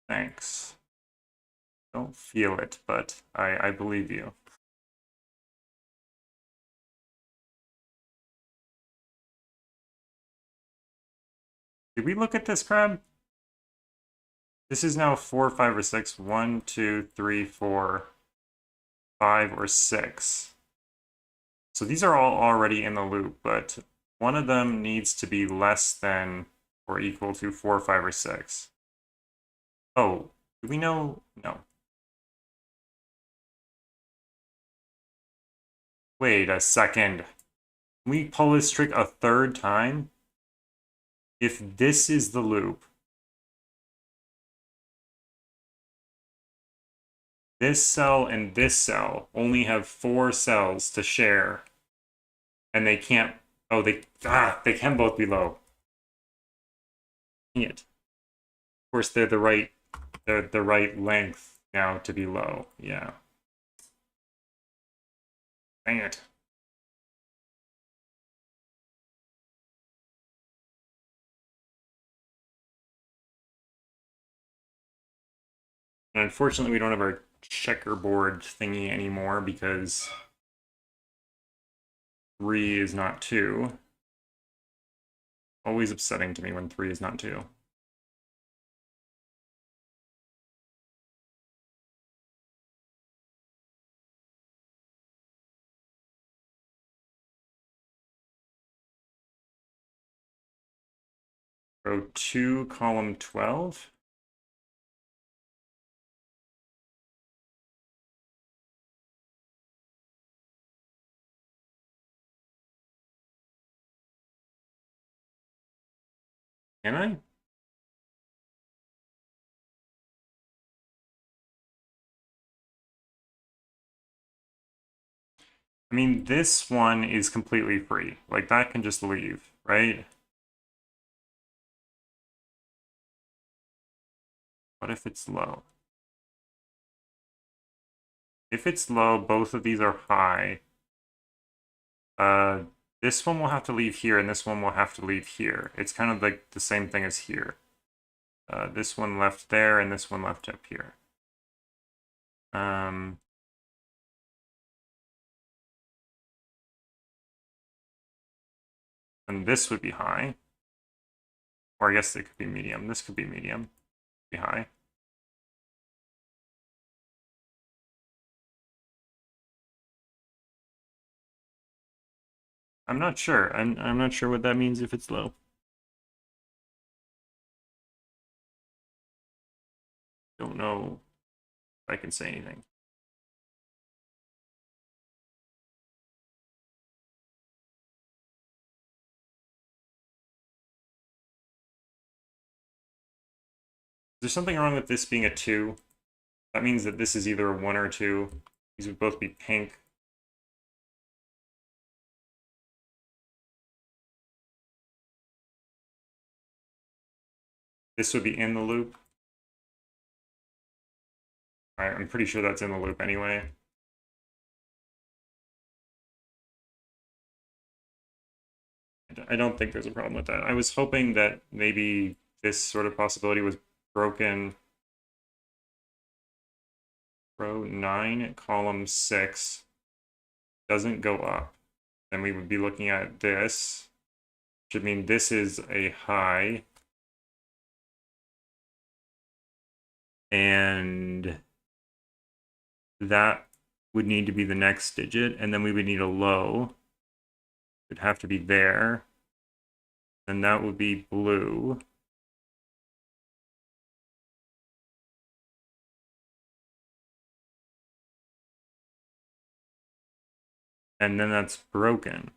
Thanks. Don't feel it, but I believe you. Did we look at this, Crab? This is now 4, 5, or 6. 1, 2, 3, 4, 5, or 6. So these are all already in the loop, but one of them needs to be less than or equal to 4, 5, or 6. Oh, do we know? No. Wait a second. Can we pull this trick a third time? If this is the loop, this cell and this cell only have 4 cells to share, and they can't. Oh, they can both be low. Dang it. Of course, they're the right length now to be low. Yeah. Dang it. And unfortunately, we don't have our checkerboard thingy anymore because 3 is not 2. Always upsetting to me when 3 is not 2. Row 2, column 12. Can I? I mean, this one is completely free. Like, that can just leave, right? What if it's low? If it's low, both of these are high. This one will have to leave here, and this one will have to leave here. It's kind of like the same thing as here. This one left there, and this one left up here. And this would be high. Or I guess it could be medium. This could be medium. Be high. I'm not sure. I'm not sure what that means if it's low. Don't know if I can say anything. Is there something wrong with this being a 2? That means that this is either a 1 or a 2. These would both be pink. This would be in the loop. Alright, I'm pretty sure that's in the loop anyway. I don't think there's a problem with that. I was hoping that maybe this sort of possibility was broken. Row 9, column 6 doesn't go up. Then we would be looking at this, which would mean this is a high. And that would need to be the next digit, and then we would need a low. It'd have to be there. And that would be blue. And then that's broken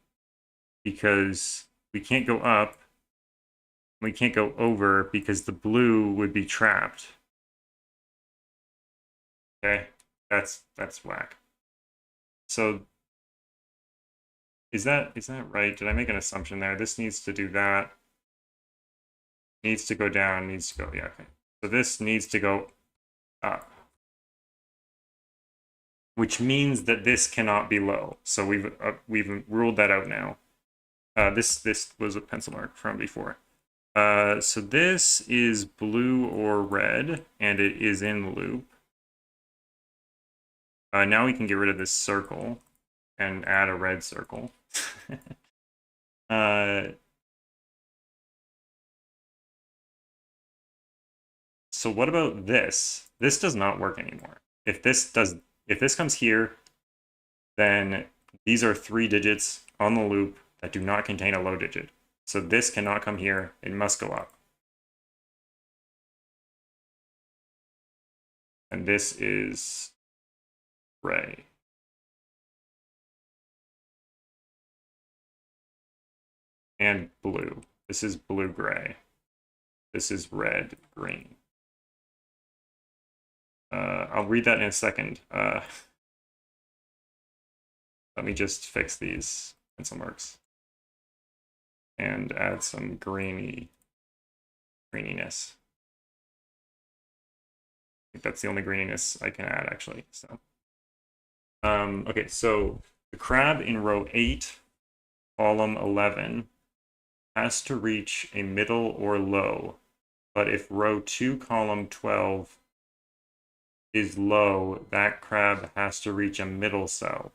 because we can't go up. We can't go over because the blue would be trapped. Okay, that's whack. So is that right? Did I make an assumption there? This needs to do that. Needs to go down, needs to go, yeah, okay. So this needs to go up. Which means that this cannot be low. So we've ruled that out now. This was a pencil mark from before. So this is blue or red, and it is in the loop. Now we can get rid of this circle and add a red circle. So what about this? This does not work anymore. If this comes here, then these are 3 digits on the loop that do not contain a low digit. So this cannot come here, it must go up. And this is gray. And blue. This is blue-gray. This is red-green. I'll read that in a second. Let me just fix these pencil marks and add some greeniness. I think that's the only greeniness I can add, actually. So, okay, so the crab in row 8, column 11, has to reach a middle or low, but if row 2, column 12 is low, that crab has to reach a middle cell.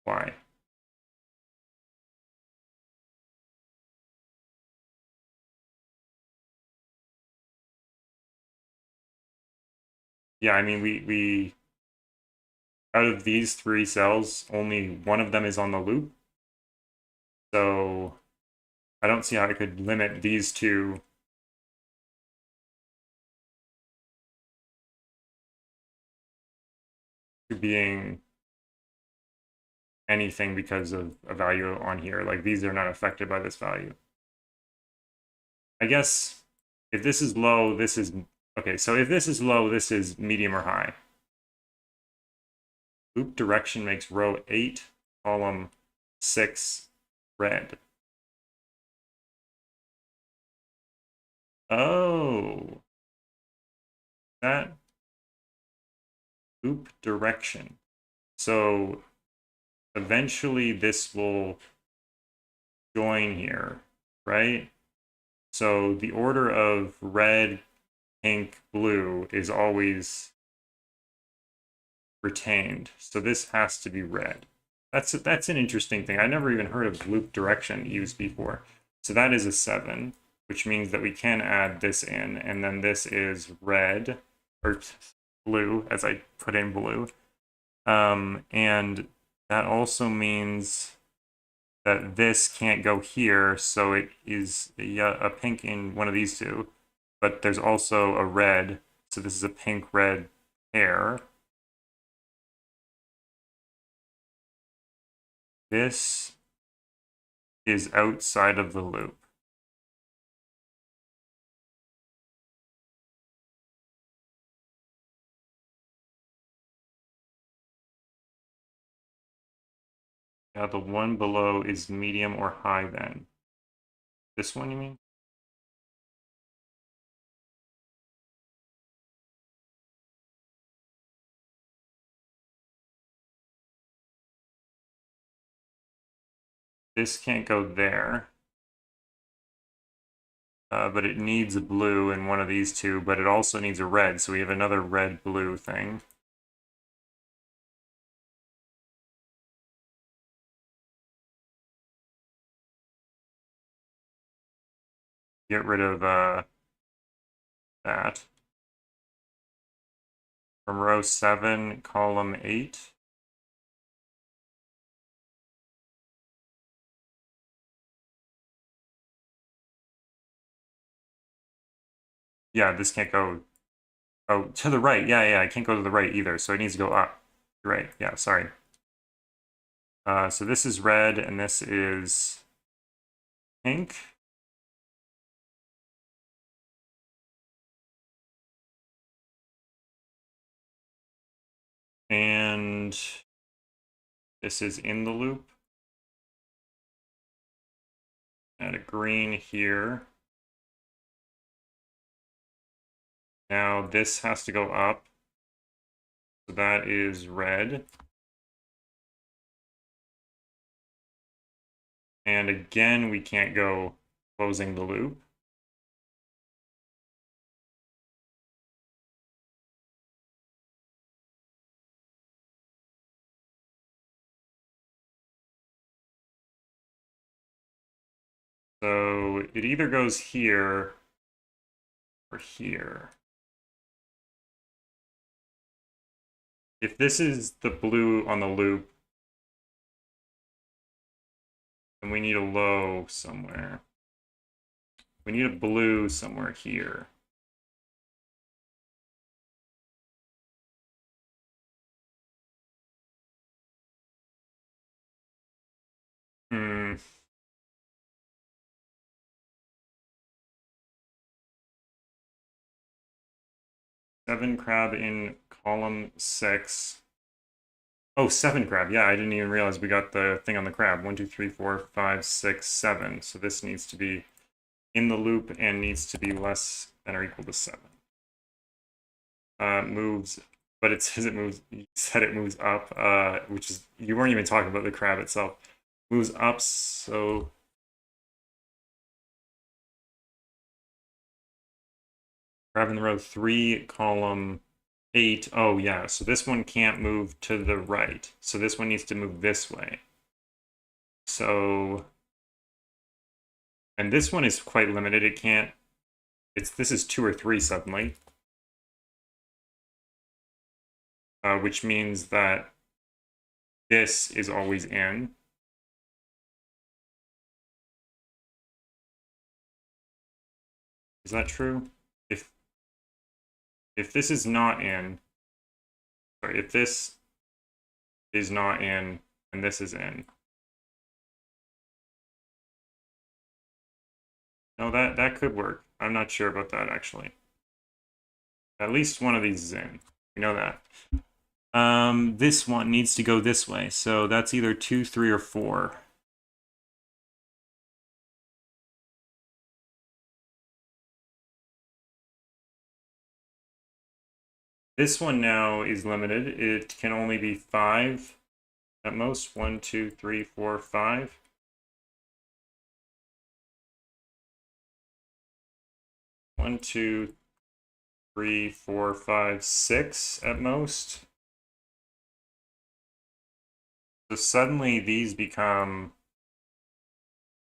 Why? Yeah, I mean, we out of these 3 cells, only one of them is on the loop, So I don't see how I could limit these two to being anything because of a value on here. Like these are not affected by this value. I guess if this is low, this is okay. So if this is low, this is medium or high. Loop direction makes row 8, column 6 red. Oh, that loop direction. So eventually this will join here, right? So the order of red, pink, blue is always retained. So this has to be red. That's an interesting thing. I never even heard of loop direction used before. So that is a 7, which means that we can add this in, and then this is red, or blue, as I put in blue. And that also means that this can't go here, so it is a pink in one of these two. But there's also a red, so this is a pink-red pair. This is outside of the loop. Now the one below is medium or high then. This one, you mean? This can't go there. But it needs a blue in one of these two, but it also needs a red, so we have another red-blue thing. Get rid of that. From row 7, column 8. Yeah, this can't go... Oh, to the right. Yeah, I can't go to the right either, so it needs to go up. You're right. Yeah, sorry. So this is red, and this is pink. And this is in the loop. Add a green here. Now this has to go up. So that is red. And again, we can't go closing the loop. So it either goes here or here. If this is the blue on the loop, then we need a low somewhere. We need a blue somewhere here. Hmm. Seven crab in column 6. Oh, 7 crab. Yeah, I didn't even realize we got the thing on the crab. 1, 2, 3, 4, 5, 6, 7. So this needs to be in the loop and needs to be less than or equal to 7. Moves, but it says it moves, you said it moves up, which is, you weren't even talking about the crab itself. Moves up, so crab in the row 3, column 8. Oh, yeah, so this one can't move to the right. So this one needs to move this way. So, and this one is quite limited. It can't, this is 2 or 3 suddenly. Which means that this is always in. Is that true? If this is not in, sorry, if this is not in and this is in. No, that could work. I'm not sure about that actually. At least one of these is in. We know that. This one needs to go this way, so that's either 2, 3, or 4. This one now is limited. It can only be 5 at most. 1, 2, 3, 4, 5. One, 2, 3, 4, 5, 6 at most. So suddenly these become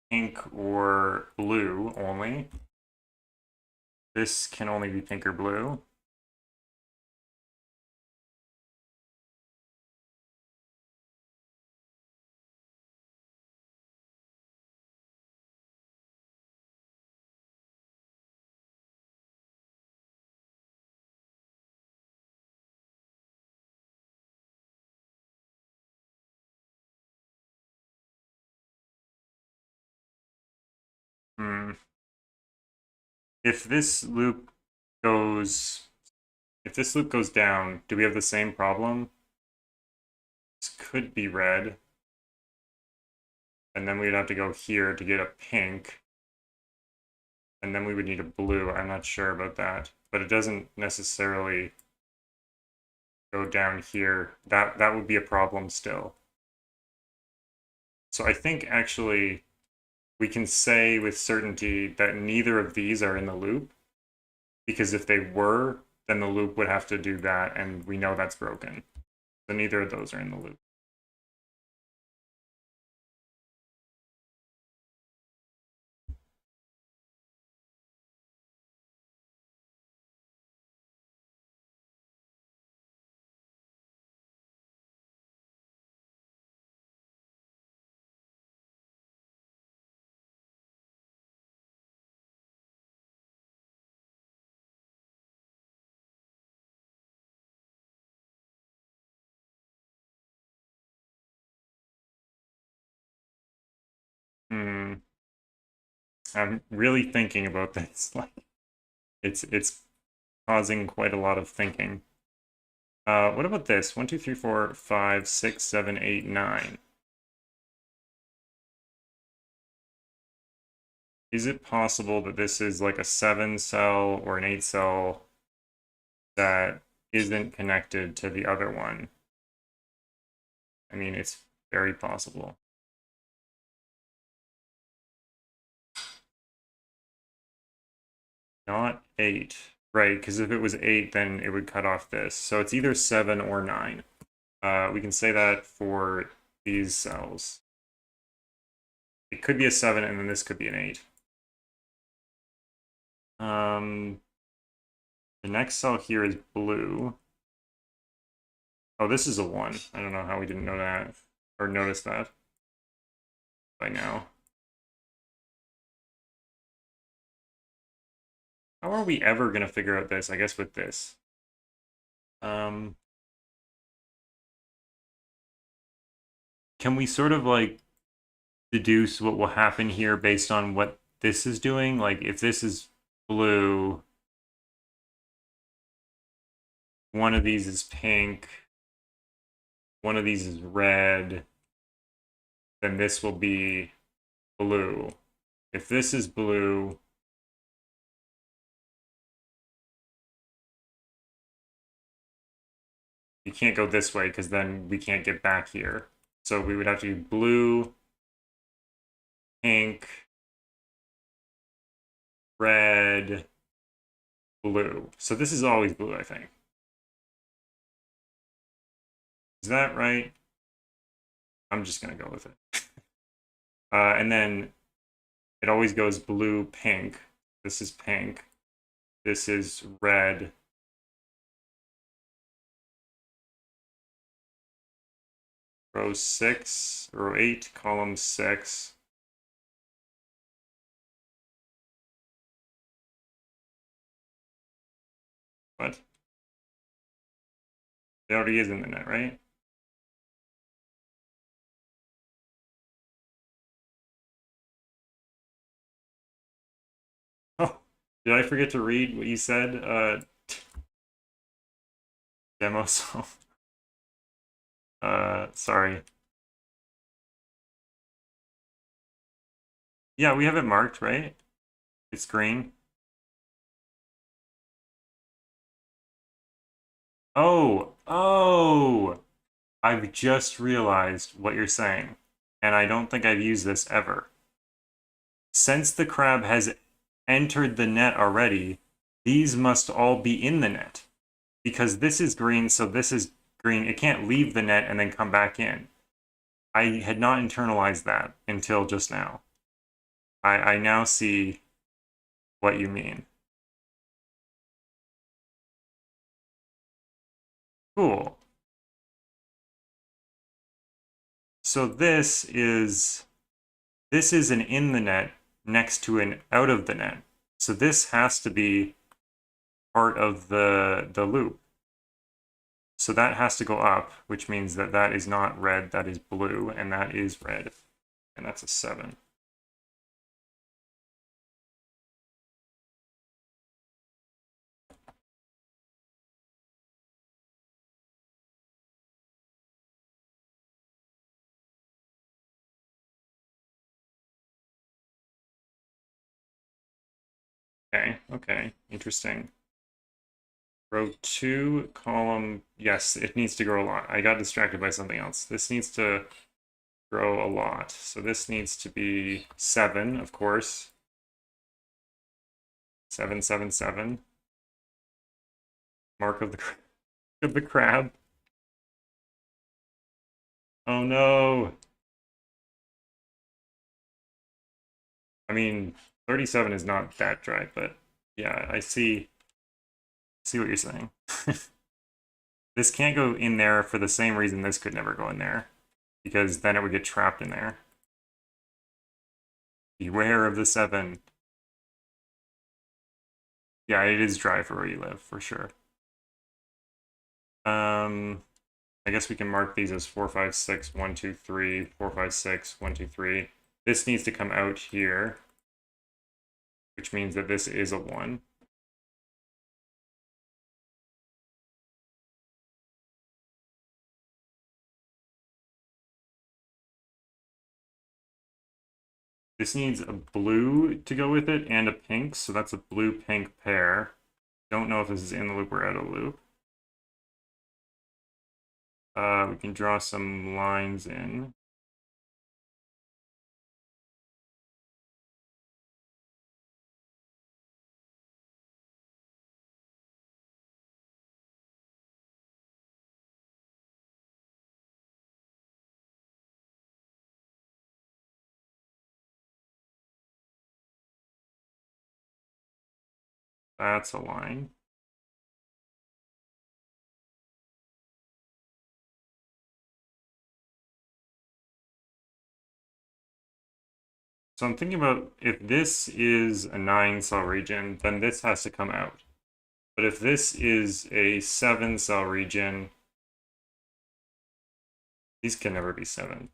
pink or blue only. This can only be pink or blue. Hmm. If this loop goes down, do we have the same problem? This could be red. And then we'd have to go here to get a pink. And then we would need a blue. I'm not sure about that. But it doesn't necessarily go down here. That would be a problem still. So I think actually we can say with certainty that neither of these are in the loop, because if they were, then the loop would have to do that, and we know that's broken. So neither of those are in the loop. Hmm. I'm really thinking about this. Like, it's causing quite a lot of thinking. What about this? 1, 2, 3, 4, 5, 6, 7, 8, 9. Is it possible that this is like a 7 cell or an 8 cell that isn't connected to the other one? I mean, it's very possible. Not 8. Right, because if it was 8, then it would cut off this. So it's either 7 or 9. We can say that for these cells. It could be a 7, and then this could be an 8. The next cell here is blue. Oh, this is a 1. I don't know how we didn't know that, or notice that by now. How are we ever going to figure out this? I guess with this. Can we sort of like deduce what will happen here based on what this is doing? Like if this is blue, one of these is pink, one of these is red, then this will be blue. If this is blue, you can't go this way because then we can't get back here. So we would have to do blue, pink, red, blue. So this is always blue, I think. Is that right? I'm just going to go with it. And then it always goes blue, pink. This is pink. This is red. Row 6, row 8, column 6. What? It already is in the net, right? Oh, did I forget to read what you said? Demo, so sorry. Yeah, we have it marked, right? It's green. Oh, I've just realized what you're saying, and I don't think I've used this ever. Since the crab has entered the net already, these must all be in the net. Because this is green, so this is green. It can't leave the net and then come back in. I had not internalized that until just now. I now see what you mean. Cool. So this is an in the net next to an out of the net. So this has to be part of the loop. So that has to go up, which means that that is not red, that is blue, and that is red. And that's a 7. Okay, interesting. Row 2, column, yes, it needs to grow a lot. I got distracted by something else. This needs to grow a lot. So this needs to be 7, of course. 7, 7, 7. Mark of the, of the crab. Oh no! I mean, 37 is not that dry, but yeah, I see what you're saying. This can't go in there for the same reason this could never go in there, because then it would get trapped in there. Beware of the 7. Yeah, it is dry for where you live, for sure. I guess we can mark these as 4, 5, 6, 1, 2, 3, 4, 5, 6, 1, 2, 3. This needs to come out here, which means that this is a 1. This needs a blue to go with it and a pink, so that's a blue-pink pair. Don't know if this is in the loop or out of the loop. We can draw some lines in. That's a line. So I'm thinking about if this is a 9 cell region, then this has to come out. But if this is a 7 cell region, these can never be 7.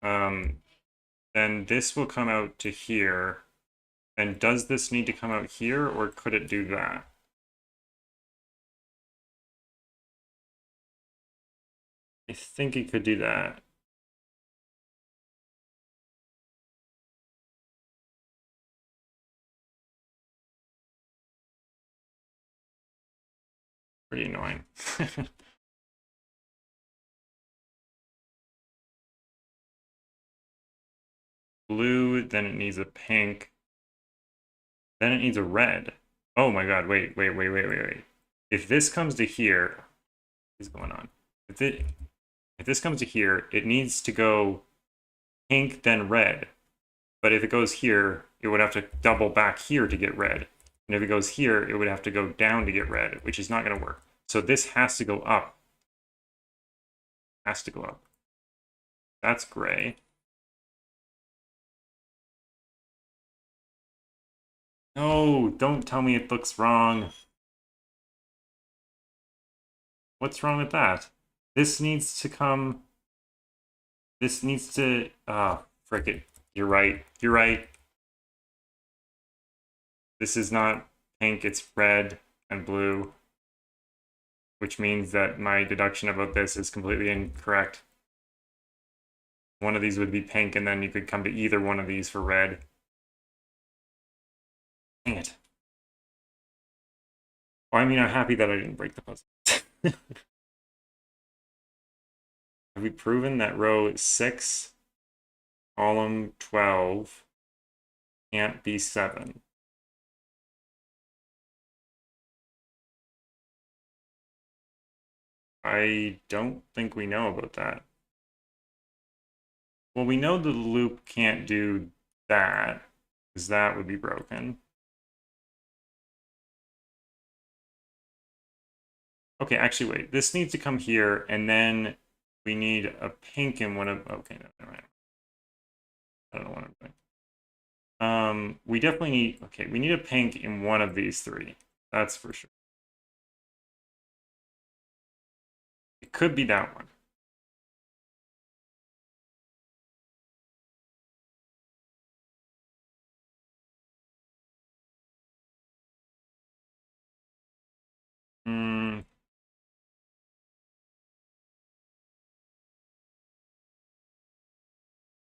Then this will come out to here. And does this need to come out here, or could it do that? I think it could do that. Pretty annoying. Blue, then it needs a pink. Then it needs a red. Oh my god, wait. If this comes to here, what's going on? If this comes to here, it needs to go pink, then red. But if it goes here, it would have to double back here to get red. And if it goes here, it would have to go down to get red, which is not going to work. So this has to go up. Has to go up. That's gray. No, don't tell me it looks wrong. What's wrong with that? This needs to come... This needs to... Ah, frick it. You're right. You're right. This is not pink, it's red and blue, which means that my deduction about this is completely incorrect. One of these would be pink, and then you could come to either one of these for red. Dang it. Well, I mean, I'm happy that I didn't break the puzzle. Have we proven that row 6, column 12 can't be 7? I don't think we know about that. Well, we know the loop can't do that, because that would be broken. Okay, actually, wait. This needs to come here, and then we need a pink in one of... Okay, no, never mind. I don't know what I'm doing. We definitely need... Okay, we need a pink in one of these three. That's for sure. It could be that one. Hmm.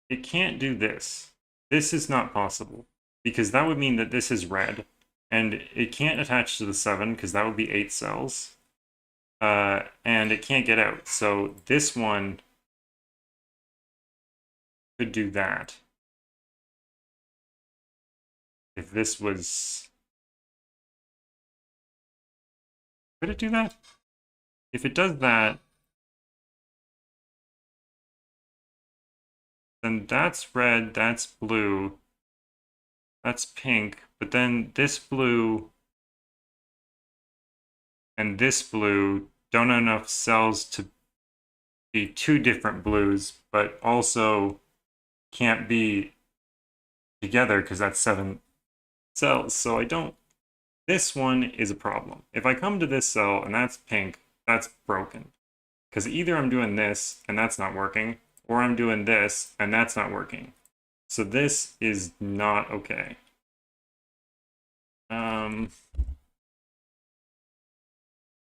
It can't do this. This is not possible, because that would mean that this is red, and it can't attach to the 7, because that would be 8 cells. And it can't get out. So this one could do that. If this was... Could it do that? If it does that, then that's red, that's blue, that's pink, but then this blue and this blue don't have enough cells to be two different blues, but also can't be together because that's 7 cells. So I don't... This one is a problem. If I come to this cell and that's pink, that's broken. Because either I'm doing this and that's not working, or I'm doing this and that's not working. So this is not okay.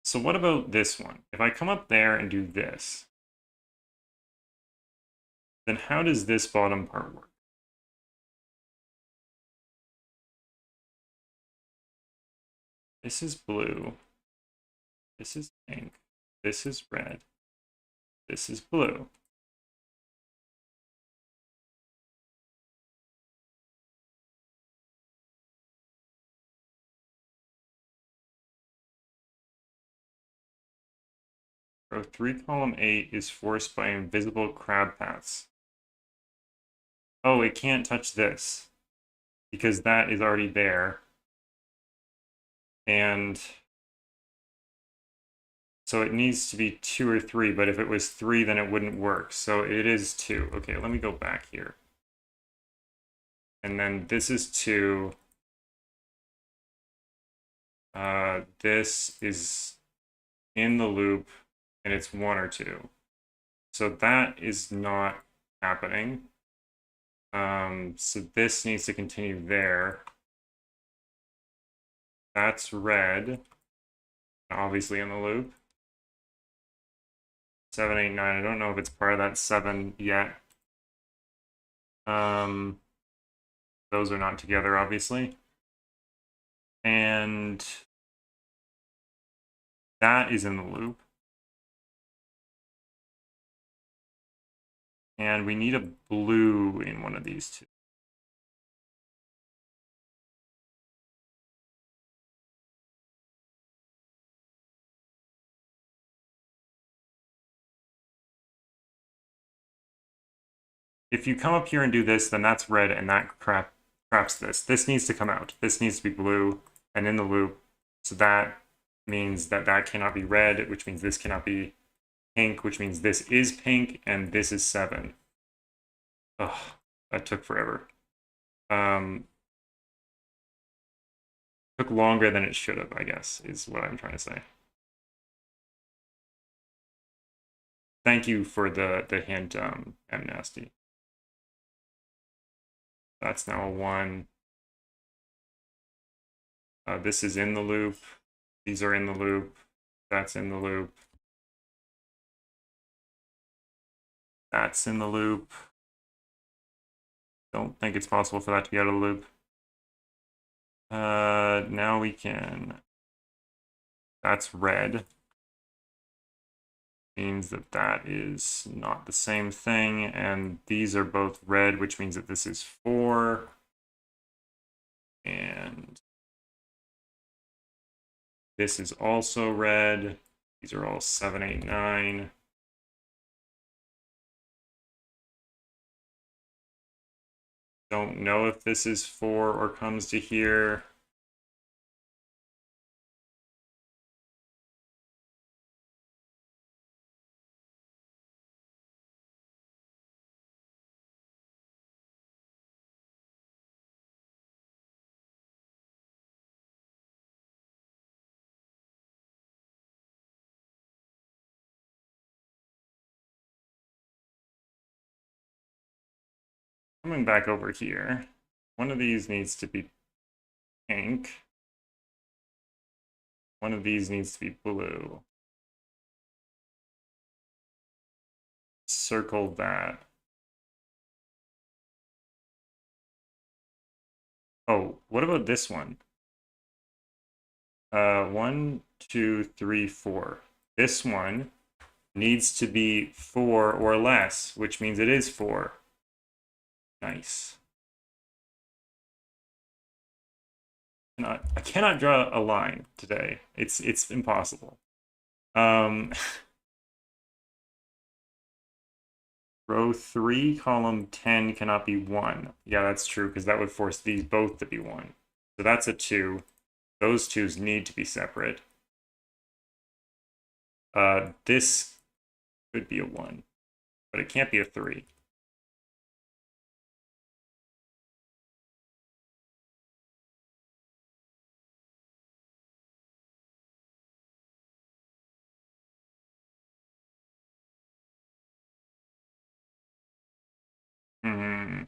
So what about this one? If I come up there and do this, then how does this bottom part work? This is blue. This is pink. This is red. This is blue. Row 3, column 8 is forced by invisible crab paths. Oh, it can't touch this because that is already there. And so it needs to be 2 or 3, but if it was 3, then it wouldn't work. So it is 2. Okay, let me go back here. And then this is 2. This is in the loop, and it's 1 or 2. So that is not happening. So this needs to continue there. That's red, obviously in the loop. 7, 8, 9. I don't know if it's part of that 7 yet. Those are not together, obviously. And that is in the loop. And we need a blue in one of these two. If you come up here and do this, then that's red, and that traps this. This needs to come out. This needs to be blue and in the loop. So that means that that cannot be red, which means this cannot be pink, which means this is pink, and this is 7. Ugh, that took forever. Took longer than it should have, I guess, is what I'm trying to say. Thank you for the hint, M Nasty. That's now a 1. This is in the loop. These are in the loop. That's in the loop. That's in the loop. Don't think it's possible for that to be out of the loop. Now we can... That's red. Means that that is not the same thing, and these are both red, which means that this is 4. And this is also red. These are all 7, 8, 9. Don't know if this is 4 or comes to here. Coming back over here, one of these needs to be pink. One of these needs to be blue. Circle that. Oh, what about this one? 1, 2, 3, 4. This one needs to be 4 or less, which means it is 4. Nice. I cannot draw a line today. It's impossible. Row 3, column 10 cannot be 1. Yeah, that's true, because that would force these both to be 1. So that's a 2. Those 2's need to be separate. This could be a 1, but it can't be a 3. Hmm.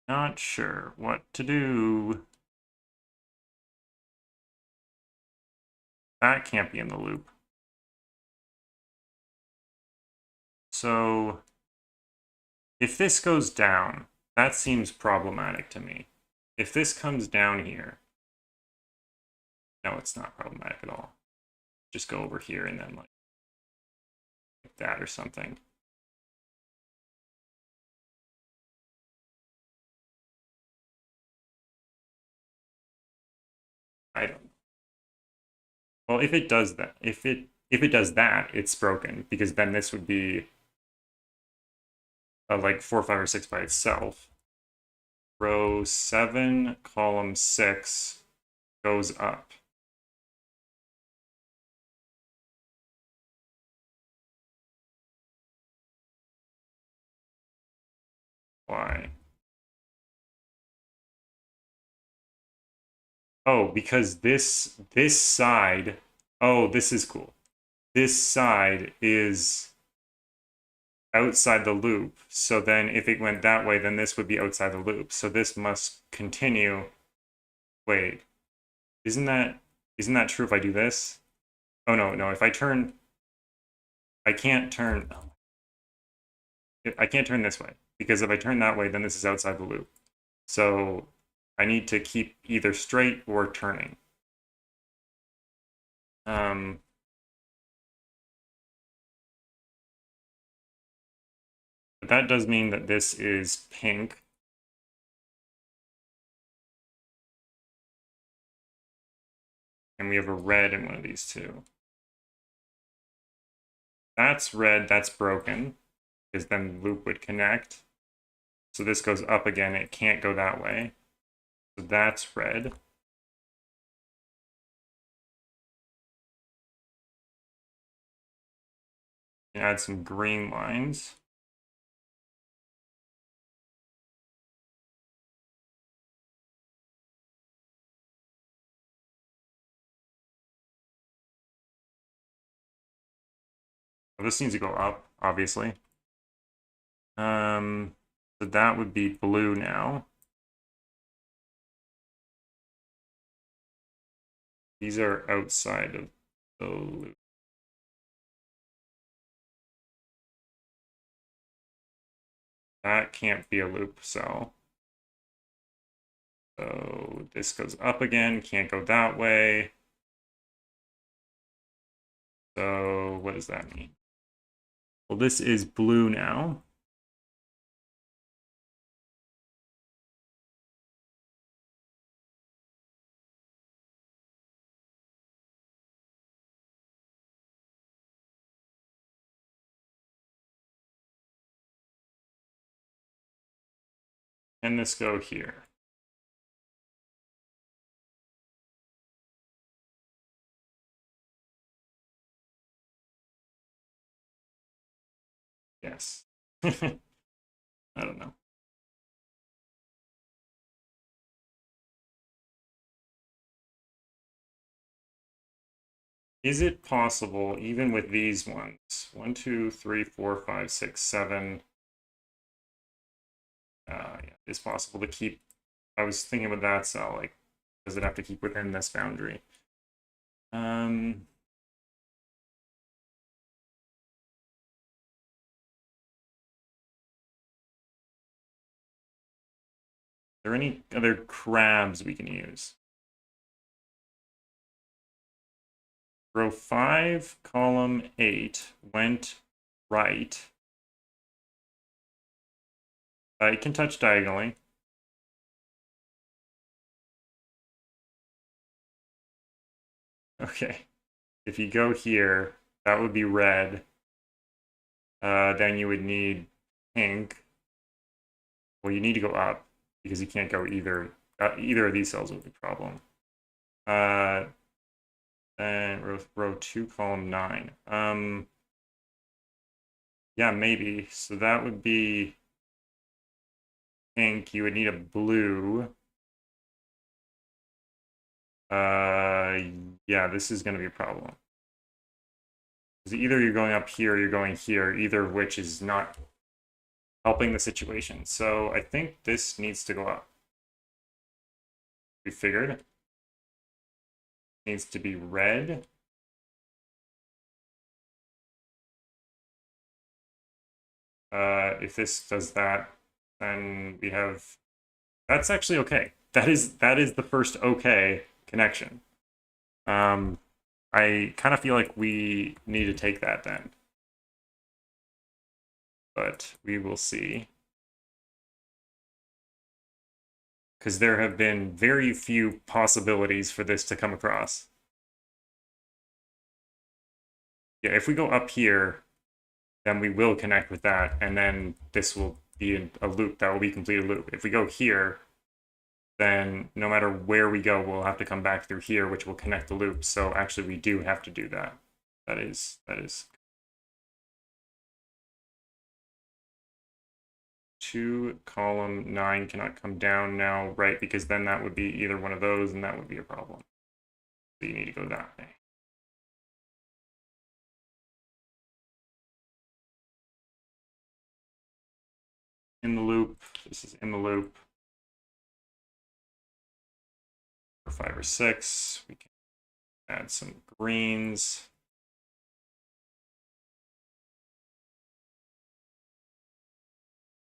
Not sure what to do. That can't be in the loop. So if this goes down, that seems problematic to me. If this comes down here, no, it's not problematic at all. Just go over here and then like that or something. I don't. Well, if it does that, if it does that, it's broken, because then this would be like 4, 5, or 6 by itself. Row 7, column 6 goes up. Why? Oh, because this side, oh, this is cool. This side is outside the loop. So then if it went that way, then this would be outside the loop. So this must continue. Wait, isn't that true if I do this? Oh no, if I turn, I can't turn, I can't turn this way, because if I turn that way, then this is outside the loop. So I need to keep either straight or turning. But that does mean that this is pink. And we have a red in one of these two. That's red, that's broken, because then loop would connect. So this goes up again, it can't go that way. So that's red. Add some green lines. Well, this needs to go up, obviously. So that would be blue now. These are outside of the loop. That can't be a loop cell. So this goes up again, can't go that way. So what does that mean? Well, this is blue now. And this go here. Yes. I don't know. Is it possible, even with these ones, 1, 2, 3, 4, 5, 6, 7, yeah, it's possible to keep, I was thinking about that cell, like, does it have to keep within this boundary? Are there any other crabs we can use? Row 5, column 8 went right. It can touch diagonally. Okay. If you go here, that would be red. Then you would need pink. Well, you need to go up because you can't go either. Either of these cells would be a problem. Then row 2, column 9. Yeah, maybe. So that would be pink. You would need a blue. Yeah, this is going to be a problem. Because either you're going up here or you're going here, either of which is not helping the situation. So I think this needs to go up. We figured. It needs to be red. If this does that, then we have... That's actually okay. That is the first okay connection. I kind of feel like we need to take that then. But we will see. Because there have been very few possibilities for this to come across. Yeah, if we go up here, then we will connect with that, and then this will be a loop. That will be a completed loop. If we go here, then no matter where we go, we'll have to come back through here, which will connect the loop. So actually, we do have to do that. That is 2, column 9 cannot come down now, right? Because then that would be either one of those, and that would be a problem. So you need to go that way. In the loop, this is in the loop. For 5 or 6, we can add some greens.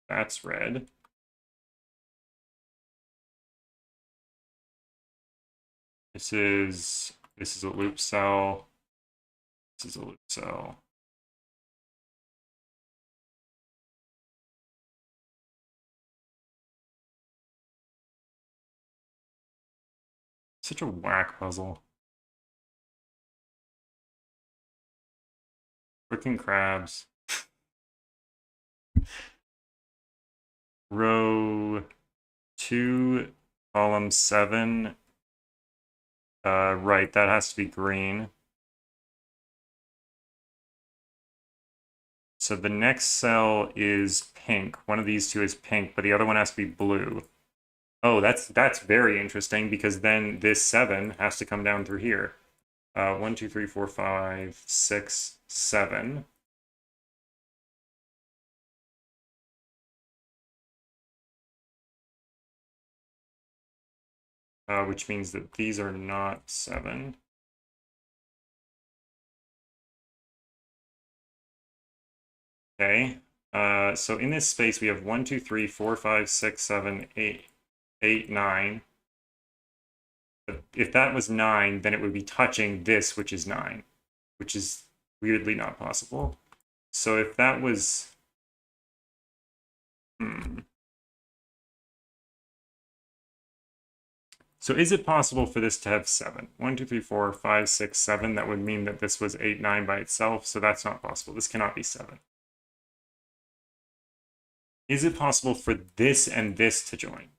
That's red. This is a loop cell. This is a loop cell. Such a whack puzzle. Freaking crabs. Row 2, column 7. Right, that has to be green. So the next cell is pink. One of these two is pink, but the other one has to be blue. Oh, that's very interesting because then this 7 has to come down through here. 1, 2, 3, 4, 5, 6, 7. Which means that these are not 7. Okay. So in this space we have 1, 2, 3, 4, 5, 6, 7, 8, 8, 9. But if that was 9, then it would be touching this, which is 9, which is weirdly not possible. So if that was... So is it possible for this to have 7? 1, 2, 3, 4, 5, 6, 7. That would mean that this was 8, 9 by itself, so that's not possible. This cannot be 7. Is it possible for this and this to join?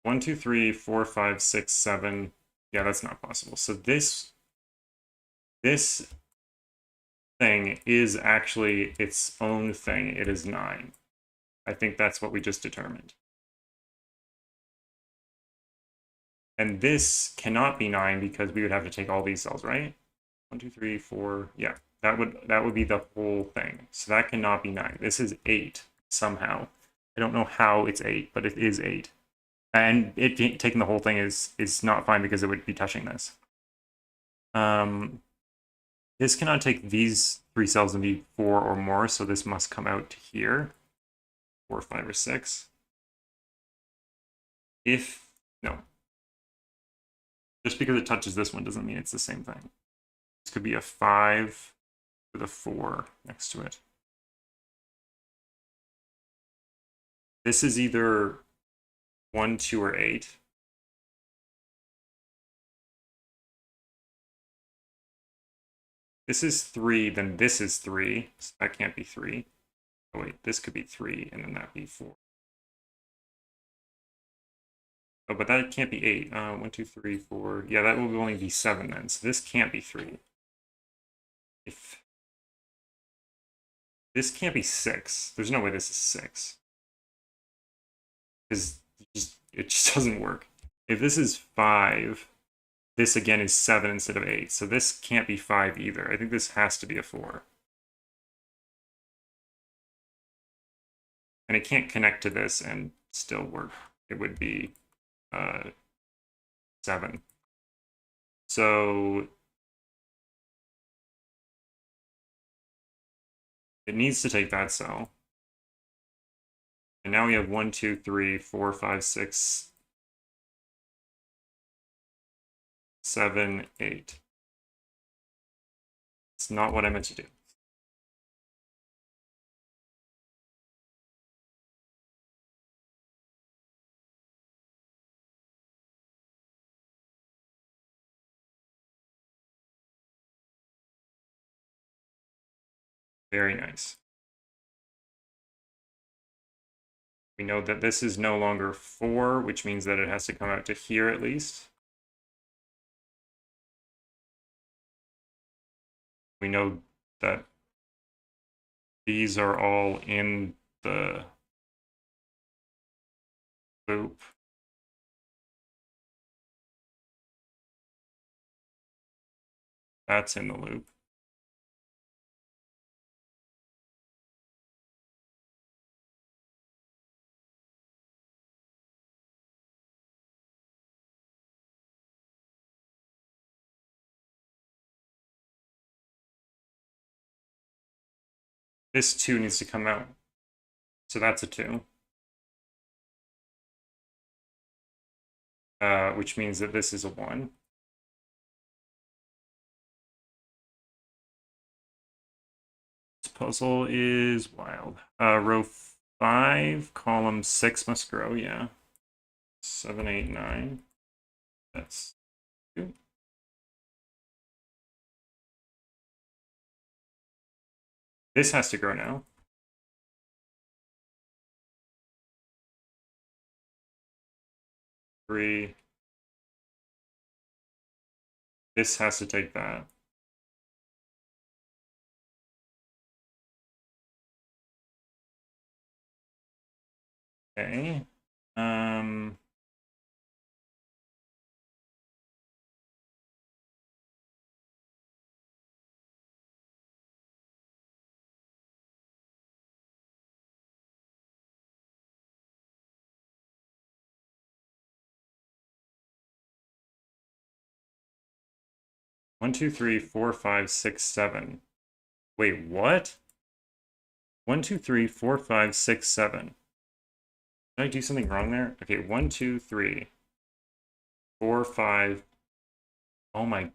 1, 2, 3, 4, 5, 6, 7. Yeah, that's not possible. So this thing is actually its own thing. It is 9. I think that's what we just determined. And this cannot be 9 because we would have to take all these cells, right? 1, 2, 3, 4. Yeah, that would be the whole thing. So that cannot be 9. This is 8 somehow. I don't know how it's 8, but it is 8. And it taking the whole thing is not fine because it would be touching this. This cannot take these 3 cells and be 4 or more, so this must come out to here. 4, 5, or 6. No. Just because it touches this one doesn't mean it's the same thing. This could be a 5 with a 4 next to it. This is either 1, 2, or 8. This is 3, then this is 3. So that can't be 3. Oh wait, this could be 3, and then that'd be 4. Oh, but that can't be 8. 1, 2, 3, 4. Yeah, that will only be 7 then. So this can't be 3. If this can't be 6. There's no way this is 6. Because it just doesn't work. If this is 5, this again is 7 instead of 8. So this can't be 5 either. I think this has to be a 4. And it can't connect to this and still work. It would be 7. So it needs to take that cell. And now we have 1, 2, 3, 4, 5, 6, 7, 8. It's not what I meant to do. Very nice. We know that this is no longer 4, which means that it has to come out to here at least. We know that these are all in the loop. That's in the loop. This 2 needs to come out. So that's a 2. Which means that this is a 1. This puzzle is wild. Row 5, column 6 must grow, yeah. 7, 8, 9. That's 2. This has to grow now. 3. This has to take that. Okay. 1, 2, 3, 4, 5, 6, 7. Wait, what? 1, 2, 3, 4, 5, 6, 7. Did I do something wrong there? Okay, 1, 2, 3, 4, 5. Oh my,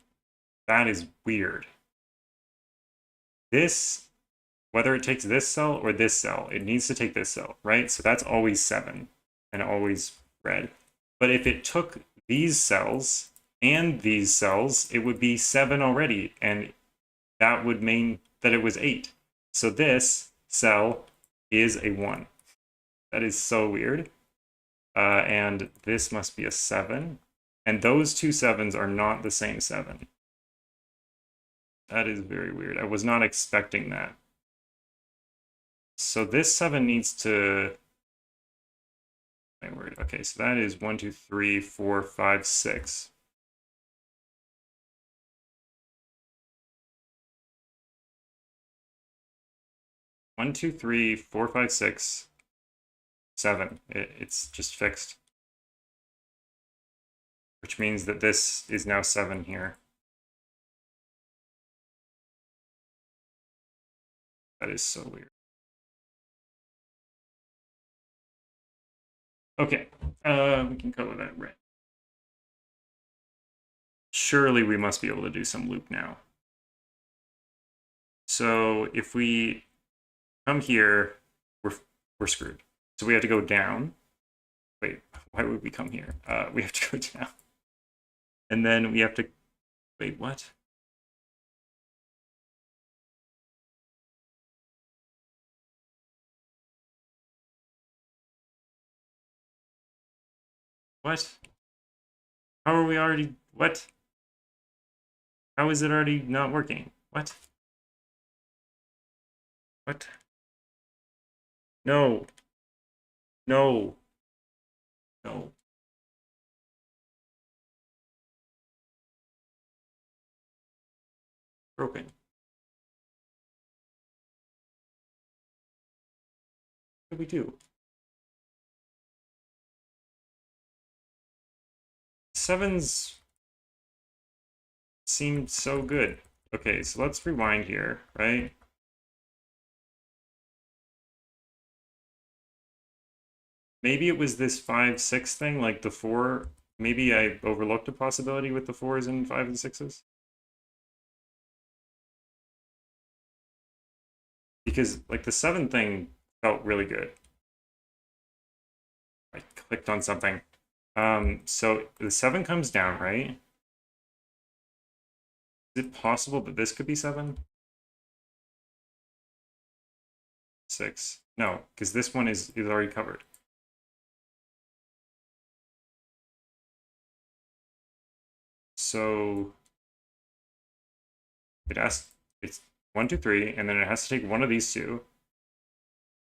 that is weird. This, whether it takes this cell or this cell, it needs to take this cell, right? So that's always 7 and always red. But if it took these cells and these cells, it would be 7 already, and that would mean that it was 8. So this cell is a 1. That is so weird. And this must be a 7. And those two 7s are not the same 7. That is very weird. I was not expecting that. So this 7 needs to... My word. Okay, so that is 1, 2, 3, 4, 5, 6. One, two, three, 4, 5, 6, 7. It's just fixed. Which means that this is now 7 here. That is so weird. Okay, we can color that red. Surely we must be able to do some loop now. So if we come here, we're screwed. So we have to go down. Wait, why would we come here? We have to go down. And then we have to... Wait, what? What? How are we already... What? How is it already not working? What? What? No. No. No. Broken. What do we do? 7s seemed so good. Okay, so let's rewind here, right? Maybe it was this 5, 6 thing, like the 4. Maybe I overlooked a possibility with the 4s and 5 and 6s. Because, like, the 7 thing felt really good. I clicked on something. So the 7 comes down, right? Is it possible that this could be 7? 6. No, because this one is already covered. So it's 1, 2, 3, and then it has to take one of these two.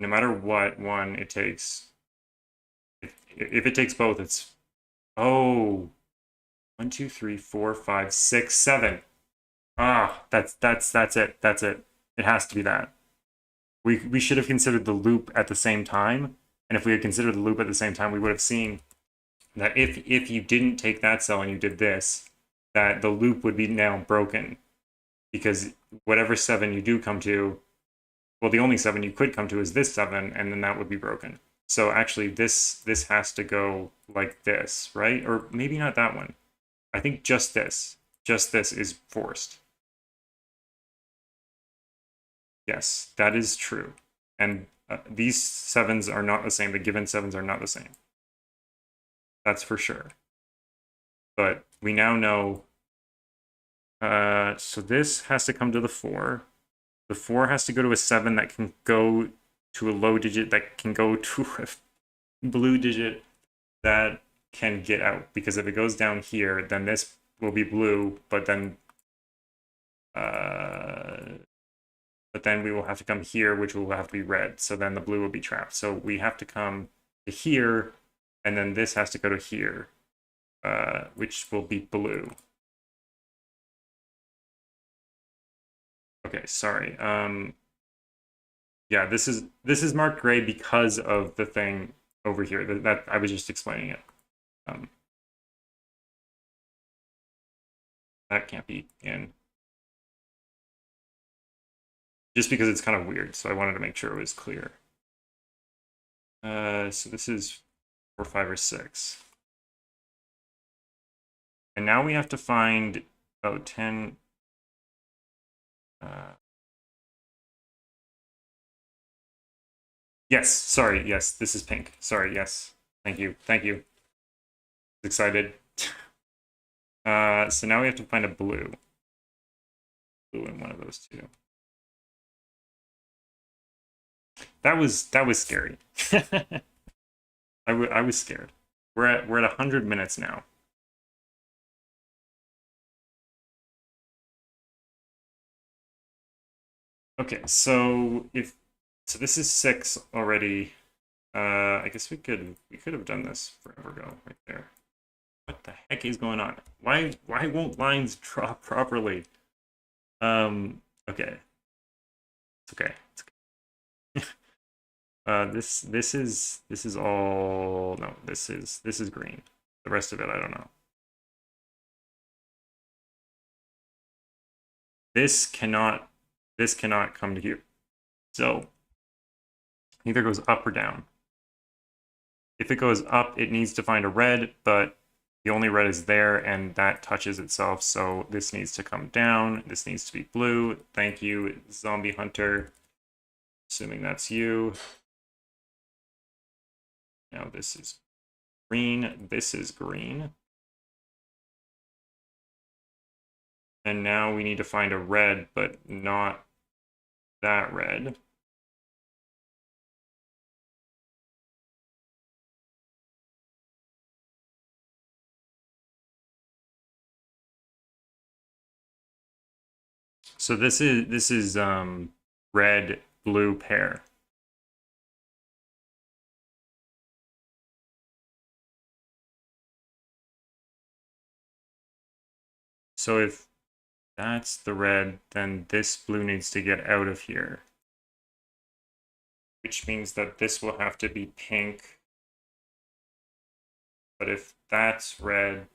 No matter what one it takes. If it takes both, it's... Oh. 1, 2, 3, 4, 5, 6, 7. Ah, that's it. That's it. It has to be that. We should have considered the loop at the same time. And if we had considered the loop at the same time, we would have seen that if you didn't take that cell and you did this, that the loop would be now broken. Because whatever 7 you do come to, well, the only 7 you could come to is this 7, and then that would be broken. So actually, this has to go like this, right? Or maybe not that one. I think just this is forced. Yes, that is true. And these 7s are not the same. The given 7s are not the same. That's for sure. But we now know... so this has to come to the 4. The 4 has to go to a 7 that can go to a low digit that can go to a blue digit that can get out. Because if it goes down here, then this will be blue, but then we will have to come here, which will have to be red. So then the blue will be trapped. So we have to come to here, and then this has to go to here, which will be blue. Okay, sorry. Yeah, this is marked gray because of the thing over here that I was just explaining it. That can't be in. Just because it's kind of weird, so I wanted to make sure it was clear. So this is 4, 5, or 6. And now we have to find, 10. Yes, sorry, yes, this is pink. Sorry, yes. Thank you, thank you. Excited. So now we have to find a blue. Blue in one of those two. That was scary. I was scared. We're at 100 minutes now. Okay, so this is 6 already. I guess we could have done this forever ago, right there. What the heck is going on? Why won't lines draw properly? Okay. It's okay. It's okay. This is all, no, this is green. The rest of it I don't know. This cannot come to here. So either goes up or down. If it goes up, it needs to find a red, but the only red is there, and that touches itself, so this needs to come down. This needs to be blue. Thank you, Zombie Hunter. Assuming that's you. Now this is green. This is green. And now we need to find a red, but not that red. So this is red blue pair. So if that's the red, then this blue needs to get out of here, which means that this will have to be pink. But if that's red,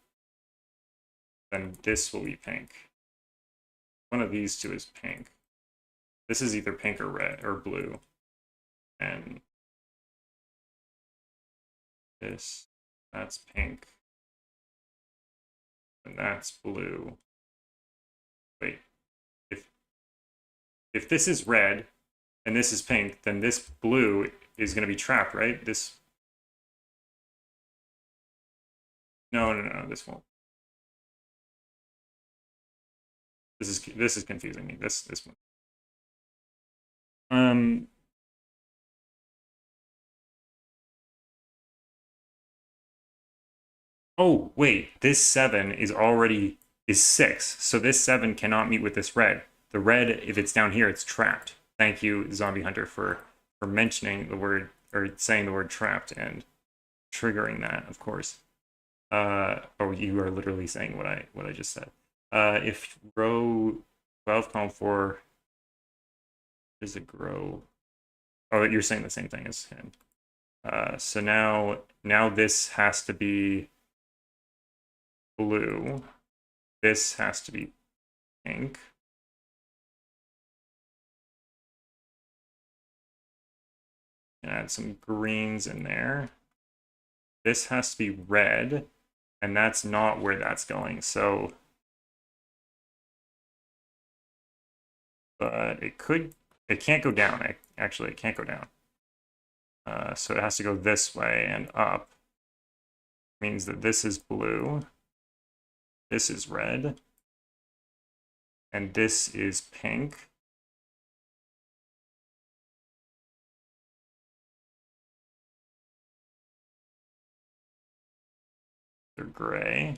then this will be pink. One of these two is pink. This is either pink or red or blue. And that's pink. And that's blue. Wait, if this is red and this is pink, then this blue is going to be trapped, right? No, this won't. This is confusing me. This one. Oh, wait, this 7 is 6. So this 7 cannot meet with this red. The red, if it's down here, it's trapped. Thank you, Zombie Hunter, for mentioning the word, or saying the word trapped and triggering that, of course. Oh, you are literally saying what I just said. If row 12, column 4 is a grow. Oh, you're saying the same thing as him. So now this has to be blue. This has to be pink. And add some greens in there. This has to be red, and that's not where that's going. So, but it can't go down. Actually, it can't go down. So it has to go this way and up. Means that this is blue. This is red. And this is pink. They're gray.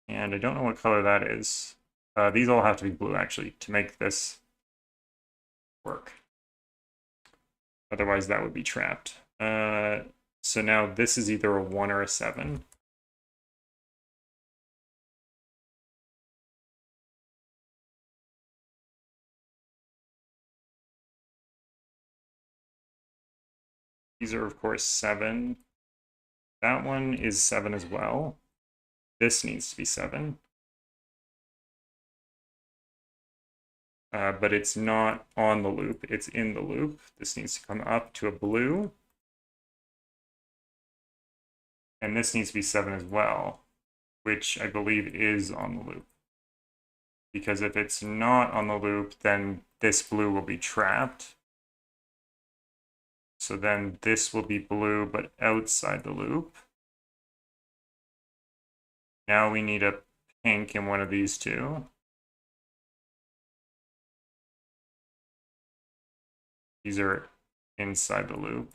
And I don't know what color that is. These all have to be blue, actually, to make this work. Otherwise, that would be trapped. So now this is either a 1 or a 7. These are, of course, 7. That one is 7 as well. This needs to be 7. But it's not on the loop, it's in the loop. This needs to come up to a blue. And this needs to be 7 as well, which I believe is on the loop. Because if it's not on the loop, then this blue will be trapped. So then this will be blue, but outside the loop. Now we need a pink in one of these two. These are inside the loop.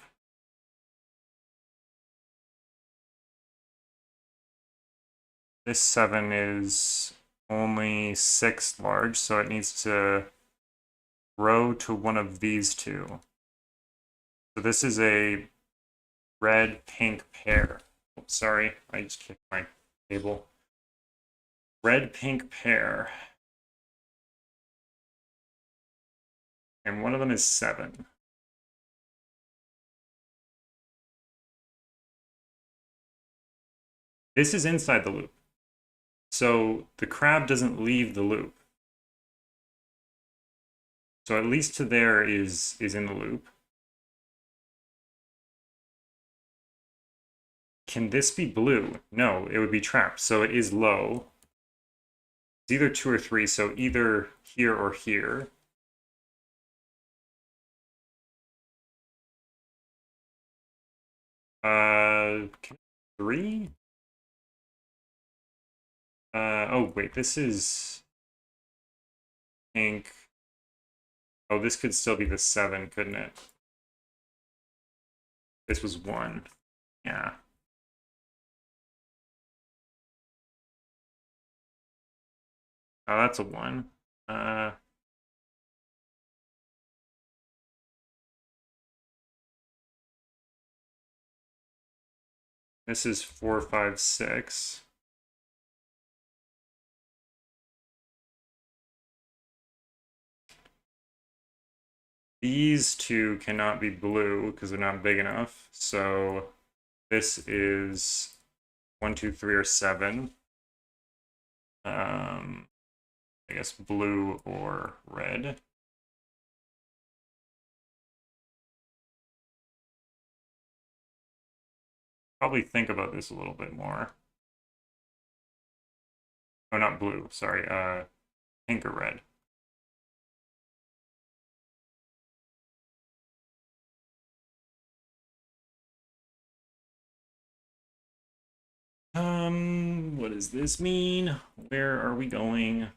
This 7 is only 6 large, so it needs to row to one of these two. So this is a red-pink pair. Oh, sorry, I just kicked my table. Red-pink pair. And one of them is 7. This is inside the loop. So the crab doesn't leave the loop. So at least to there is in the loop. Can this be blue? No, it would be trapped. So it is low. It's either 2 or 3, so either here or here. Uh, 3? Oh wait, this is pink. Oh, this could still be the 7, couldn't it? This was 1. Yeah. Oh, that's a 1. This is 4, 5, 6. These two cannot be blue because they're not big enough. So this is 1, 2, 3, or 7. I guess blue or red. Probably think about this a little bit more. Oh, not blue, sorry. Pink or red. What does this mean? Where are we going?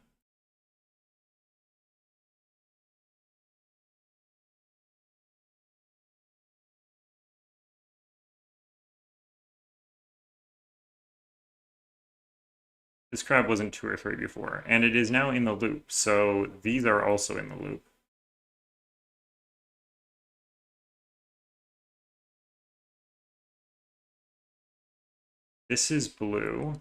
This crab wasn't 2 or 3 before, and it is now in the loop, so these are also in the loop. This is blue.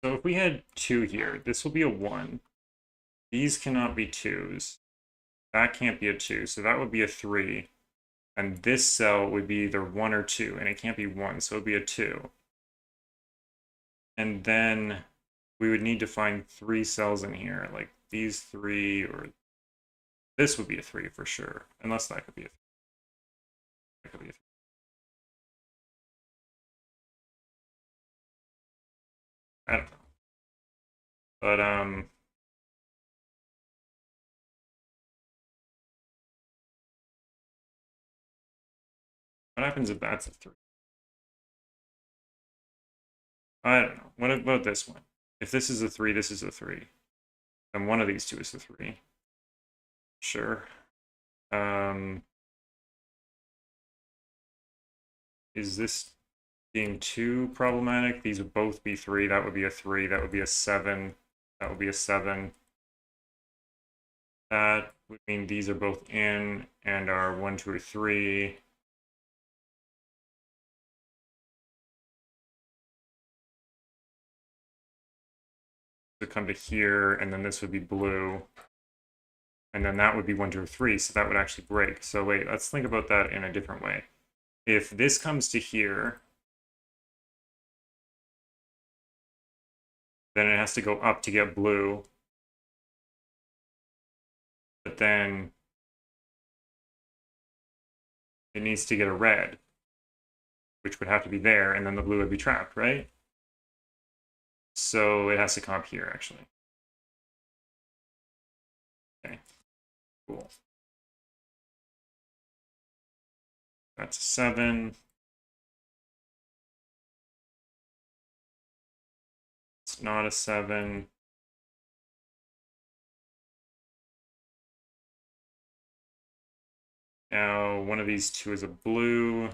So if we had 2 here, this will be a 1. These cannot be 2s. That can't be a 2, so that would be a 3. And this cell would be either 1 or 2, and it can't be 1, so it would be a 2. And then we would need to find 3 cells in here, like these 3, or this would be a 3 for sure, unless that could be a 3. That could be a 3. I don't know. But, What happens if that's a 3? I don't know. What about this one? If this is a 3, this is a 3. Then one of these two is a 3. Sure. Is this being too problematic? These would both be 3. That would be a 3. That would be a 7. That would be a 7. That would mean these are both in and are 1, 2, or 3. To come to here, and then this would be blue. And then that would be 1, 2, or 3, so that would actually break. So wait, let's think about that in a different way. If this comes to here, then it has to go up to get blue. But then it needs to get a red, which would have to be there, and then the blue would be trapped, right? So it has to come up here, actually. Okay, cool. That's a 7. It's not a 7. Now, one of these two is a blue.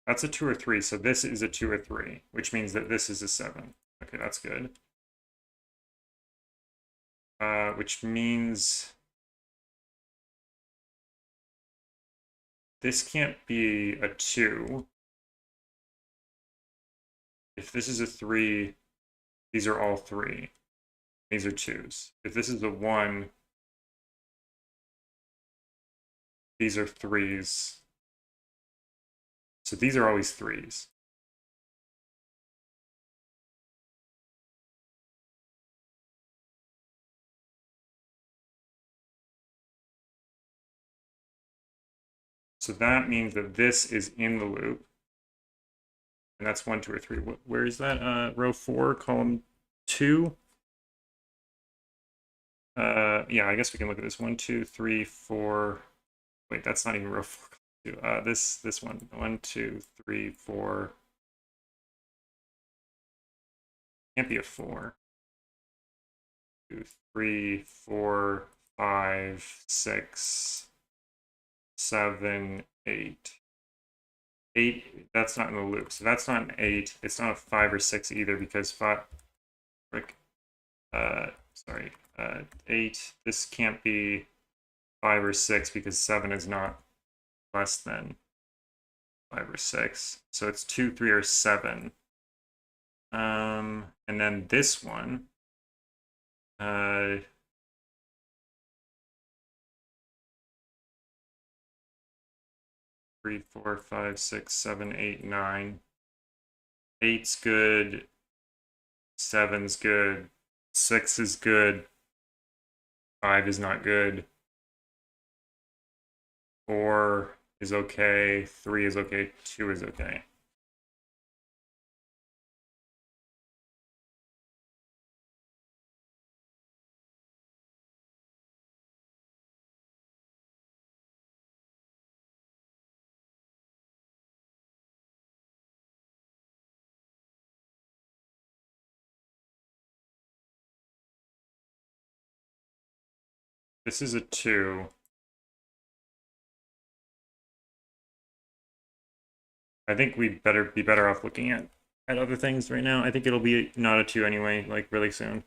That's a 2 or 3, so this is a 2 or 3, which means that this is a 7. Okay, that's good. Which means this can't be a 2. If this is a 3, these are all 3. These are 2s. If this is a 1, these are 3s. So these are always 3s. So that means that this is in the loop. And that's 1, 2, or 3. Where is that? Row 4, column 2. Yeah, I guess we can look at this. 1, 2, 3, 4. Wait, that's not even row 4. This one. 1, 2, 3, 4. Can't be a 4. 2, 3, 4, 5, 6, 7, 8. 8, that's not in the loop. So that's not an 8. It's not a 5 or 6 either because 5. Frick. Sorry. 8. This can't be 5 or 6 because 7 is not less than 5 or 6. So it's 2, 3, or 7. And then this one, 3, 4, 5, 6, 7, 8, 9. 8's good. 7's good. 6 is good. 5 is not good. 4 is okay. 3 is okay. 2 is okay. This is a 2. I think we'd be better off looking at other things right now. I think it'll be not a 2 anyway, like really soon.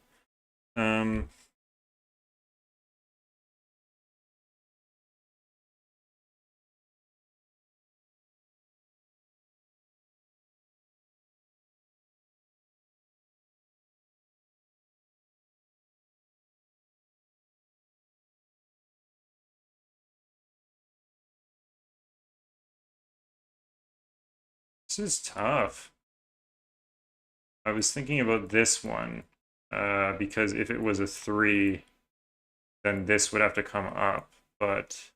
This is tough. I was thinking about this one because if it was a 3, then this would have to come up, but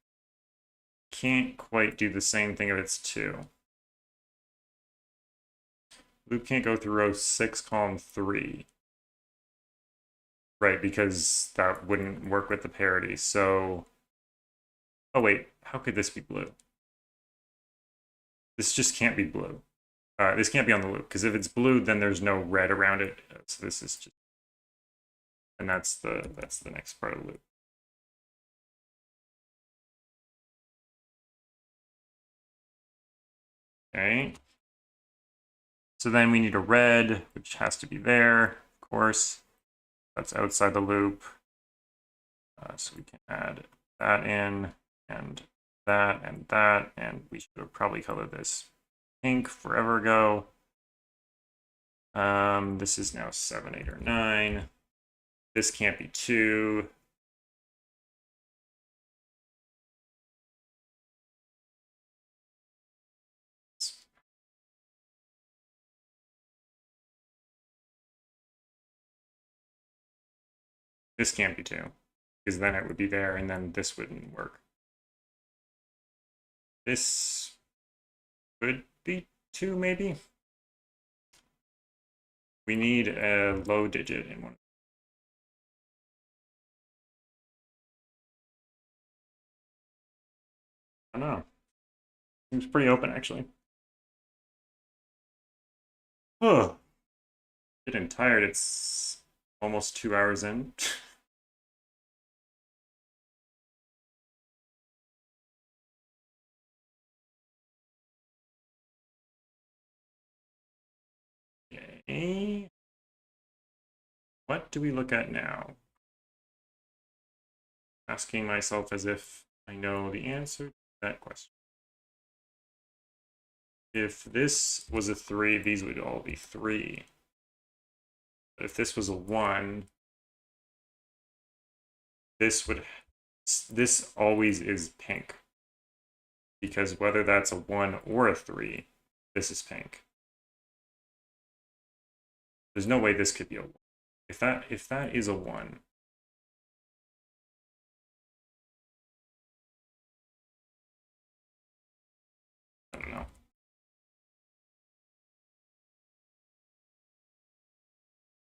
can't quite do the same thing if it's 2. Loop can't go through row 6, column 3. Right, because that wouldn't work with the parity. So, oh wait, how could this be blue? This just can't be blue. This can't be on the loop, because if it's blue, then there's no red around it. So this is just, and that's the next part of the loop. Okay. So then we need a red, which has to be there, of course. That's outside the loop. So we can add that in, and that, and we should have probably colored this pink forever ago. This is now 7, 8, or 9. This can't be 2. This can't be 2, because then it would be there, and then this wouldn't work. This could be 2, maybe? We need a low digit in one. I don't know. Seems pretty open, actually. Oh, getting tired. It's almost 2 hours in. Okay. What do we look at now? Asking myself as if I know the answer to that question. If this was a 3, these would all be 3. But if this was a 1, this always is pink. Because whether that's a 1 or a 3, this is pink. There's no way this could be a 1. If that is a 1, I don't know.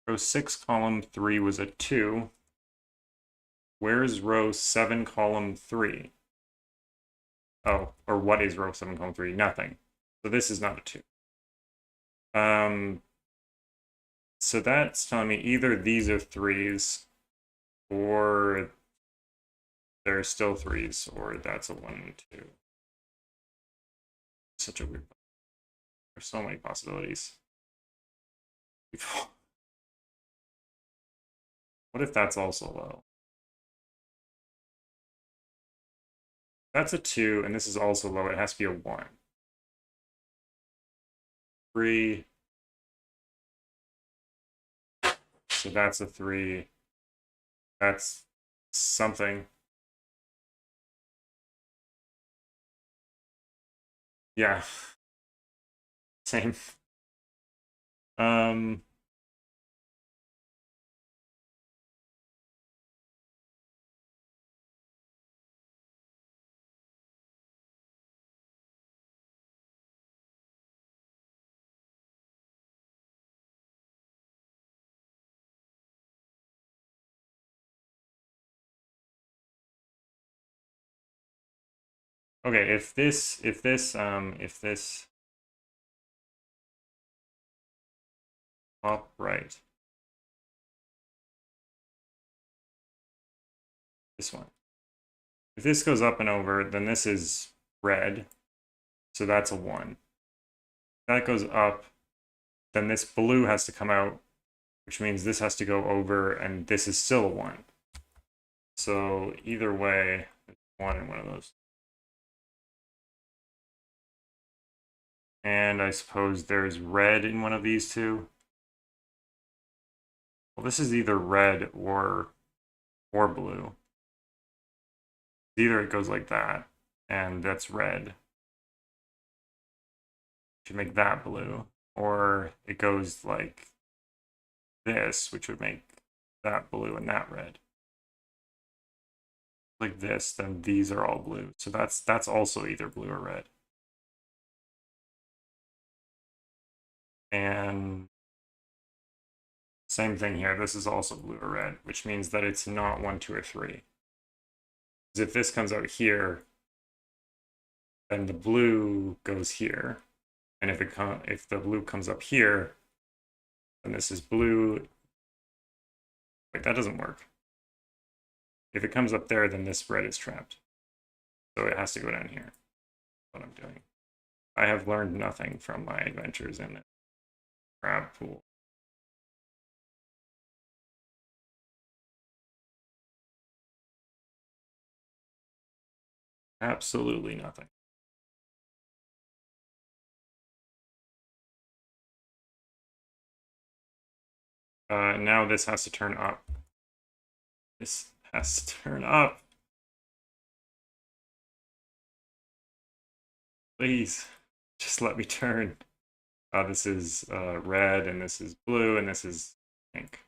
Row 6, column 3 was a 2. Where's row 7, column 3? Oh, or what is row 7, column 3? Nothing. So this is not a 2. So that's telling me either these are 3s, or they're still 3s, or that's a 1 and a 2. Such a weird. There's so many possibilities. What if that's also low? That's a 2, and this is also low. It has to be a 1. 3. So that's a 3. That's something. Yeah. Same. Okay, if this top right, this one. If this goes up and over, then this is red, so that's a 1. If that goes up, then this blue has to come out, which means this has to go over, and this is still a 1. So either way, it's 1 in one of those. And I suppose there's red in one of these two. Well, this is either red or blue. Either it goes like that, and that's red. Should make that blue, or it goes like this, which would make that blue and that red. like this, then these are all blue. So that's also either blue or red. And same thing here. This is also blue or red, which means that it's not 1, 2, or 3. Because if this comes out here, then the blue goes here. And if the blue comes up here, then this is blue. Wait, that doesn't work. If it comes up there, then this red is trapped. So it has to go down here. That's what I'm doing. I have learned nothing from my adventures in the crab pool. Absolutely nothing. Now this has to turn up. This has to turn up. Please, just let me turn. This is red, and this is blue, and this is pink.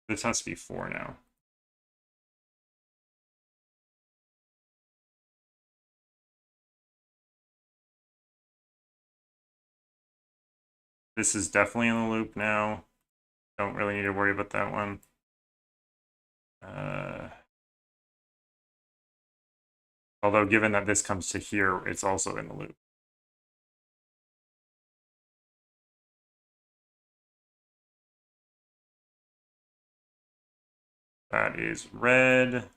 This has to be 4 now. This is definitely in the loop now. Don't really need to worry about that one. Although given that this comes to here, it's also in the loop. That is red.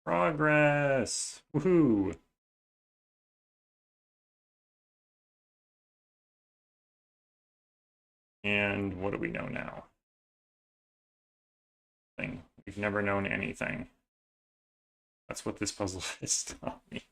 Progress! Woohoo! And what do we know now? We've never known anything. That's what this puzzle has taught me.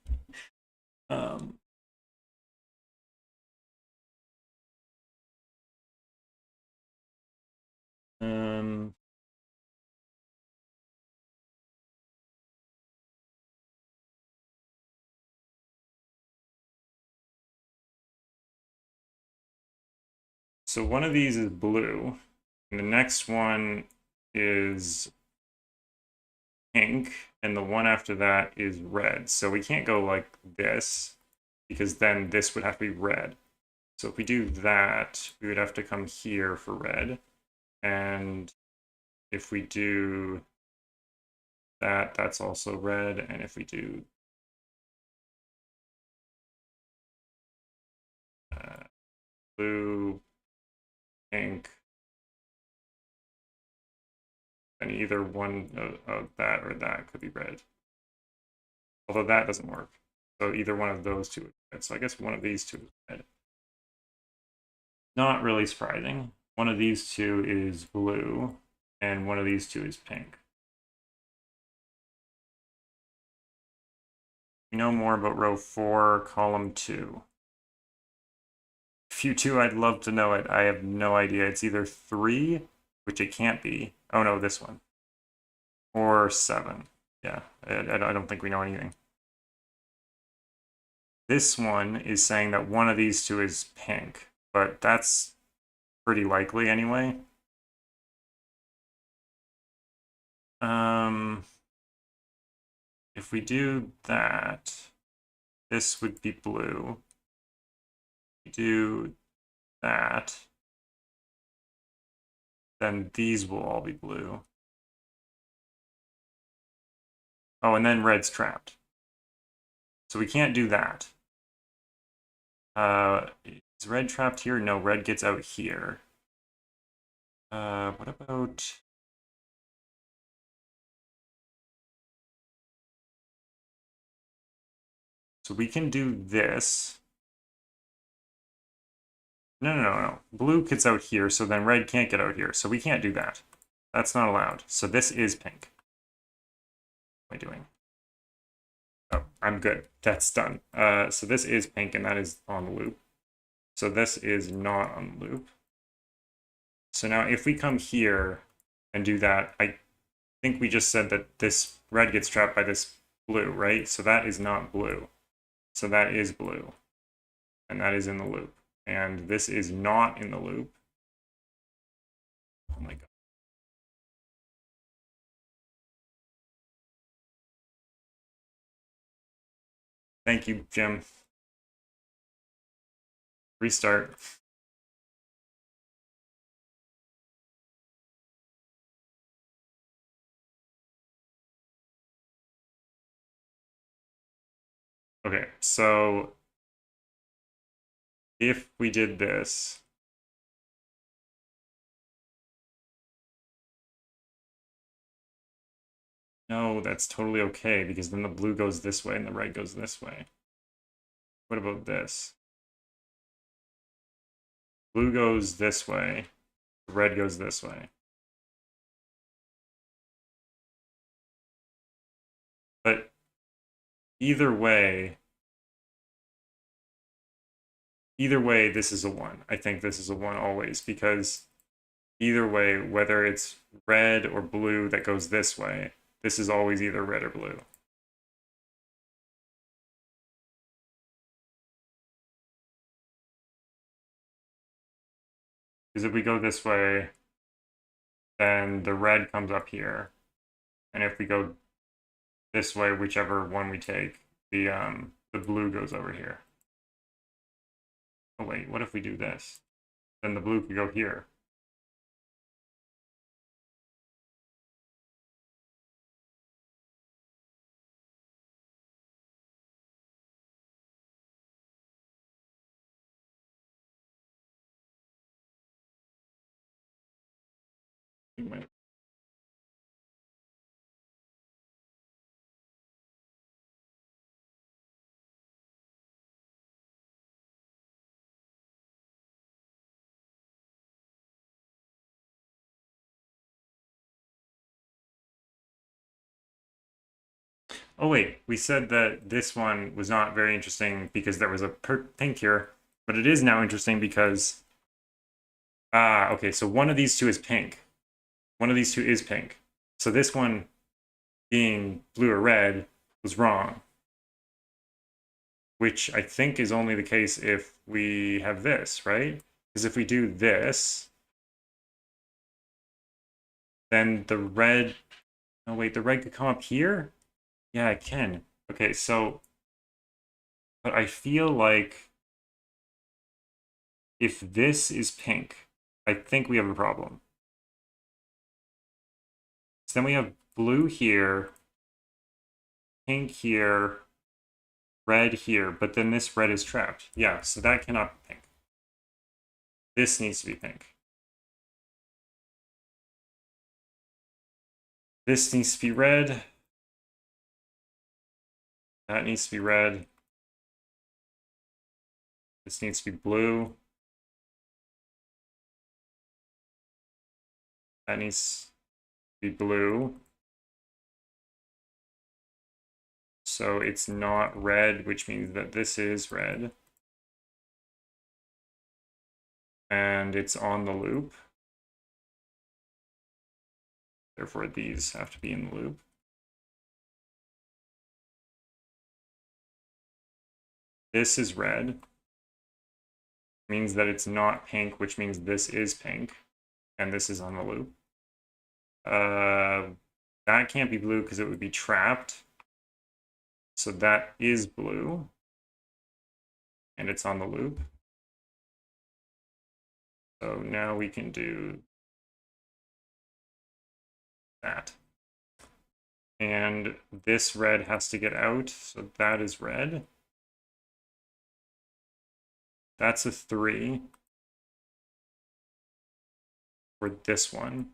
So one of these is blue, and the next one is pink, and the one after that is red. So we can't go like this, because then this would have to be red. So if we do that, we would have to come here for red. And if we do that, that's also red. And if we do blue, pink, then either one of that or that could be red. Although that doesn't work. So either one of those two is red. So I guess one of these two is red. Not really surprising. One of these two is blue, and one of these two is pink. We know more about row 4, column 2. If you two, I'd love to know it. I have no idea. It's either 3, which it can't be. Oh no, this one. Or 7. Yeah, I don't think we know anything. This one is saying that one of these two is pink, but that's pretty likely anyway. If we do that, this would be blue. If we do that, then these will all be blue. Oh, and then red's trapped. So we can't do that. Is red trapped here? No, red gets out here. What about... So we can do this. No. Blue gets out here, so then red can't get out here. So we can't do that. That's not allowed. So this is pink. What am I doing? Oh, I'm good. That's done. So this is pink, and that is on the loop. So this is not on the loop. So now if we come here and do that, I think we just said that this red gets trapped by this blue, right? So that is not blue. So that is blue. And that is in the loop. And this is not in the loop. Oh my god. Thank you, Jim. Restart. Okay, so if we did this, no, that's totally okay because then the blue goes this way and the red goes this way. What about this? Blue goes this way, red goes this way. But either way, this is a 1. I think this is a 1 always because either way, whether it's red or blue that goes this way, this is always either red or blue. Because if we go this way, then the red comes up here. And if we go this way, whichever one we take, the blue goes over here. Oh wait, what if we do this? Then the blue could go here. Oh wait, we said that this one was not very interesting because there was a pink here, but it is now interesting because okay, so one of these two is pink. One of these two is pink. So this one being blue or red was wrong, which I think is only the case if we have this, right? Because if we do this, then the red, oh wait, the red could come up here? Yeah, it can. Okay, so, but I feel like if this is pink, I think we have a problem. So then we have blue here, pink here, red here, but then this red is trapped. Yeah, so that cannot be pink. This needs to be pink. This needs to be red. That needs to be red. This needs to be blue. That needs to be blue. So it's not red, which means that this is red. And it's on the loop. Therefore, these have to be in the loop. This is red. Means that it's not pink, which means this is pink. And this is on the loop. That can't be blue because it would be trapped. So that is blue. And it's on the loop. So now we can do that. And this red has to get out, so that is red. That's a 3 for this one.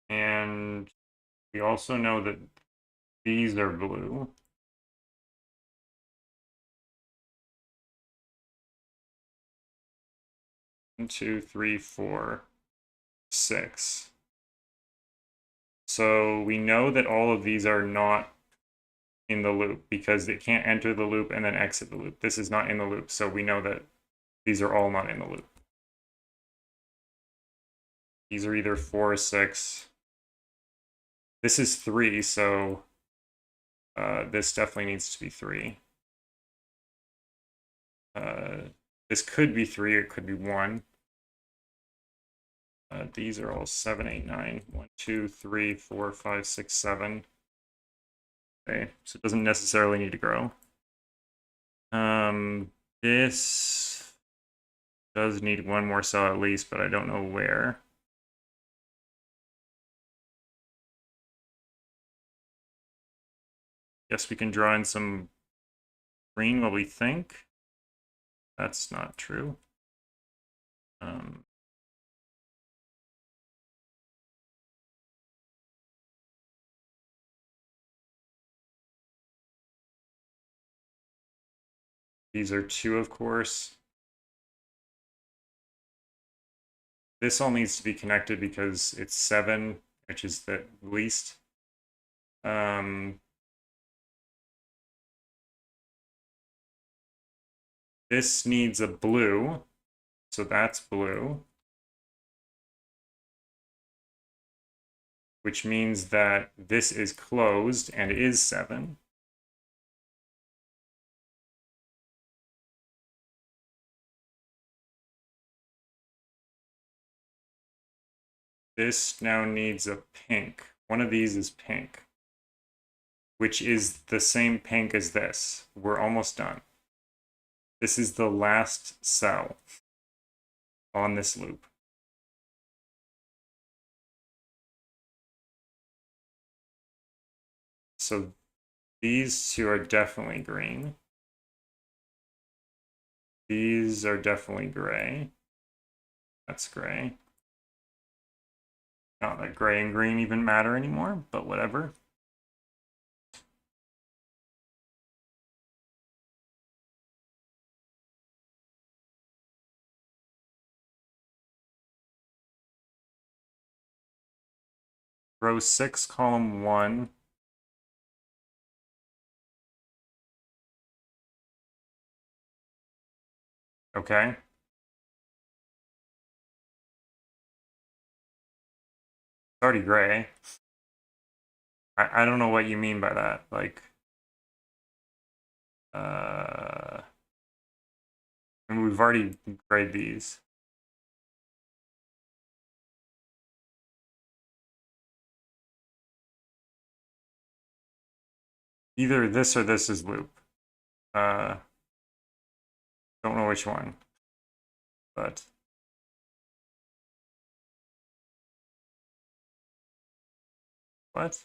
And we also know that these are blue. One, 2, 3, 4, 6. So we know that all of these are not in the loop because it can't enter the loop and then exit the loop. This is not in the loop, so we know that these are all not in the loop. These are either 4 or 6. This is 3, so this definitely needs to be 3. This could be 3, it could be 1. These are all 7, 8, 9. 1, 2, 3, 4, 5, 6, 7. Okay, so it doesn't necessarily need to grow. This does need one more cell at least, but I don't know where. Guess we can draw in some green while we think. That's not true. These are 2, of course. This all needs to be connected because it's 7, which is the least. This needs a blue, so that's blue. Which means that this is closed and is 7. This now needs a pink. One of these is pink, which is the same pink as this. We're almost done. This is the last cell on this loop. So these 2 are definitely green. These are definitely gray. That's gray. Not that gray and green even matter anymore, but whatever. Row 6, column 1. Okay. It's already gray. I don't know what you mean by that. Like, and we've already grayed these. Either this or this is loop. Don't know which one, but what?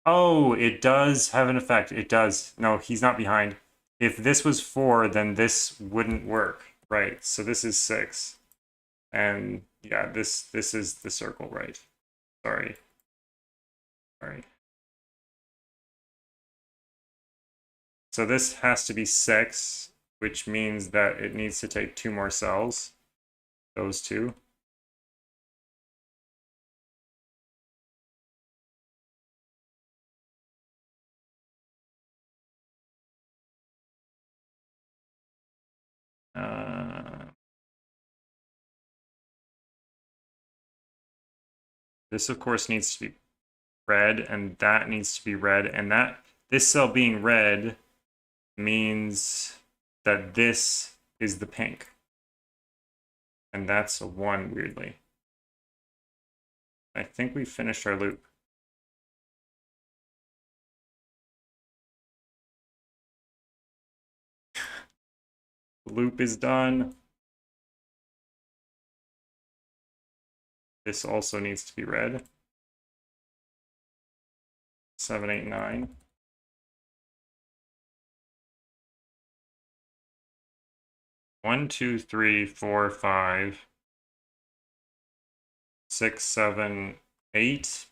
Oh, it does have an effect. It does. No, he's not behind. If this was 4, then this wouldn't work. Right. So this is 6. And yeah, this is the circle, right? Sorry. Sorry. So this has to be 6, which means that it needs to take 2 more cells. Those 2. This, of course, needs to be red, and that needs to be red, and that this cell being red means that this is the pink. And that's a 1, weirdly. I think we finished our loop. The loop is done. This also needs to be red. 7, 8, 9. One, 2, 3, 4, 5, 6, 7, 8.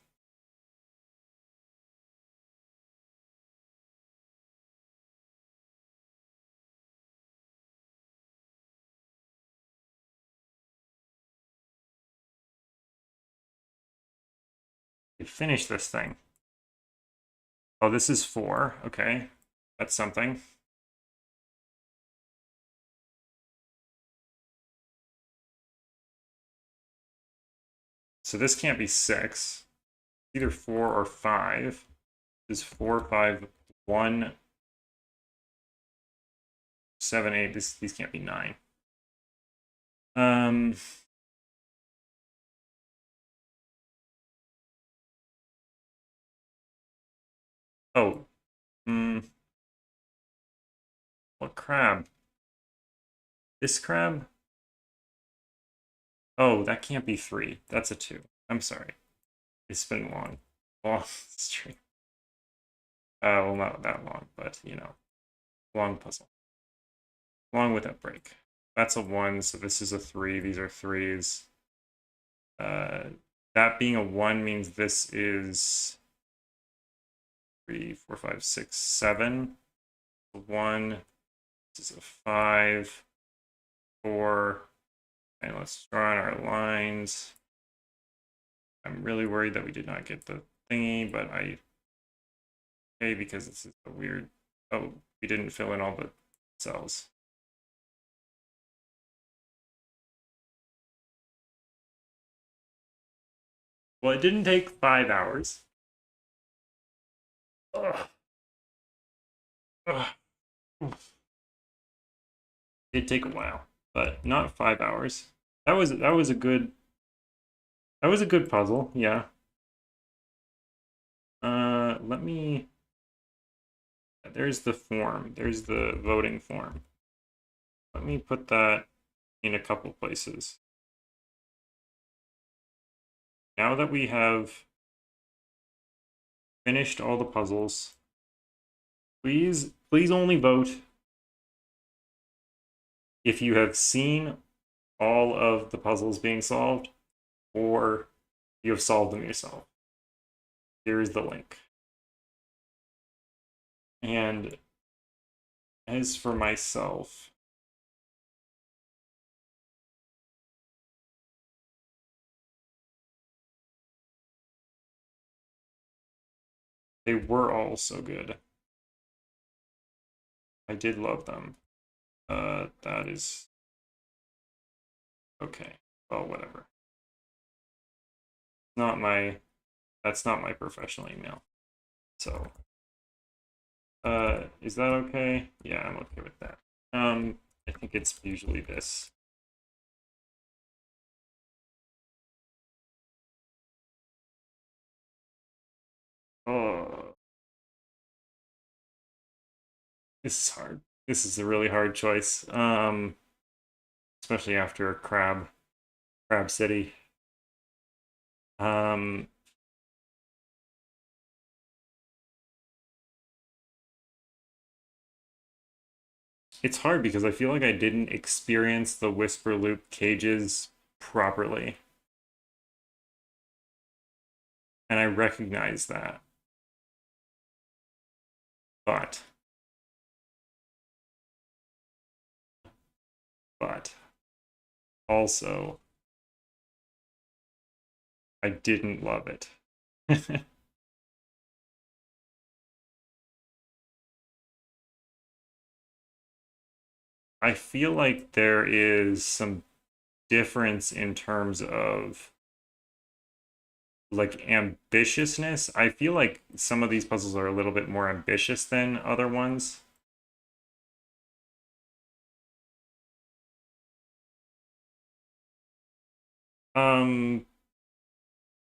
We finished this thing. Oh, this is 4. Okay, that's something. So this can't be 6. Either 4 or 5. This is 4, 5, 1, 7, 8. These can't be 9. Oh. What crab? This crab? Oh, that can't be 3. That's a 2. I'm sorry. It's been long. Long stream. Well, not that long, but, you know, long puzzle. Long without break. That's a 1, so this is a 3. These are 3s. That being a 1 means this is 3, 4, 5, 6, 7. 1. This is a 5. 4. And let's draw on our lines. I'm really worried that we did not get the thingy, but okay, because this is a weird, oh, we didn't fill in all the cells. Well, it didn't take 5 hours. Ugh. Ugh. It'd take a while, but not 5 hours. That was a good puzzle, yeah. Let me. There's the form. There's the voting form. Let me put that in a couple places. Now that we have finished all the puzzles, please only vote if you have seen all of the puzzles being solved or you have solved them yourself. Here's the link. And as for myself, they were all so good. I did love them. That is okay. Well, whatever. That's not my professional email. So, is that okay? Yeah, I'm okay with that. I think it's usually this. Oh, this is hard. This is a really hard choice. Especially after Crab City. Um, it's hard because I feel like I didn't experience the Whisper Loop cages properly. And I recognize that. But also I didn't love it. I feel like there is some difference in terms of like ambitiousness. I feel like some of these puzzles are a little bit more ambitious than other ones. Um,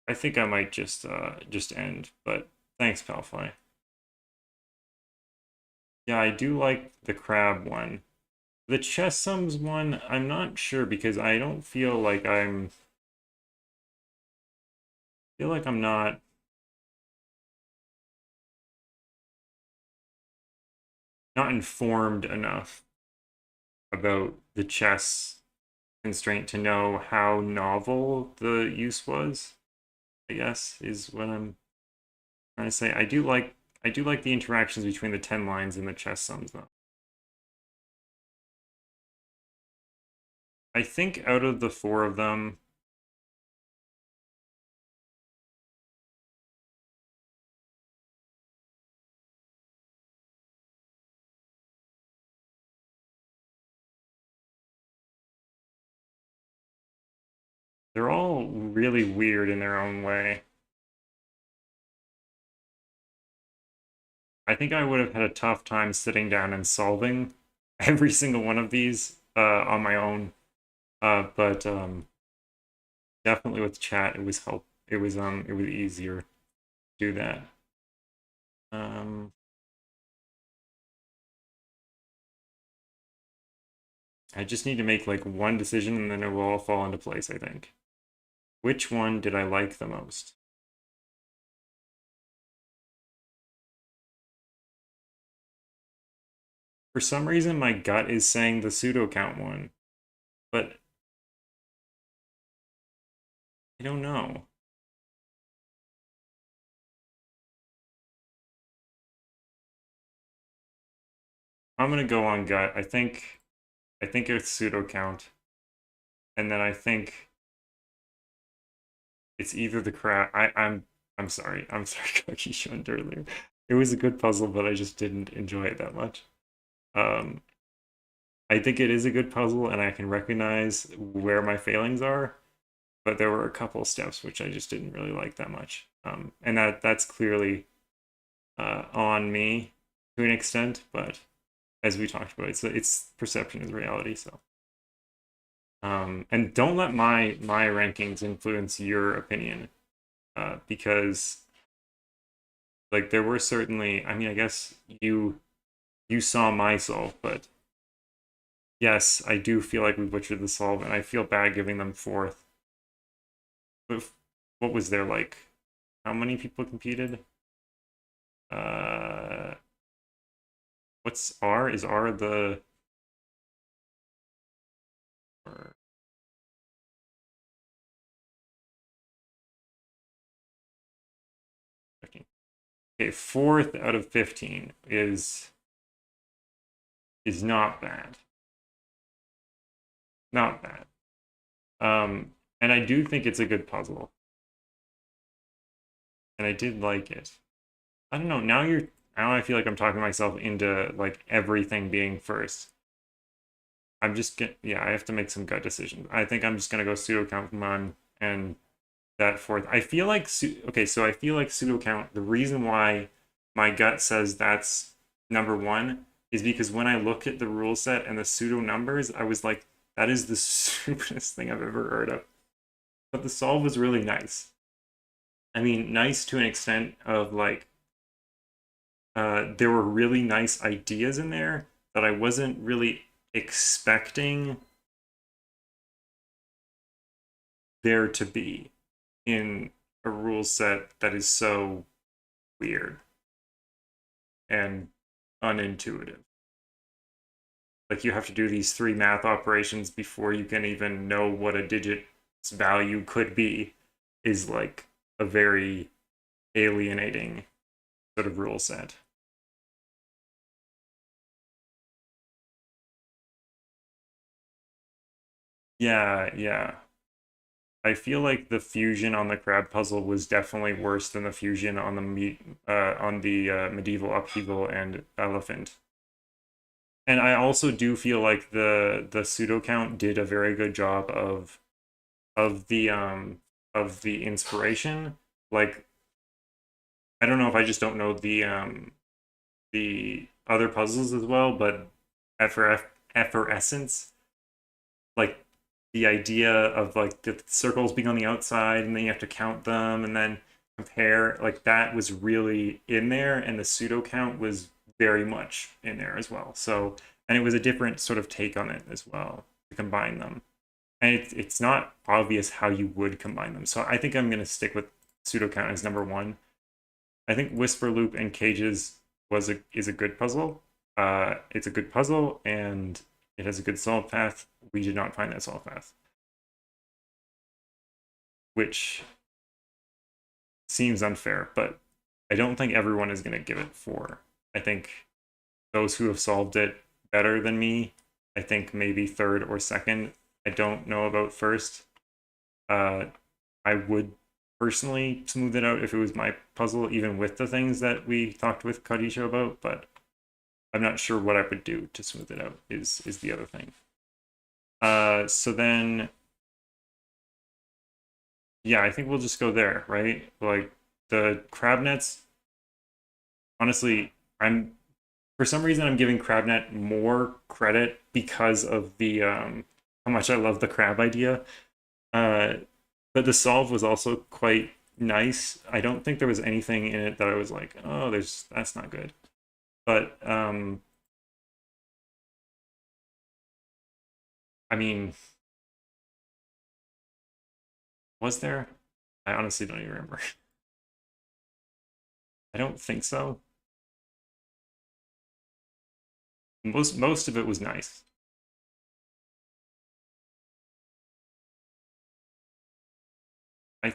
I think I might just end, but thanks, Palfly. Yeah, I do like the crab one. The chess sums one, I'm not sure because I don't feel like I'm not informed enough about the chess constraint to know how novel the use was, I guess, is what I'm trying to say. I do like the interactions between the 10 lines and the chess sums though. I think out of the 4 of them, They're all really weird in their own way. I think I would have had a tough time sitting down and solving every single one of these on my own. But definitely with chat, it was easier to do that. Um, I just need to make like one decision and then it will all fall into place, I think. Which one did I like the most? For some reason, my gut is saying the pseudo count one, but I don't know. I'm gonna go on gut. I think it's pseudo count, and then I think it's either the crab. I'm sorry. I'm sorry, Cookie showed earlier. It was a good puzzle, but I just didn't enjoy it that much. Um, I think it is a good puzzle, and I can recognize where my failings are, but there were a couple steps which I just didn't really like that much. And that's clearly on me to an extent, but as we talked about, it's perception is reality. So, and don't let my rankings influence your opinion, because like there were certainly, I mean, I guess you saw my solve, but yes, I do feel like we butchered the solve, and I feel bad giving them fourth. But what was there like? How many people competed? Uh, what's R? Is R the or, okay, fourth out of 15 is not bad. Not bad. And I do think it's a good puzzle. And I did like it. I don't know, now I feel like I'm talking myself into like everything being first. I'm just get yeah, I have to make some gut decisions. I think I'm just gonna go pseudo count Pokemon and that fourth. I feel like okay, so I feel like pseudo count. The reason why my gut says that's number one is because when I look at the rule set and the pseudo numbers, I was like, that is the stupidest thing I've ever heard of. But the solve was really nice. I mean, nice to an extent of like, there were really nice ideas in there that I wasn't really expecting there to be in a rule set that is so weird and unintuitive. Like you have to do these three math operations before you can even know what a digit's value could be, is like a very alienating sort of rule set. Yeah, yeah. I feel like the fusion on the crab puzzle was definitely worse than the fusion on the medieval upheaval and elephant. And I also do feel like the pseudo count did a very good job of the of the inspiration. Like I don't know if I just don't know the other puzzles as well, but effervescence, like the idea of like the circles being on the outside and then you have to count them and then compare, like that was really in there, and the pseudo count was very much in there as well. So, and it was a different sort of take on it as well to combine them. And it's not obvious how you would combine them. So I think I'm going to stick with pseudo count as number one. I think Whisper Loop and Cages is a good puzzle. It's a good puzzle and it has a good solve path. We did not find that solve path, which seems unfair, but I don't think everyone is going to give it four. I think those who have solved it better than me, I think maybe third or second. I don't know about first. I would personally smooth it out if it was my puzzle, even with the things that we talked with Kadisha about, but I'm not sure what I would do to smooth it out is the other thing. So then yeah, I think we'll just go there, right? Like the crab nets, honestly, I'm for some reason I'm giving crabnet more credit because of the how much I love the crab idea. Uh, but the solve was also quite nice. I don't think there was anything in it that I was like, oh, that's not good. But I mean, was there? I honestly don't even remember. I don't think so. Most of it was nice. I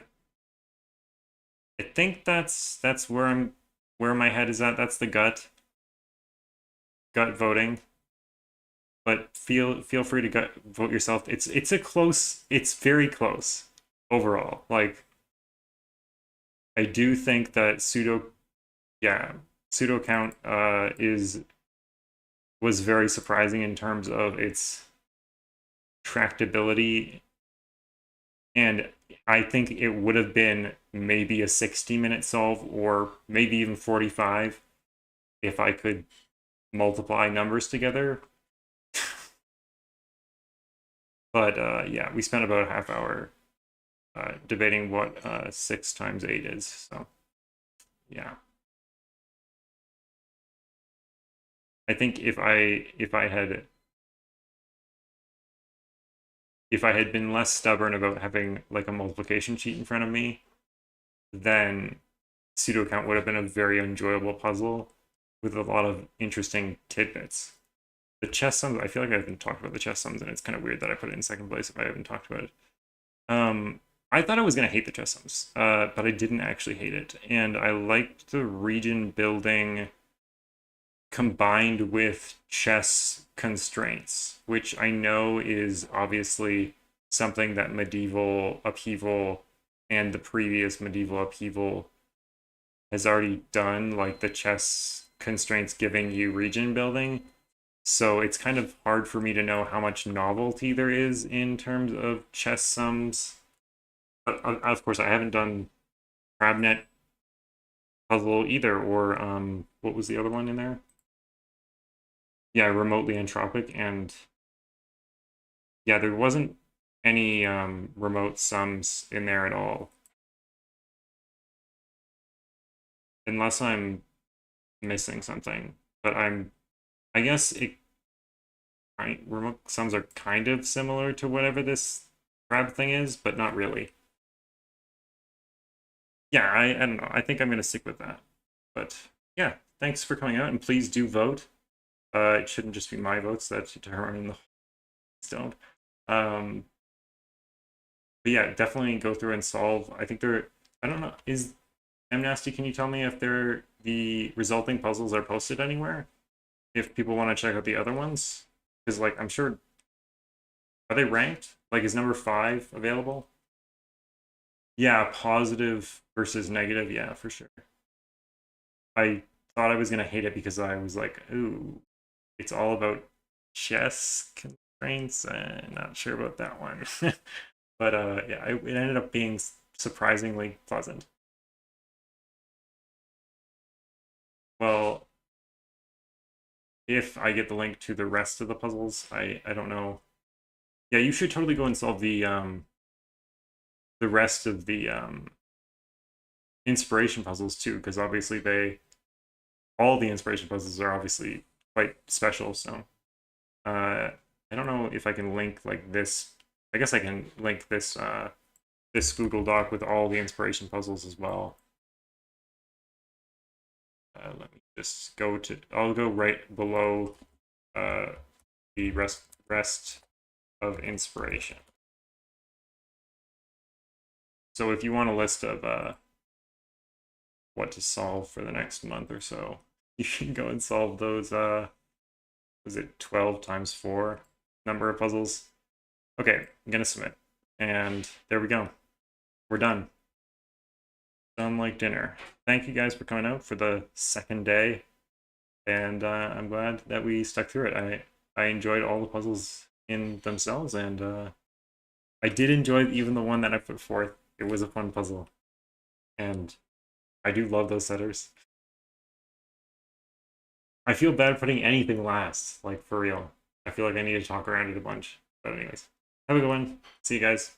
I think that's where my head is at. That's the gut voting. But feel free to vote yourself. It's a close. It's very close overall. Like I do think that yeah, pseudo count is was very surprising in terms of its tractability, and I think it would have been maybe a 60-minute solve or maybe even 45 if I could multiply numbers together. But yeah, we spent about a half hour debating what 6 times 8 is. So yeah, I think if I had been less stubborn about having like a multiplication sheet in front of me, then pseudo count would have been a very enjoyable puzzle with a lot of interesting tidbits. The chess sums, I feel like I haven't talked about the chess sums, and it's kind of weird that I put it in second place if I haven't talked about it. I thought I was going to hate the chess sums, but I didn't actually hate it. And I liked the region building combined with chess constraints, which I know is obviously something that medieval upheaval and the previous medieval upheaval has already done, like the chess constraints giving you region building. So it's kind of hard for me to know how much novelty there is in terms of chess sums. But of course, I haven't done Crabnet puzzle either, or what was the other one in there? Yeah, remotely entropic, and yeah, there wasn't any remote sums in there at all, unless I'm missing something. But I guess remote sums are kind of similar to whatever this crab thing is, but not really. Yeah, I don't know. I think I'm gonna stick with that. But yeah, thanks for coming out, and please do vote. It shouldn't just be my votes that determine the stone. Um, but yeah, definitely go through and solve. I think there. I don't know. Is M Nasty? Can you tell me if the resulting puzzles are posted anywhere? If people want to check out the other ones, because like I'm sure, are they ranked? Like, is number 5 available? Yeah, positive versus negative. Yeah, for sure. I thought I was gonna hate it because I was like, ooh, it's all about chess constraints. Not sure about that one. But yeah, it ended up being surprisingly pleasant. Well, if I get the link to the rest of the puzzles, I don't know. Yeah, you should totally go and solve the rest of the inspiration puzzles too, because obviously all the inspiration puzzles are obviously quite special. So I don't know if I can link like this. I guess I can link this Google Doc with all the inspiration puzzles as well. Let me just go to. I'll go right below the rest of inspiration. So if you want a list of what to solve for the next month or so, you can go and solve those. Was it 12 times 4 number of puzzles? Okay, I'm gonna submit, and there we go. We're done. Done like dinner. Thank you guys for coming out for the second day, and I'm glad that we stuck through it. I enjoyed all the puzzles in themselves, and I did enjoy even the one that I put forth It was a fun puzzle. And I do love those setters. I feel bad putting anything last, like for real. I feel like I need to talk around it a bunch. But anyways, have a good one. See you guys.